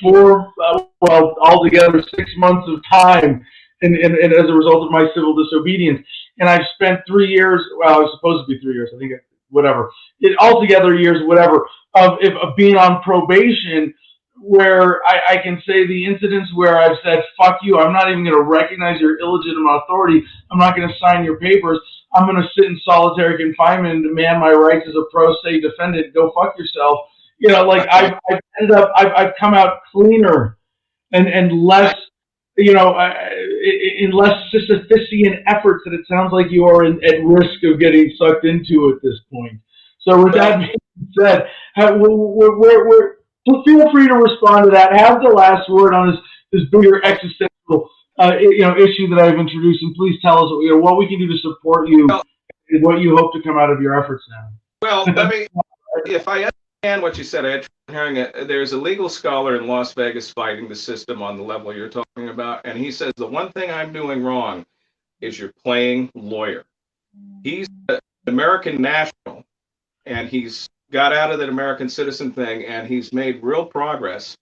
altogether 6 months of time and as a result of my civil disobedience. And I've spent 3 years, well, it was supposed to be 3 years, I think, whatever, altogether years, whatever, of being on probation, where I can say the incidents where I've said, fuck you, I'm not even going to recognize your illegitimate authority, I'm not going to sign your papers, I'm going to sit in solitary confinement and demand my rights as a pro se defendant. Go fuck yourself. I've ended up, I've come out cleaner and less, in less Sisyphean efforts that it sounds like you are at risk of getting sucked into at this point. So with that being said, feel free to respond to that. Have the last word on this bigger existential issue that I've introduced, and please tell us what we can do to support you and what you hope to come out of your efforts now. Well, if I understand what you said, I had hearing it. There's a legal scholar in Las Vegas fighting the system on the level you're talking about, and he says the one thing I'm doing wrong is you're playing lawyer. He's an American national, and he's got out of that American citizen thing, and he's made real progress.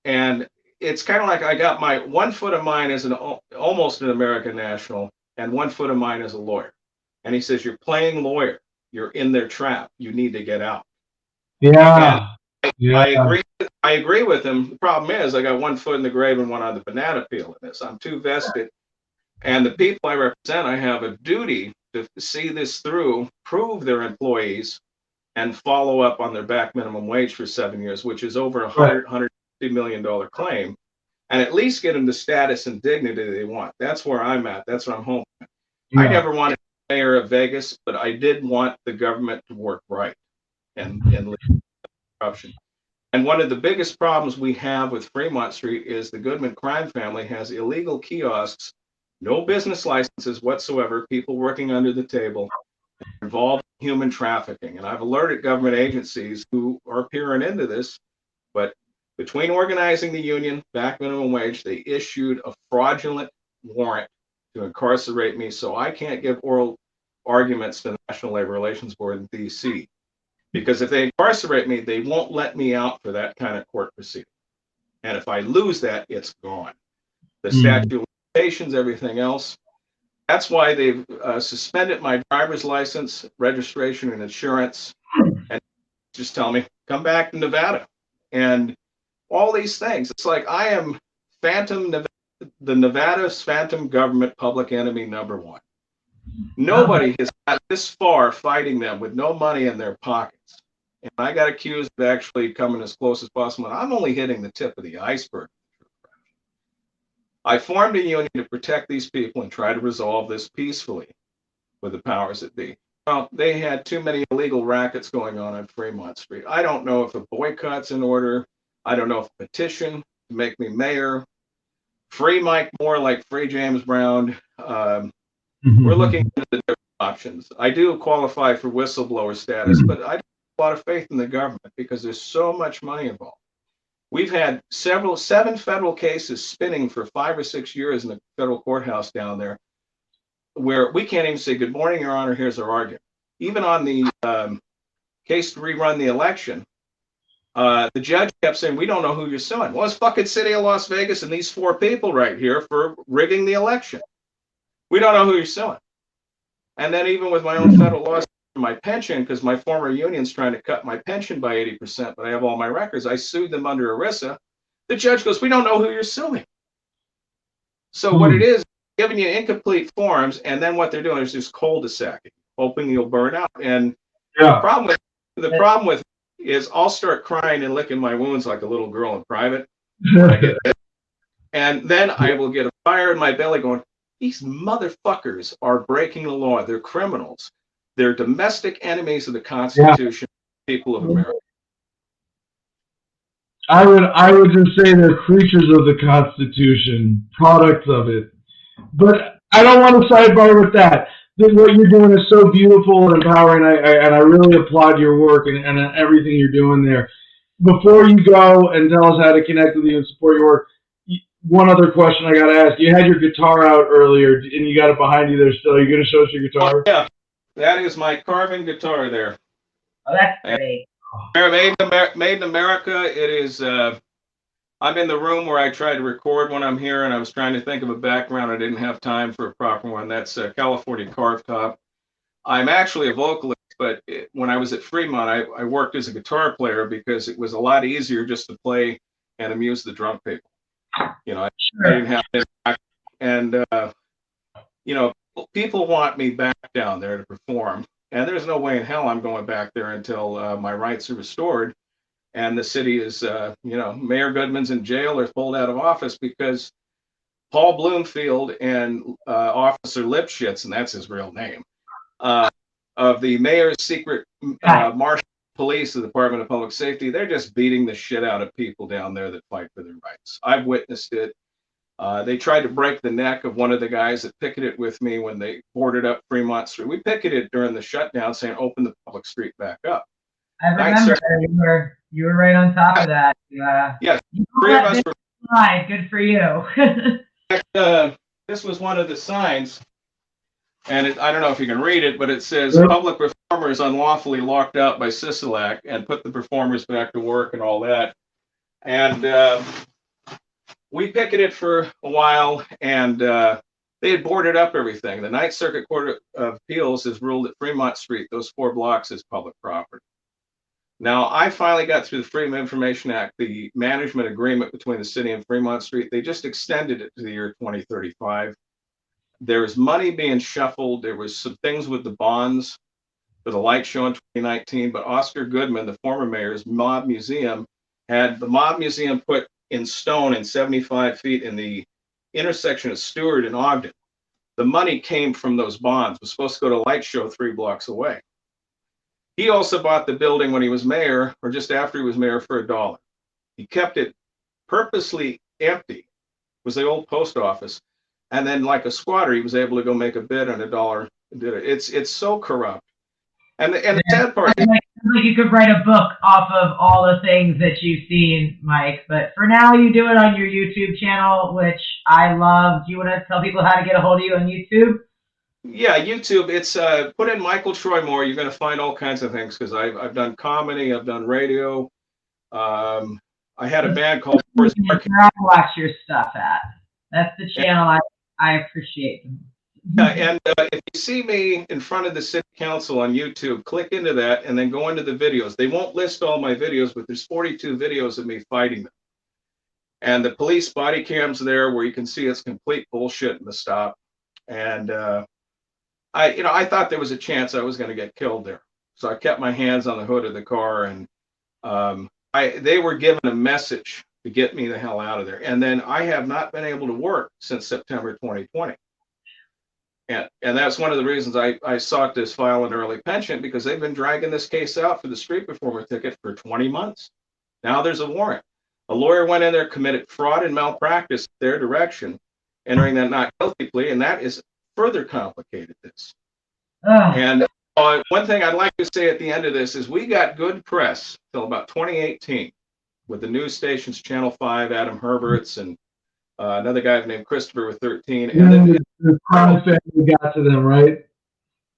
And it's kind of like I got my 1 foot of mine as almost an American national, and 1 foot of mine as a lawyer. And he says, you're playing lawyer. You're in their trap. You need to get out. Yeah. I agree with him. The problem is I got 1 foot in the grave and one on the banana peel in this. I'm too vested. And the people I represent, I have a duty to see this through, prove they're employees, and follow up on their back minimum wage for 7 years, which is over $150 million claim, and at least get them the status and dignity they want. That's where I'm at. That's what I'm hoping. Yeah. I never wanted to be mayor of Vegas, but I did want the government to work right and corruption. And one of the biggest problems we have with Fremont Street is the Goodman crime family has illegal kiosks, no business licenses whatsoever, people working under the table, involved in human trafficking. And I've alerted government agencies who are peering into this, but between organizing the union, back minimum wage, they issued a fraudulent warrant to incarcerate me, so I can't give oral arguments to the National Labor Relations Board in DC. Because if they incarcerate me, they won't let me out for that kind of court proceeding. And if I lose that, it's gone. The statute of limitations, everything else. That's why they've suspended my driver's license, registration, and insurance, and just tell me, come back to Nevada. And all these things. It's like I am Nevada's phantom government public enemy #1. Nobody has got this far fighting them with no money in their pockets. And I got accused of actually coming as close as possible. And I'm only hitting the tip of the iceberg. I formed a union to protect these people and try to resolve this peacefully with the powers that be. well, they had too many illegal rackets going on Fremont Street. I don't know if a boycott's in order. I don't know if a petition to make me mayor. Free Mike Moore, like free James Brown. We're looking into the different options. I do qualify for whistleblower status, but I don't have a lot of faith in the government because there's so much money involved. We've had 7 federal cases spinning for 5 or 6 years in the federal courthouse down there, where we can't even say, "Good morning, Your Honor, here's our argument." Even on the case to rerun the election, the judge kept saying, "We don't know who you're suing." Well, it's fucking city of Las Vegas and these 4 people right here for rigging the election. We don't know who you're suing. And then even with my own federal lawsuit for my pension, because my former union's trying to cut my pension by 80%, but I have all my records, I sued them under ERISA. The judge goes, "We don't know who you're suing." So what it is, giving you incomplete forms, and then what they're doing is just cul-de-sacking, hoping you'll burn out. And the problem with is I'll start crying and licking my wounds like a little girl in private when I get there. And then I will get a fire in my belly going, these motherfuckers are breaking the law. They're criminals. They're domestic enemies of the Constitution, people of America. I would just say they're creatures of the Constitution, products of it. But I don't want to sidebar with that. What you're doing is so beautiful and empowering, and I really applaud your work and everything you're doing there. Before you go and tell us how to connect with you and support your work, one other question I got to ask. You had your guitar out earlier, and you got it behind you there still. Are you going to show us your guitar? Oh, yeah, that is my carving guitar there. Oh, that's great. Made in America. It is. I'm in the room where I try to record when I'm here, and I was trying to think of a background. I didn't have time for a proper one. That's a California carved top. I'm actually a vocalist, but when I was at Fremont, I worked as a guitar player because it was a lot easier just to play and amuse the drunk people. You know, I didn't have to, and you know, people want me back down there to perform, and there's no way in hell I'm going back there until my rights are restored. And the city is, you know, Mayor Goodman's in jail or pulled out of office because Paul Bloomfield and Officer Lipschitz, and that's his real name, of the mayor's secret marshal police, the Department of Public Safety, they're just beating the shit out of people down there that fight for their rights. I've witnessed it. They tried to break the neck of one of the guys that picketed with me when they boarded up Fremont Street. We picketed during the shutdown saying, open the public street back up. I remember you were right on top of that. Yes, 3 of us were. Good for you. This was one of the signs, and I don't know if you can read it, but it says public performers unlawfully locked out by Sisolak and put the performers back to work and all that. And we picketed for a while, and they had boarded up everything. The Ninth Circuit Court of Appeals has ruled that Fremont Street, those 4 blocks, is public property. Now, I finally got through the Freedom of Information Act, the management agreement between the city and Fremont Street. They just extended it to the year 2035. There's money being shuffled. There was some things with the bonds for the light show in 2019, but Oscar Goodman, the former mayor's Mob Museum, had the Mob Museum put in stone in 75 feet in the intersection of Stewart and Ogden. The money came from those bonds. It was supposed to go to light show 3 blocks away. He also bought the building when he was mayor, or just after he was mayor, for $1. He kept it purposely empty. It was the old post office. And then, like a squatter, he was able to go make a bid on $1. It's so corrupt. And the sad part is, like you could write a book off of all the things that you've seen, Mike. But for now, you do it on your YouTube channel, which I love. Do you want to tell people how to get a hold of you on YouTube? Yeah, YouTube. It's put in Michael Troy Moore. You're going to find all kinds of things because I've done comedy, I've done radio. I had a band called. Where I watch your stuff at. That's the channel I appreciate. Yeah, and if you see me in front of the city council on YouTube, click into that and then go into the videos. They won't list all my videos, but there's 42 videos of me fighting them. And the police body cam's there where you can see it's complete bullshit in the stop. And I thought there was a chance I was going to get killed there. So I kept my hands on the hood of the car, and they were given a message to get me the hell out of there. And then I have not been able to work since September 2020. And that's one of the reasons I sought this file an early pension, because they've been dragging this case out for the street performer ticket for 20 months. Now there's a warrant. A lawyer went in there, committed fraud and malpractice in their direction, entering that not guilty plea, and that is further complicated this. And one thing I'd like to say at the end of this is we got good press till about 2018 with the news stations, Channel 5, Adam Herberts, and another guy named Christopher with 13. And then the crime family got to them, right?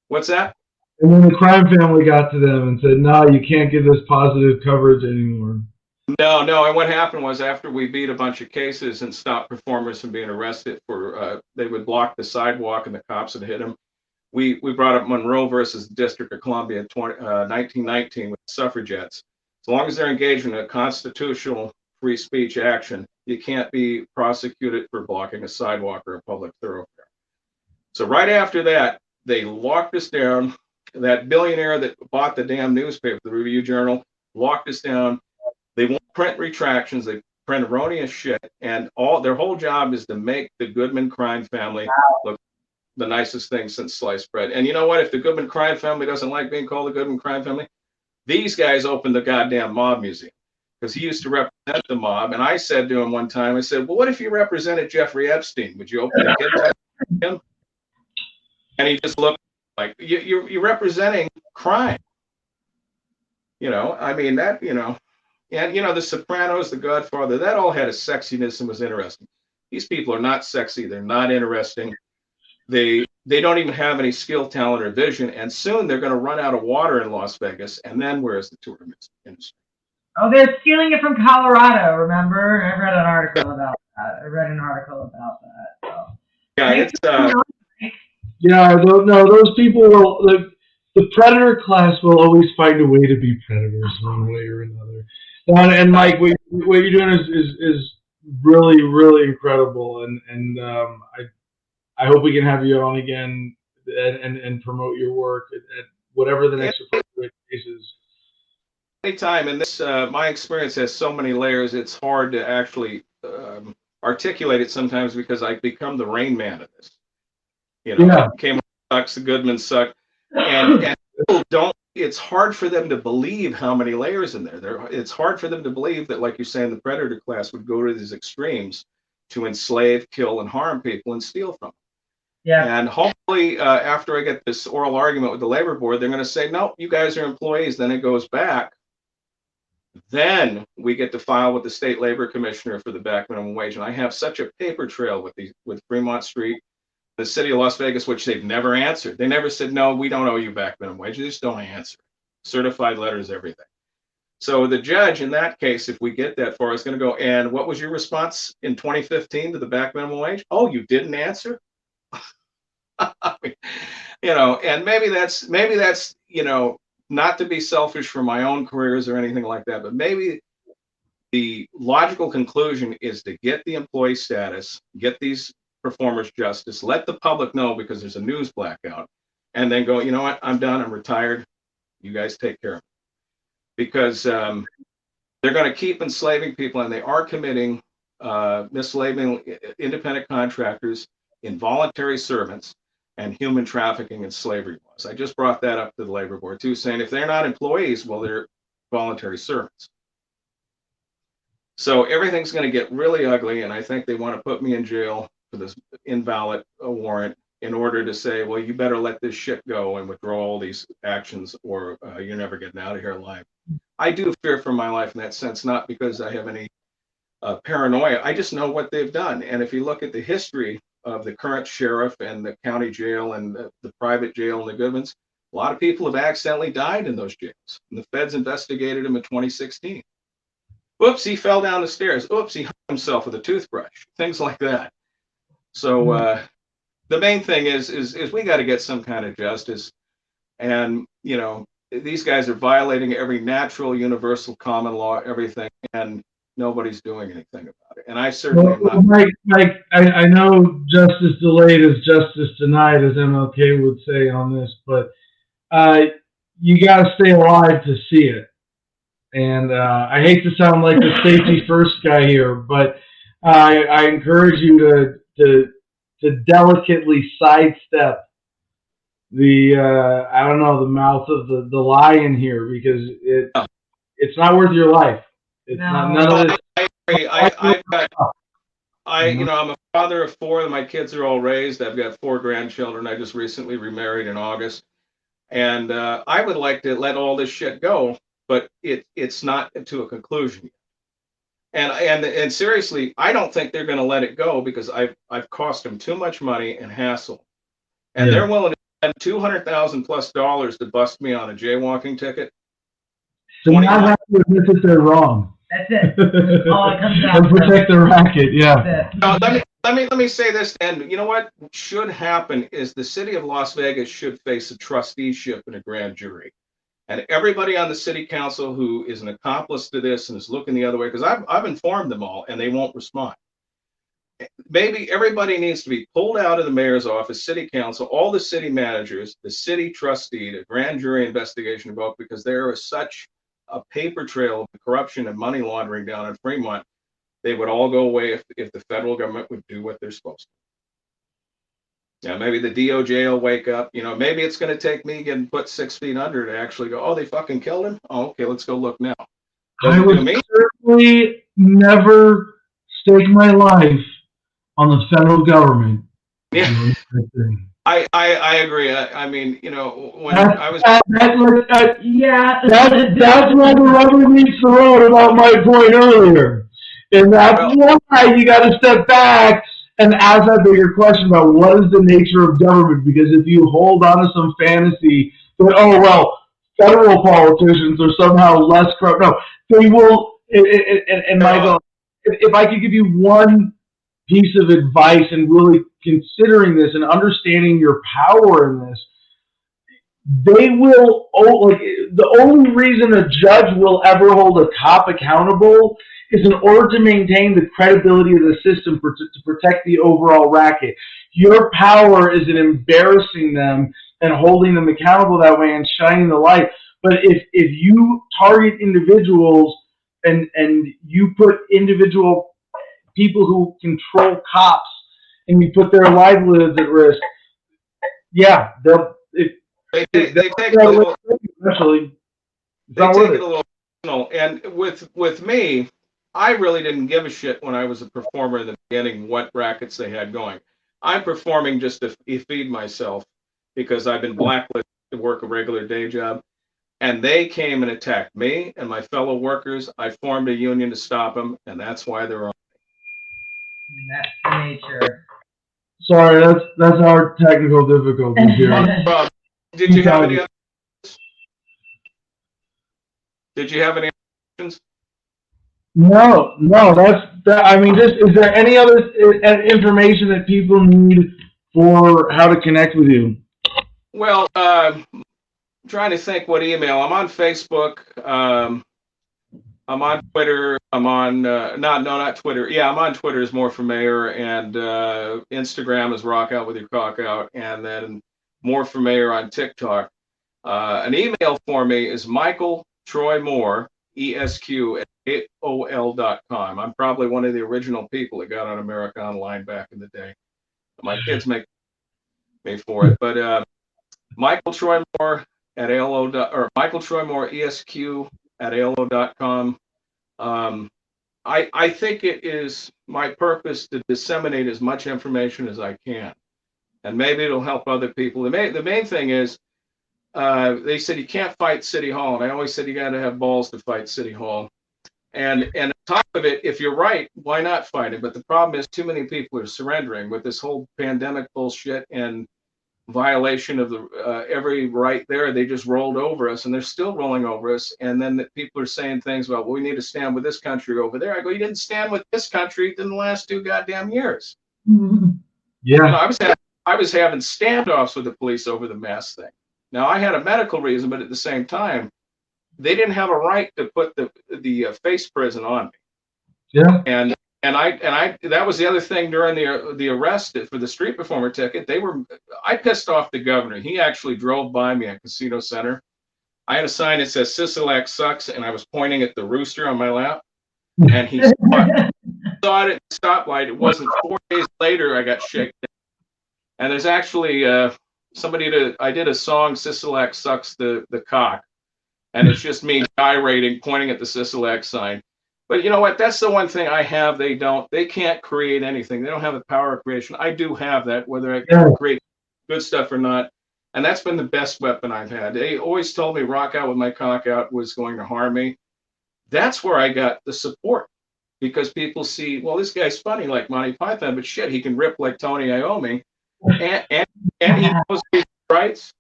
What's that? And then the crime family got to them and said, no, you can't give this positive coverage anymore. No. And what happened was, after we beat a bunch of cases and stopped performers from being arrested for, they would block the sidewalk and the cops would hit them. We brought up Monroe versus the District of Columbia in 1919 with suffragettes. As long as they're engaged in a constitutional free speech action, you can't be prosecuted for blocking a sidewalk or a public thoroughfare. So right after that, they locked us down. That billionaire that bought the damn newspaper, the Review Journal, locked us down. They won't print retractions. They print erroneous shit, and their whole job is to make the Goodman crime family look the nicest thing since sliced bread. And you know what? If the Goodman crime family doesn't like being called the Goodman crime family, these guys opened the goddamn mob museum, because he used to represent the mob. And I said to him one time, I said, well, what if you represented Jeffrey Epstein? Would you open a kid tent for him? And he just looked like, you're representing crime. I mean, that, and, The Sopranos, The Godfather, that all had a sexiness and was interesting. These people are not sexy. They're not interesting. They don't even have any skill, talent, or vision. And soon they're going to run out of water in Las Vegas. And then where's the tourism industry? Oh, they're stealing it from Colorado, remember? I read an article about that. So. Yeah, it's... Yeah, those people will... The predator class will always find a way to be predators one way or another. And Mike, what you're doing is really, really incredible, and I hope we can have you on again and promote your work at whatever the next appropriate case is. Anytime, and this my experience has so many layers. It's hard to actually articulate it sometimes, because I become the Rain Man of this. Came sucks, the Goodman suck. And people don't, it's hard for them to believe how many layers in there. It's hard for them to believe that, like you're saying, the predator class would go to these extremes to enslave, kill, and harm people and steal from them. Yeah. And hopefully, after I get this oral argument with the labor board, they're going to say, no, you guys are employees. Then it goes back. Then we get to file with the state labor commissioner for the back minimum wage. And I have such a paper trail with Fremont Street, the city of Las Vegas, which they've never answered. They never said, no, we don't owe you back minimum wage. They just don't answer. Certified letters, everything. So the judge in that case, if we get that far, is going to go, and what was your response in 2015 to the back minimum wage? Oh, you didn't answer? And maybe that's, not to be selfish for my own careers or anything like that, but maybe the logical conclusion is to get the employee status, get these performers justice, let the public know, because there's a news blackout, and then go, you know what, I'm done, I'm retired, you guys take care of it. Because they're going to keep enslaving people, and they are committing mislabeling independent contractors, involuntary servants, and human trafficking and slavery laws. I just brought that up to the labor board too, saying if they're not employees, well, they're voluntary servants. So everything's going to get really ugly, and I think they want to put me in jail for this invalid warrant in order to say, well, you better let this shit go and withdraw all these actions, or you're never getting out of here alive. I do fear for my life in that sense, not because I have any paranoia. I just know what they've done. And if you look at the history of the current sheriff and the county jail and the private jail and the Goodmans, a lot of people have accidentally died in those jails. And the feds investigated him in 2016. Oops, he fell down the stairs. Oops, he hung himself with a toothbrush. Things like that. So the main thing is we got to get some kind of justice. And, these guys are violating every natural, universal, common law, everything, and nobody's doing anything about it. And I certainly am not. Mike, I know justice delayed is justice denied, as MLK would say on this, but you got to stay alive to see it. And I hate to sound like the safety first guy here, but I encourage you to to delicately sidestep the I don't know, the mouth of the lion here, because it's not worth your life. It's not none of this. I agree. I'm a father of 4. My kids are all raised. I've got 4 grandchildren. I just recently remarried in August, and I would like to let all this shit go, but it's not to a conclusion. And seriously, I don't think they're going to let it go, because I've cost them too much money and hassle, and they're willing to spend $200,000+ to bust me on a jaywalking ticket. So now have to admit that they're wrong. That's it. All it comes down And protect their racket. Yeah. No, let me say this, and you know what should happen is the city of Las Vegas should face a trusteeship and a grand jury. And everybody on the city council who is an accomplice to this and is looking the other way, because I've informed them all and they won't respond. Maybe everybody needs to be pulled out of the mayor's office, city council, all the city managers, the city trustee, the grand jury investigation involved, because there is such a paper trail of corruption and money laundering down in Fremont. They would all go away if the federal government would do what they're supposed to. Yeah, maybe the DOJ will wake up. Maybe it's going to take me getting put 6 feet under to actually go, oh, they fucking killed him? Oh, okay, let's go look now. I would certainly never stake my life on the federal government. Yeah, I agree. I mean, when I was... that's where the rubber meets the road about my point earlier. And that's why you got to step back and ask that bigger question about what is the nature of government. Because if you hold on to some fantasy that, federal politicians are somehow less corrupt. No, they will. And Michael, if I could give you one piece of advice and really considering this and understanding your power in this, they will, the only reason a judge will ever hold a cop accountable is in order to maintain the credibility of the system to protect the overall racket. Your power is in embarrassing them and holding them accountable that way and shining the light. But if you target individuals and you put individual people who control cops and you put their livelihoods at risk, they take it a little, eventually. They take it a little personal. And with me, I really didn't give a shit when I was a performer in the beginning what rackets they had going. I'm performing just to feed myself because I've been blacklisted to work a regular day job. And they came and attacked me and my fellow workers. I formed a union to stop them, and that's why they're on. That's the nature. Sorry, that's our technical difficulties here. Did you have any other questions? Did you have any questions? No, I mean, is there any other information that people need for how to connect with you? Well, trying to think what email. I'm on Facebook. I'm on Twitter. I'm on not Twitter. Yeah, I'm on Twitter as More for Mayor, and Instagram is Rock Out with Your Cock Out, and then More for Mayor on TikTok. An email for me is Michael Troy Moore, ESQ@AOL.com. I'm probably one of the original people that got on America Online back in the day. My kids make me for it, but Michael Troy Moore at AOL or Michael Troy Moore ESQ@AOL.com. I think it is my purpose to disseminate as much information as I can, and maybe it'll help other people. The main thing is, they said you can't fight City Hall, and I always said you got to have balls to fight City Hall. And on top of it, if you're right, why not fight it? But the problem is too many people are surrendering with this whole pandemic bullshit and violation of the every right there. They just rolled over us, and they're still rolling over us. And then people are saying things about, well, we need to stand with this country over there. I go, you didn't stand with this country in the last 2 goddamn years. Mm-hmm. Yeah, I was having standoffs with the police over the mask thing. Now I had a medical reason, but at the same time, they didn't have a right to put the face prison on me. Yeah, and I that was the other thing during the arrest for the street performer ticket. I pissed off the governor. He actually drove by me at Casino Center. I had a sign that says Sisolak sucks, and I was pointing at the rooster on my lap, and he saw it at the stoplight. It wasn't 4 days later I got shaken. And there's actually I did a song, Sisolak Sucks the Cock. And it's just me gyrating, pointing at the Sisolak sign. But you know what? That's the one thing I have. They can't create anything. They don't have the power of creation. I do have that, whether I can create good stuff or not. And that's been the best weapon I've had. They always told me rock out with my cock out was going to harm me. That's where I got the support, because people see, well, this guy's funny like Monty Python, but shit, he can rip like Tony Iommi, and he knows his rights.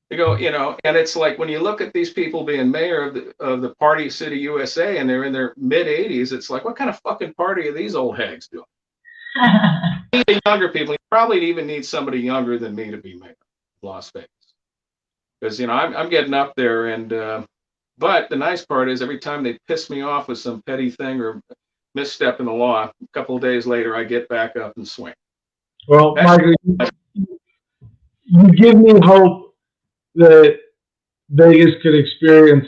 You go, and it's like when you look at these people being mayor of the Party City, USA, and they're in their mid 80s, it's like, what kind of fucking party are these old hags doing? You need younger people. You probably even need somebody younger than me to be mayor of Las Vegas, because I'm getting up there, and but the nice part is every time they piss me off with some petty thing or misstep in the law, a couple of days later I get back up and swing. Well, Michael, you give me hope that Vegas could experience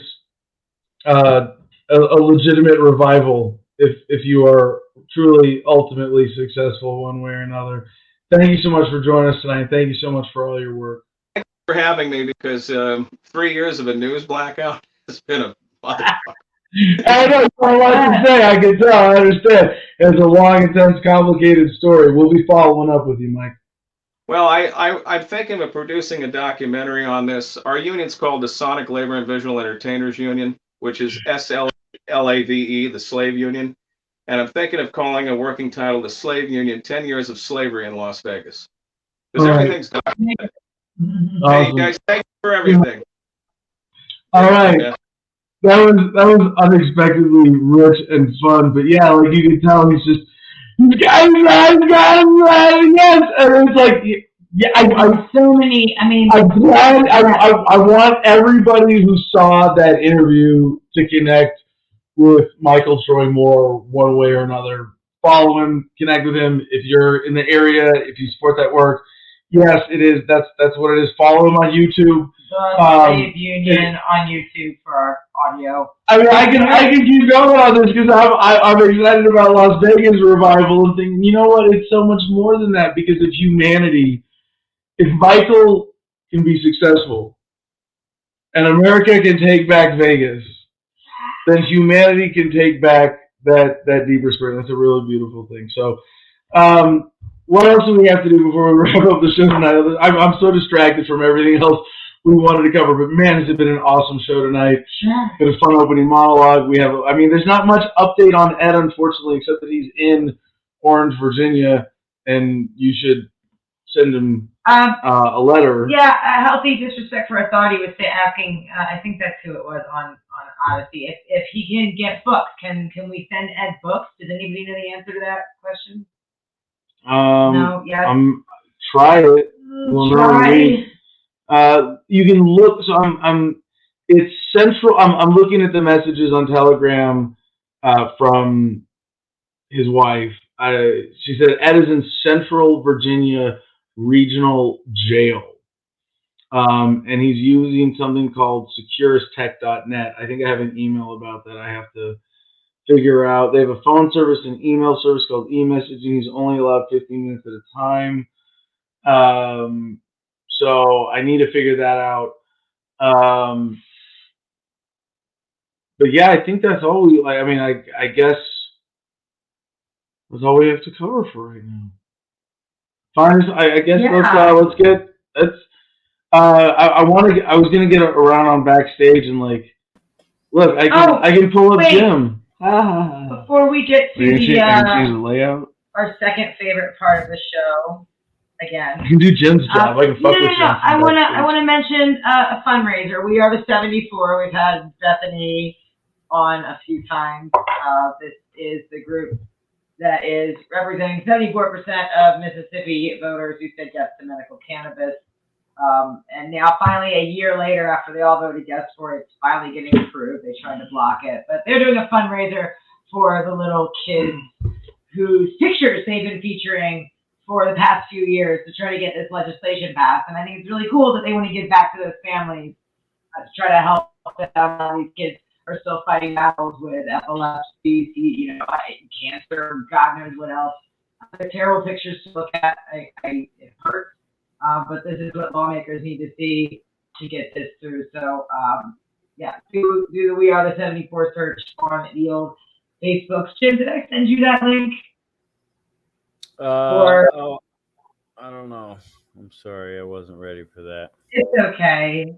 a legitimate revival if you are truly ultimately successful one way or another. Thank you so much for joining us tonight. Thank you so much for all your work. Thank you for having me, because 3 years of a news blackout has been a motherfucker. I know you have a lot to say. I can tell. I understand. It's a long, intense, complicated story. We'll be following up with you, Mike. Well, I'm thinking of producing a documentary on this. Our union's called the Sonic Labor and Visual Entertainers Union, which is SLAVE, the Slave Union. And I'm thinking of calling a working title, The Slave Union, 10 Years of Slavery in Las Vegas. Because everything's documented. Hey, guys, thank you for everything. All right. Yeah. That was unexpectedly rich and fun. But yeah, like you can tell, he's just, yes, and it's like, yeah, so many. I mean, I'm glad. I want everybody who saw that interview to connect with Michael Troy Moore one way or another. Follow him, connect with him. If you're in the area, if you support that work, yes, it is. That's what it is. Follow him on YouTube. The Slave Union on YouTube for our audio. I mean, I can keep going on this because I'm excited about Las Vegas revival and thinking, you know what? It's so much more than that, because of humanity. If Michael can be successful and America can take back Vegas, then humanity can take back that deeper spirit. That's a really beautiful thing. So, what else do we have to do before we wrap up the show tonight? I'm so distracted from everything else we wanted to cover, but man, has it been an awesome show tonight. Yeah. Been a fun opening monologue. There's not much update on Ed, unfortunately, except that he's in Orange, Virginia, and you should send him a letter. Yeah, a healthy disrespect for authority was asking, I think that's who it was on Odyssey, if he can get books. Can we send Ed books? Does anybody know the answer to that question? No, yes. Try it. We'll try. You can look. So it's central. I'm looking at the messages on Telegram from his wife. She said Ed is in Central Virginia Regional Jail, and he's using something called securistech.net. I think I have an email about that. I have to figure out. They have a phone service and email service called e-messaging. He's only allowed 15 minutes at a time. So I need to figure that out. But yeah, I think that's all we like. I mean, I guess that's all we have to cover for right now. Fine. I guess let's get. I was gonna get around on backstage and like, look, I can pull up Jim. Before we get to the layout, our second favorite part of the show. Again, you can do Jim's job. I can fuck with Jim. I wanna mention a fundraiser. We are the 74. We've had Bethany on a few times. This is the group that is representing 74% of Mississippi voters who said yes to medical cannabis. And now finally, a year later, after they all voted yes for it, it's finally getting approved. They tried to block it, but they're doing a fundraiser for the little kids whose pictures they've been featuring for the past few years to try to get this legislation passed. And I think it's really cool that they want to give back to those families to try to help them. These kids are still fighting battles with epilepsy, cancer, God knows what else. They're terrible pictures to look at. It hurts. but this is what lawmakers need to see to get this through. So, yeah, do the We Are the 74 search on the old Facebook. Jim, did I send you that link? Oh, I don't know. I'm sorry, I wasn't ready for that. It's okay.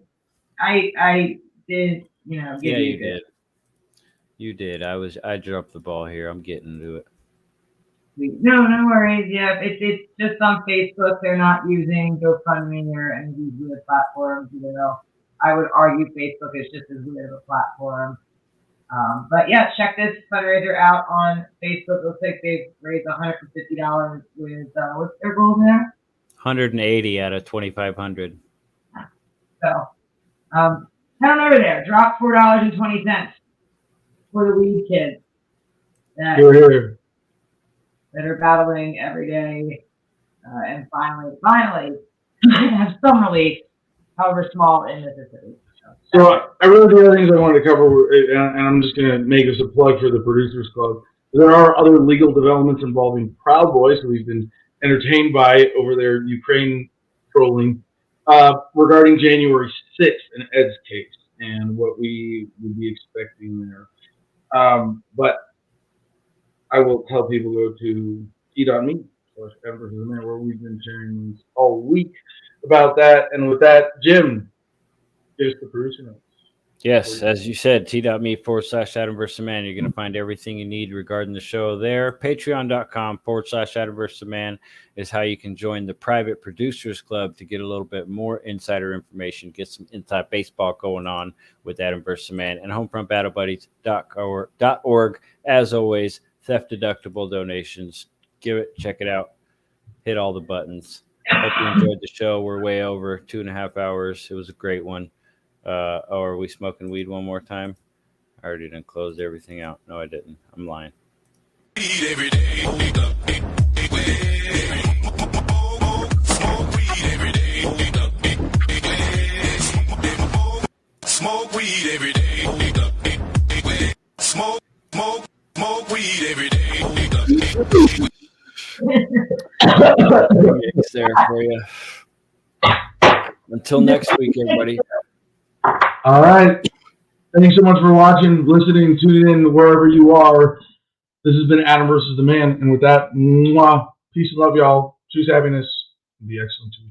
I did, you know. Yeah, you did. You did. I dropped the ball here. I'm getting to it. No worries. Yeah, it's just on Facebook. They're not using GoFundMe or any of these weird platforms, even though I would argue Facebook is just as weird of a platform. But yeah, check this fundraiser out on Facebook. Looks like they've raised $150 with what's their goal there? 180 out of 2,500. So head on over there. Drop $4.20 for the weed kids that are battling every day, and finally have some relief, however small, in Mississippi. So I really, the other things I wanted to cover were, and I'm just going to make us a plug for the Producers Club. There are other legal developments involving Proud Boys, who we've been entertained by over their Ukraine trolling, regarding January 6th in Ed's case and what we would be expecting there. But I will tell people to go to t.me/Adam where we've been sharing all week about that. And with that, Jim, give us the producer notes. Yes, as you said, t.me/Adam vs. Man. You're going to find everything you need regarding the show there. Patreon.com/Adam vs. Man is how you can join the private producers club to get a little bit more insider information, get some inside baseball going on with Adam vs. Man, and HomefrontBattleBuddies.org. As always, theft deductible donations. Check it out. Hit all the buttons. Hope you enjoyed the show. We're way over 2.5 hours. It was a great one. Are we smoking weed one more time? I already didn't close everything out. No, I didn't. I'm lying. Every day, smoke weed every day. Smoke weed every day. Mix there for you. Until next week, everybody. All right. Thanks so much for watching, listening, tuning in wherever you are. This has been Adam versus the Man. And with that, peace and love, y'all. Choose happiness. Be excellent to you.